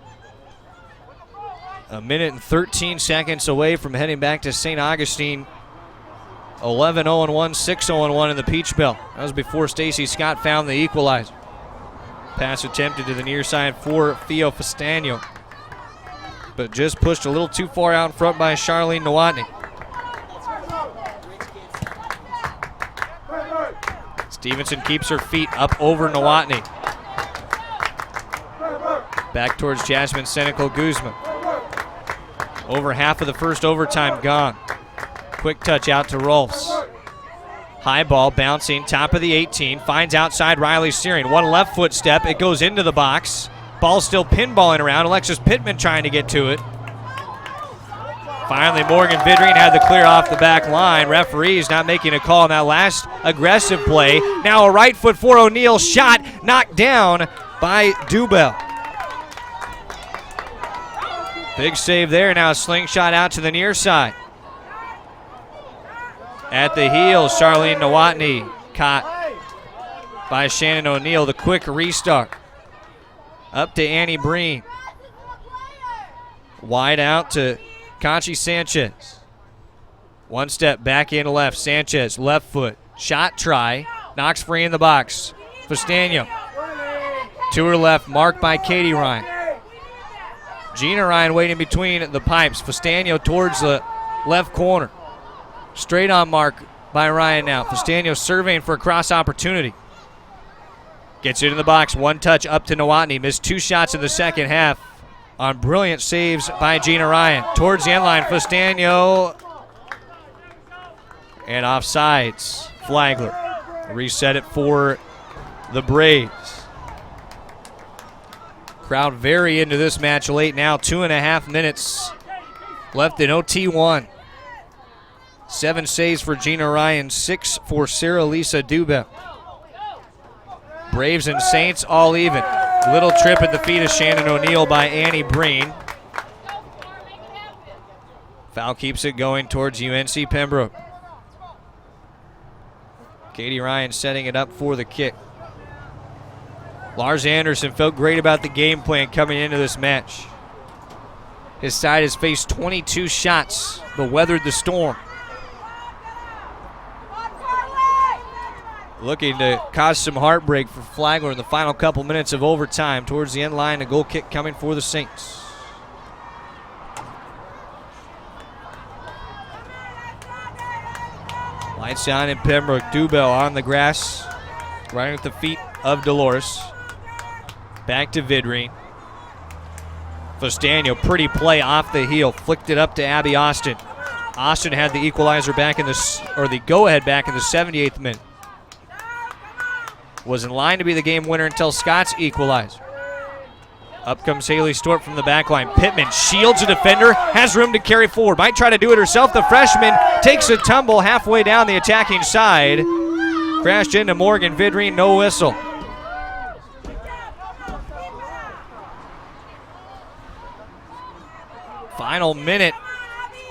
a minute and 13 seconds away from heading back to St. Augustine. 11-0-1, 6-0-1 in the Peach Belt. That was before Stacey Scott found the equalizer. Pass attempted to the near side for Theo Fastano, but just pushed a little too far out in front by Charlene Nowotny. Stevenson keeps her feet up over Nowotny. Back towards Jasmine Senecal Guzman. Over half of the first overtime gone. Quick touch out to Rolfs. High ball bouncing, top of the 18. Finds outside Riley Searing. One left foot step. It goes into the box. Ball still pinballing around. Alexis Pittman trying to get to it. Finally, Morgan Vidrine had the clear off the back line. Referees not making a call on that last aggressive play. Now a right foot for O'Neal. Shot knocked down by Dubell. Big save there. Now a slingshot out to the near side. At the heels, Charlene Nowotny caught by Shannon O'Neal. The quick restart. Up to Annie Breen. Wide out to Conchi Sanchez. One step back in left. Sanchez, left foot. Shot try. Knocks free in the box. Fastano. To her left, marked by Katie Ryan. Gina Ryan waiting between the pipes. Fastano towards the left corner. Straight on mark by Ryan now. Fastano surveying for a cross opportunity. Gets it in the box. One touch up to Nowotny. Missed 2 shots in the second half on brilliant saves by Gina Ryan. Towards the end line, Fastano. And offsides, Flagler. Reset it for the Braves. Crowd very into this match late now. 2.5 minutes left in OT1. 7 saves for Gina Ryan, 6 for Sarah Lisa Dubel. Braves and Saints all even. Little trip at the feet of Shannon O'Neill by Annie Breen. Foul keeps it going towards UNC Pembroke. Katie Ryan setting it up for the kick. Lars Anderson felt great about the game plan coming into this match. His side has faced 22 shots, but weathered the storm. Looking to cause some heartbreak for Flagler in the final couple minutes of overtime. Towards the end line, a goal kick coming for the Saints. Lights on in Pembroke. Dubel on the grass, right at the feet of Dolores. Back to Vidrine. Fostano, pretty play off the heel, flicked it up to Abby Austin. Austin had the equalizer back in the go-ahead back in the 78th minute. Was in line to be the game winner until Scott's equalizer. Up comes Haley Storp from the back line. Pittman shields a defender, has room to carry forward. Might try to do it herself. The freshman takes a tumble halfway down the attacking side. Crashed into Morgan Vidrine, no whistle. Final minute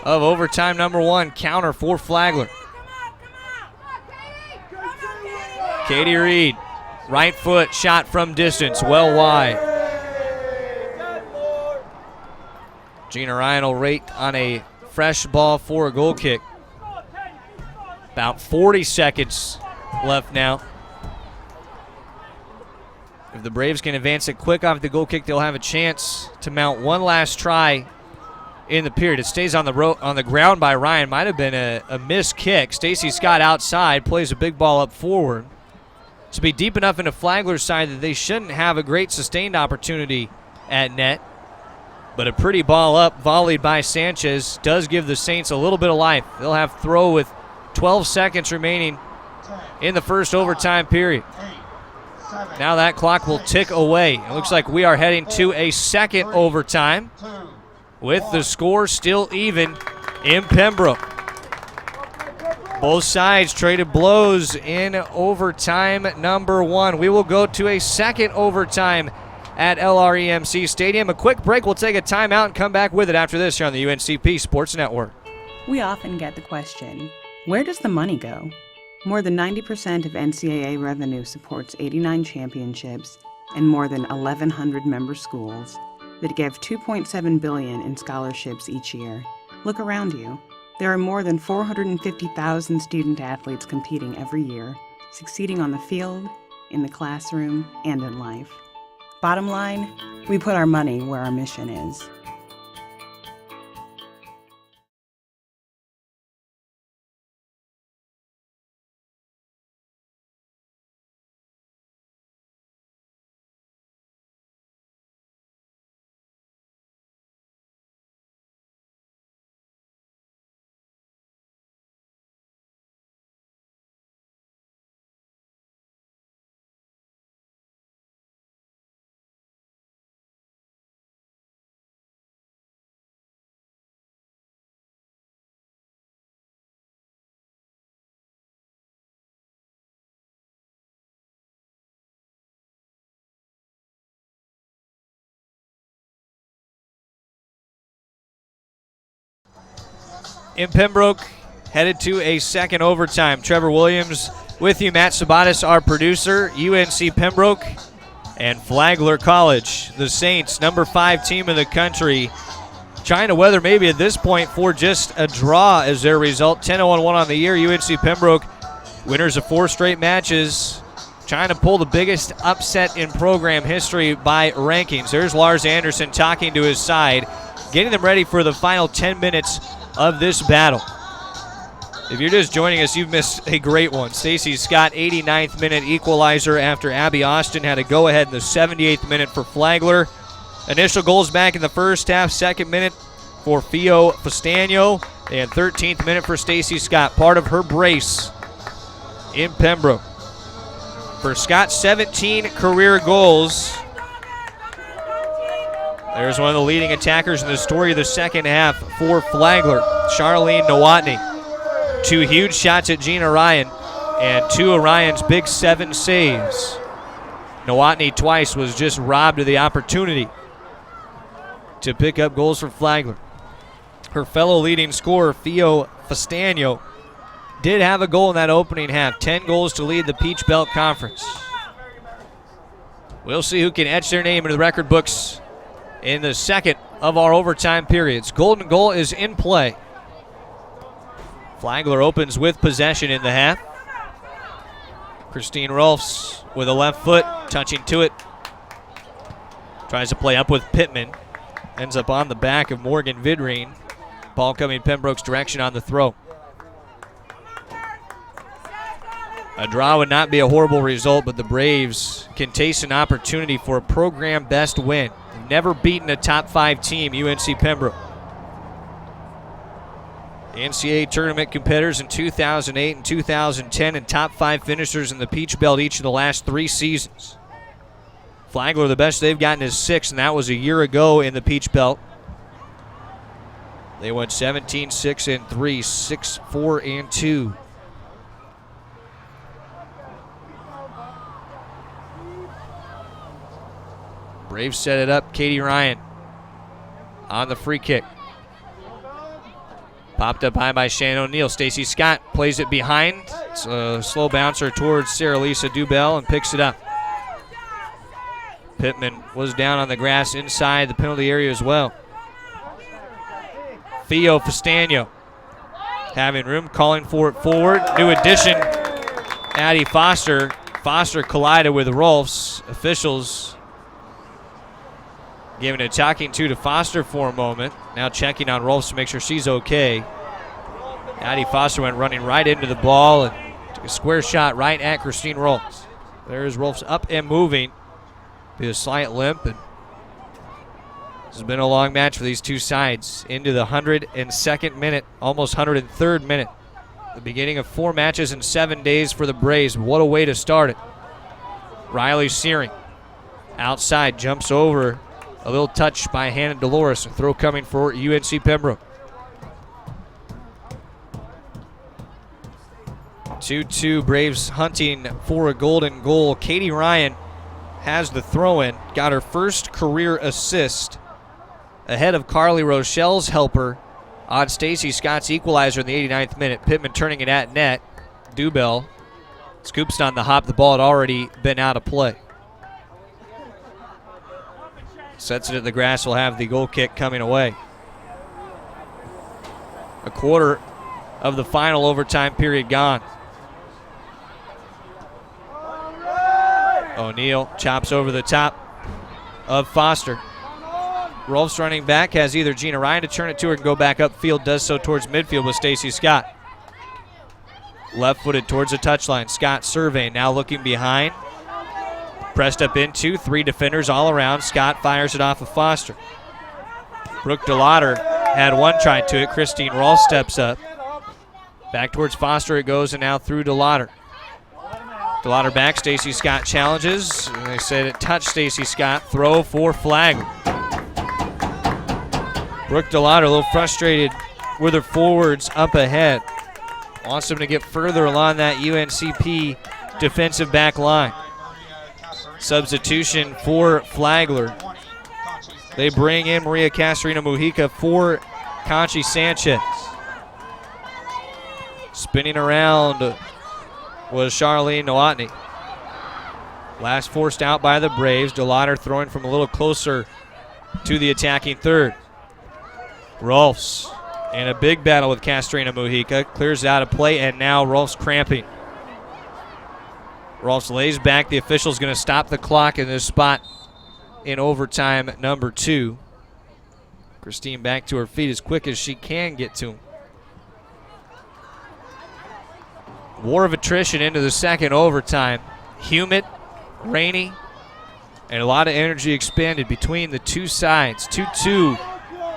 of overtime number 1. Counter for Flagler. Katie Reed, right foot shot from distance, well wide. Gina Ryan will rate on a fresh ball for a goal kick. About 40 seconds left now. If the Braves can advance it quick off the goal kick, they'll have a chance to mount one last try in the period. It stays on the ground by Ryan. Might have been a missed kick. Stacy Scott outside, plays a big ball up forward. To be deep enough into Flagler's side that they shouldn't have a great sustained opportunity at net. But a pretty ball up, volleyed by Sanchez, does give the Saints a little bit of life. They'll have throw with 12 seconds remaining in the first overtime period. Now that clock will tick away. It looks like we are heading to a second overtime with the score still even in Pembroke. Both sides traded blows in overtime number 1. We will go to a second overtime at LREMC Stadium. A quick break. We'll take a timeout and come back with it after this here on the UNCP Sports Network. We often get the question, where does the money go? More than 90% of NCAA revenue supports 89 championships and more than 1,100 member schools that give $2.7 billion in scholarships each year. Look around you. There are more than 450,000 student athletes competing every year, succeeding on the field, in the classroom, and in life. Bottom line, we put our money where our mission is. In Pembroke, headed to a second overtime. Trevor Williams with you, Matt Sabatis, our producer, UNC Pembroke, and Flagler College. The Saints, number 5 team in the country, trying to weather maybe at this point for just a draw as their result. 10-0-1 on the year. UNC Pembroke, winners of 4 straight matches, trying to pull the biggest upset in program history by rankings. There's Lars Anderson talking to his side, getting them ready for the final 10 minutes of this battle. If you're just joining us, you've missed a great one. Stacey Scott, 89th minute equalizer after Abby Austin had a go-ahead in the 78th minute for Flagler. Initial goals back in the first half, second minute for Fio Fostano, and 13th minute for Stacey Scott, part of her brace in Pembroke. For Scott, 17 career goals. There's one of the leading attackers in the story of the second half for Flagler, Charlene Nowotny. 2 huge shots at Gina Ryan, and 2 of Ryan's big 7 saves. Nowotny twice was just robbed of the opportunity to pick up goals for Flagler. Her fellow leading scorer, Theo Fastano, did have a goal in that opening half. 10 goals to lead the Peach Belt Conference. We'll see who can etch their name into the record books in the second of our overtime periods. Golden goal is in play. Flagler opens with possession in the half. Christine Rolfs with a left foot, touching to it. Tries to play up with Pittman. Ends up on the back of Morgan Vidrine. Ball coming Pembroke's direction on the throw. A draw would not be a horrible result, but the Braves can taste an opportunity for a program best win. They've never beaten a top 5 team, UNC Pembroke. The NCAA tournament competitors in 2008 and 2010 and top 5 finishers in the Peach Belt each of the last 3 seasons. Flagler, the best they've gotten is 6, and that was a year ago in the Peach Belt. They went 17-6-3, 6-4-2. Braves set it up. Katie Ryan on the free kick. Popped up high by Shannon O'Neill. Stacy Scott plays it behind. It's a slow bouncer towards Sarah Lisa Dubell and picks it up. Pittman was down on the grass inside the penalty area as well. Theo Fastano having room, calling for it forward. New addition, Addie Foster. Foster collided with Rolfs. Officials giving a talking to Foster for a moment. Now checking on Rolfs to make sure she's okay. Addie Foster went running right into the ball and took a square shot right at Christine Rolfs. There's Rolfs up and moving. Be a slight limp, and this has been a long match for these two sides. Into the 102nd minute, almost 103rd minute. The beginning of 4 matches in 7 days for the Braves. What a way to start it. Riley Searing outside, jumps over. A little touch by Hannah Dolores. A throw coming for UNC Pembroke. 2-2, Braves hunting for a golden goal. Katie Ryan has the throw-in, got her first career assist ahead of Carly Rochelle's helper on Stacy Scott's equalizer in the 89th minute. Pittman turning it at net. Dubell scoops on the hop. The ball had already been out of play. Sets it at the grass. Will have the goal kick coming away. A quarter of the final overtime period gone. O'Neill chops over the top of Foster. Rolfs running back, has either Gina Ryan to turn it to or can go back upfield. Does so towards midfield with Stacy Scott. Left-footed towards the touchline. Scott surveying, now looking behind. Pressed up into 3 defenders all around. Scott fires it off of Foster. Brooke DeLauder had one try to it. Christine Rolfs steps up. Back towards Foster it goes, and now through DeLauder. DeLauder back, Stacy Scott challenges. And they said it touched Stacy Scott. Throw for Flagler. Brooke DeLauder a little frustrated with her forwards up ahead. Wants them to get further along that UNCP defensive back line. Substitution for Flagler. They bring in Maria Casarina Mujica for Conchi Sanchez. Spinning around was Charlene Nowotny. Last forced out by the Braves. DeLauder throwing from a little closer to the attacking third. Rolfs in a big battle with Castrina Mujica. Clears out of play, and now Rolfs cramping. Rolfs lays back. The official's going to stop the clock in this spot in overtime number 2. Christine back to her feet as quick as she can get to him. War of attrition into the second overtime. Humid, rainy, and a lot of energy expended between the two sides. 2-2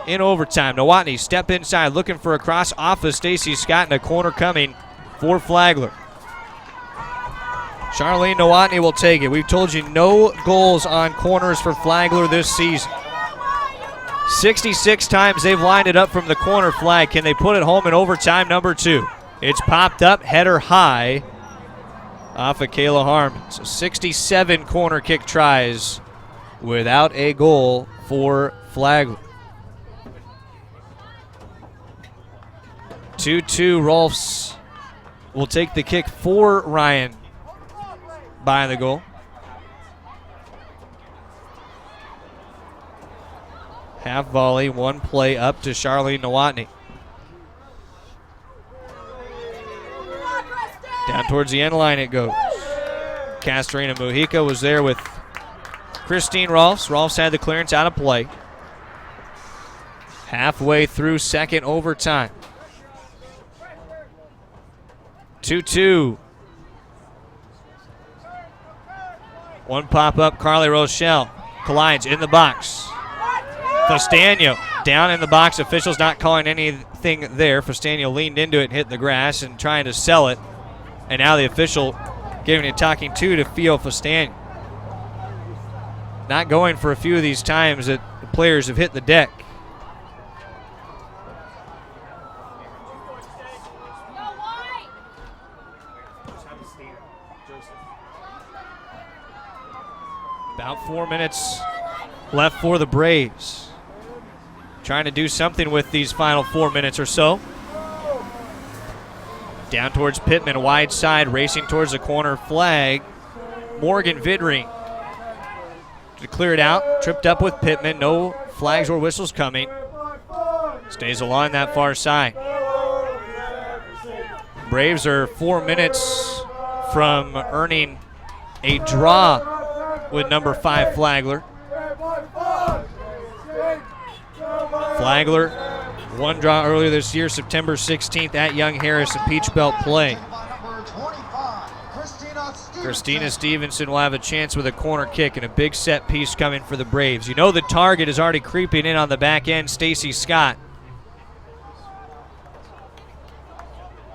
in overtime. Nowotny step inside, looking for a cross off of Stacy Scott, and a corner coming for Flagler. Charlene Nowotny will take it. We've told you no goals on corners for Flagler this season. 66 times they've lined it up from the corner flag. Can they put it home in overtime number 2? It's popped up, header high off of Kayla Harmon. So 67 corner kick tries without a goal for Flagler. 2-2, Rolfs will take the kick for Ryan by the goal. Half volley, one play up to Charlene Nowotny. Down towards the end line it goes. Castorina Mujica was there with Christine Rolfs. Rolfs had the clearance out of play. Halfway through second overtime. 2-2. One pop up, Carly Rochelle collides in the box. Fostano down in the box. Officials not calling anything there. Fostano leaned into it and hit the grass and trying to sell it. And now the official giving a talking to Fio Fostano. Not going for a few of these times that the players have hit the deck. About 4 minutes left for the Braves. Trying to do something with these final 4 minutes or so. Down towards Pittman, wide side, racing towards the corner flag. Morgan Vidring to clear it out. Tripped up with Pittman. No flags or whistles coming. Stays along that far side. Braves are 4 minutes from earning a draw with number 5 Flagler. Flagler, one draw earlier this year, September 16th at Young Harris in Peach Belt play. Christina Stevenson will have a chance with a corner kick and a big set piece coming for the Braves. You know the target is already creeping in on the back end, Stacy Scott.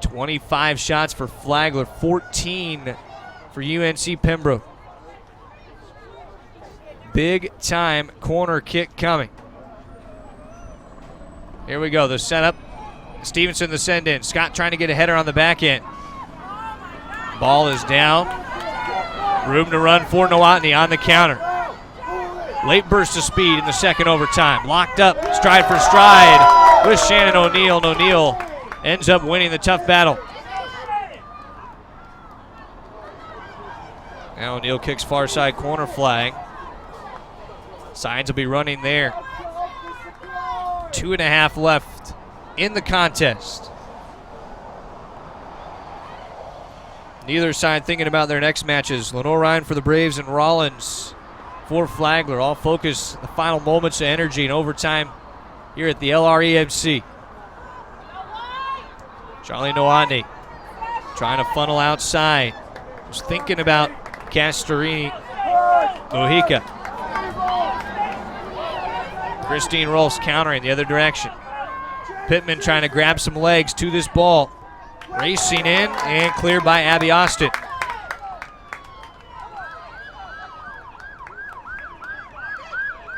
25 shots for Flagler, 14 for UNC Pembroke. Big time corner kick coming. Here we go, the setup. Stevenson the send in. Scott trying to get a header on the back end. Ball is down. Room to run for Nowotny on the counter. Late burst of speed in the second overtime. Locked up, stride for stride with Shannon O'Neill. And O'Neill ends up winning the tough battle. Now O'Neill kicks far side corner flag. Signs will be running there. 2.5 left in the contest. Neither side thinking about their next matches. Lenore Ryan for the Braves and Rollins for Flagler. All focus the final moments of energy and overtime here at the LREMC. Charlie Nowotny trying to funnel outside. Was thinking about Castorini Mujica. Christine Rolfs countering the other direction. Pittman trying to grab some legs to this ball. Racing in and cleared by Abby Austin.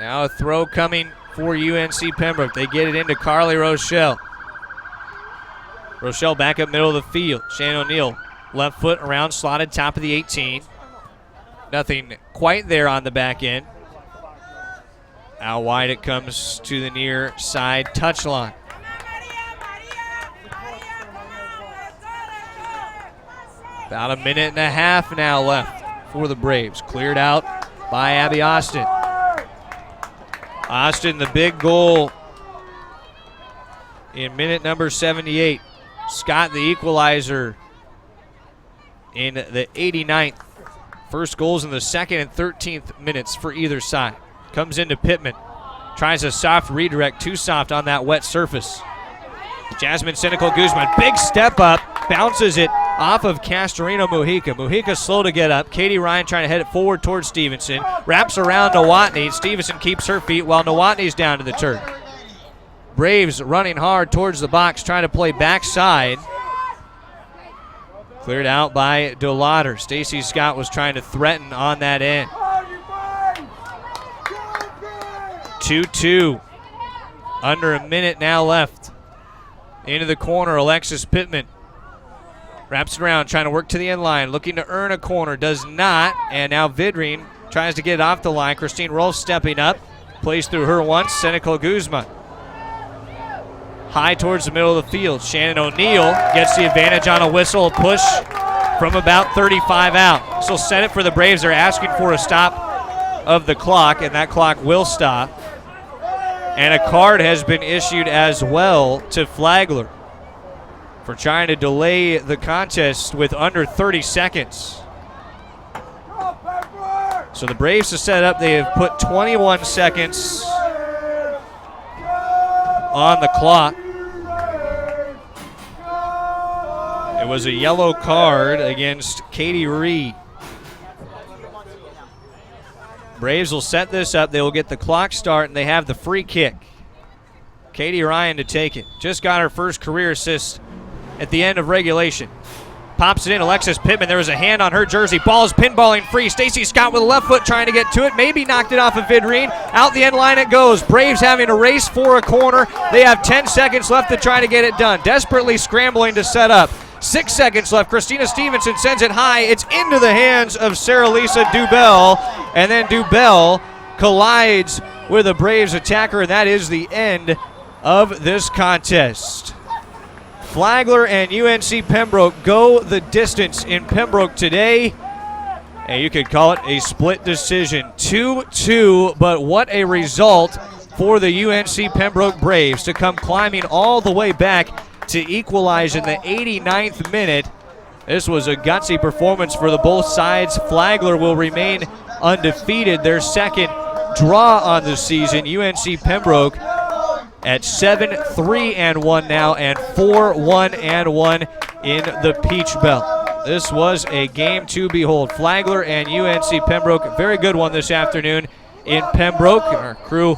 Now a throw coming for UNC Pembroke. They get it into Carly Rochelle. Rochelle back up middle of the field. Shannon O'Neill left foot around, slotted top of the 18. Nothing quite there on the back end. Out wide it comes to the near side touchline. About a minute and a half now left for the Braves. Cleared out by Abby Austin. Austin, the big goal in minute number 78. Scott, the equalizer in the 89th. First goals in the second and 13th minutes for either side. Comes into Pittman. Tries a soft redirect. Too soft on that wet surface. Jasmine Cynical Guzman. Big step up. Bounces it off of Castorino Mujica. Mujica slow to get up. Katie Ryan trying to head it forward towards Stevenson. Wraps around Nowotny. Stevenson keeps her feet while Nowotny's down to the turf. Braves running hard towards the box, trying to play backside. Cleared out by DeLauder. Stacy Scott was trying to threaten on that end. 2-2. Under a minute now left. Into the corner, Alexis Pittman. Wraps it around, trying to work to the end line, looking to earn a corner, does not. And now Vidrine tries to get it off the line. Christine Rolfe stepping up, plays through her once. Seneca Guzman. High towards the middle of the field. Shannon O'Neill gets the advantage on a whistle, a push from about 35 out. This will set it for the Braves. They're asking for a stop of the clock, and that clock will stop. And a card has been issued as well to Flagler for trying to delay the contest with under 30 seconds. So the Braves to set up, they have put 21 seconds on the clock. It was a yellow card against Katie Reed. Braves will set this up. They will get the clock start, and they have the free kick. Katie Ryan to take it. Just got her first career assist at the end of regulation. Pops it in. Alexis Pittman. There was a hand on her jersey. Ball is pinballing free. Stacey Scott with a left foot trying to get to it. Maybe knocked it off of Vidrine. Out the end line it goes. Braves having a race for a corner. They have 10 seconds left to try to get it done. Desperately scrambling to set up. 6 seconds left. Christina Stevenson sends it high. It's into the hands of Sarah Lisa Dubell. And then Dubell collides with a Braves attacker, and that is the end of this contest. Flagler and UNC Pembroke go the distance in Pembroke today. And you could call it a split decision. 2-2, but what a result for the UNC Pembroke Braves to come climbing all the way back to equalize in the 89th minute. This was a gutsy performance for the both sides. Flagler will remain undefeated, their second draw on the season. UNC Pembroke at 7-3-1 now and 4-1-1 in the Peach Belt. This was a game to behold. Flagler and UNC Pembroke, a very good one this afternoon in Pembroke. Our crew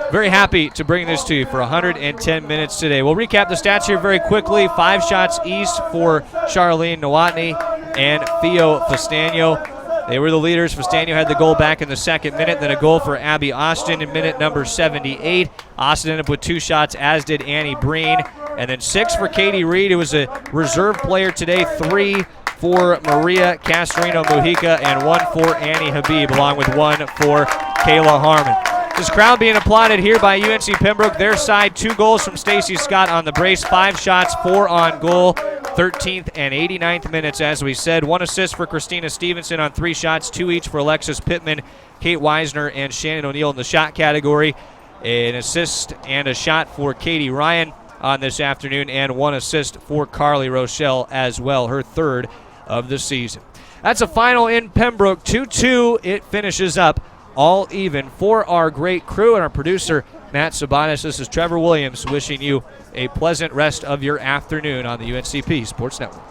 very happy to bring this to you for 110 minutes today. We'll recap the stats here very quickly. 5 shots east for Charlene Nowotny and Theo Festano. They were the leaders. Festano had the goal back in the second minute, then a goal for Abby Austin in minute number 78. Austin ended up with 2 shots, as did Annie Breen. And then 6 for Katie Reed, who was a reserve player today. 3 for Maria Castrino Mujica and 1 for Annie Habib, along with 1 for Kayla Harmon. This crowd being applauded here by UNC Pembroke. Their side, 2 goals from Stacey Scott on the brace, 5 shots, 4 on goal. 13th and 89th minutes, as we said. 1 assist for Christina Stevenson on 3 shots, 2 each for Alexis Pittman, Kate Weisner, and Shannon O'Neill in the shot category. An assist and a shot for Katie Ryan on this afternoon, and 1 assist for Carly Rochelle as well, her 3rd of the season. That's a final in Pembroke, 2-2. It finishes up all even for our great crew and our producer, Matt Sabanis. This is Trevor Williams wishing you a pleasant rest of your afternoon on the UNCP Sports Network.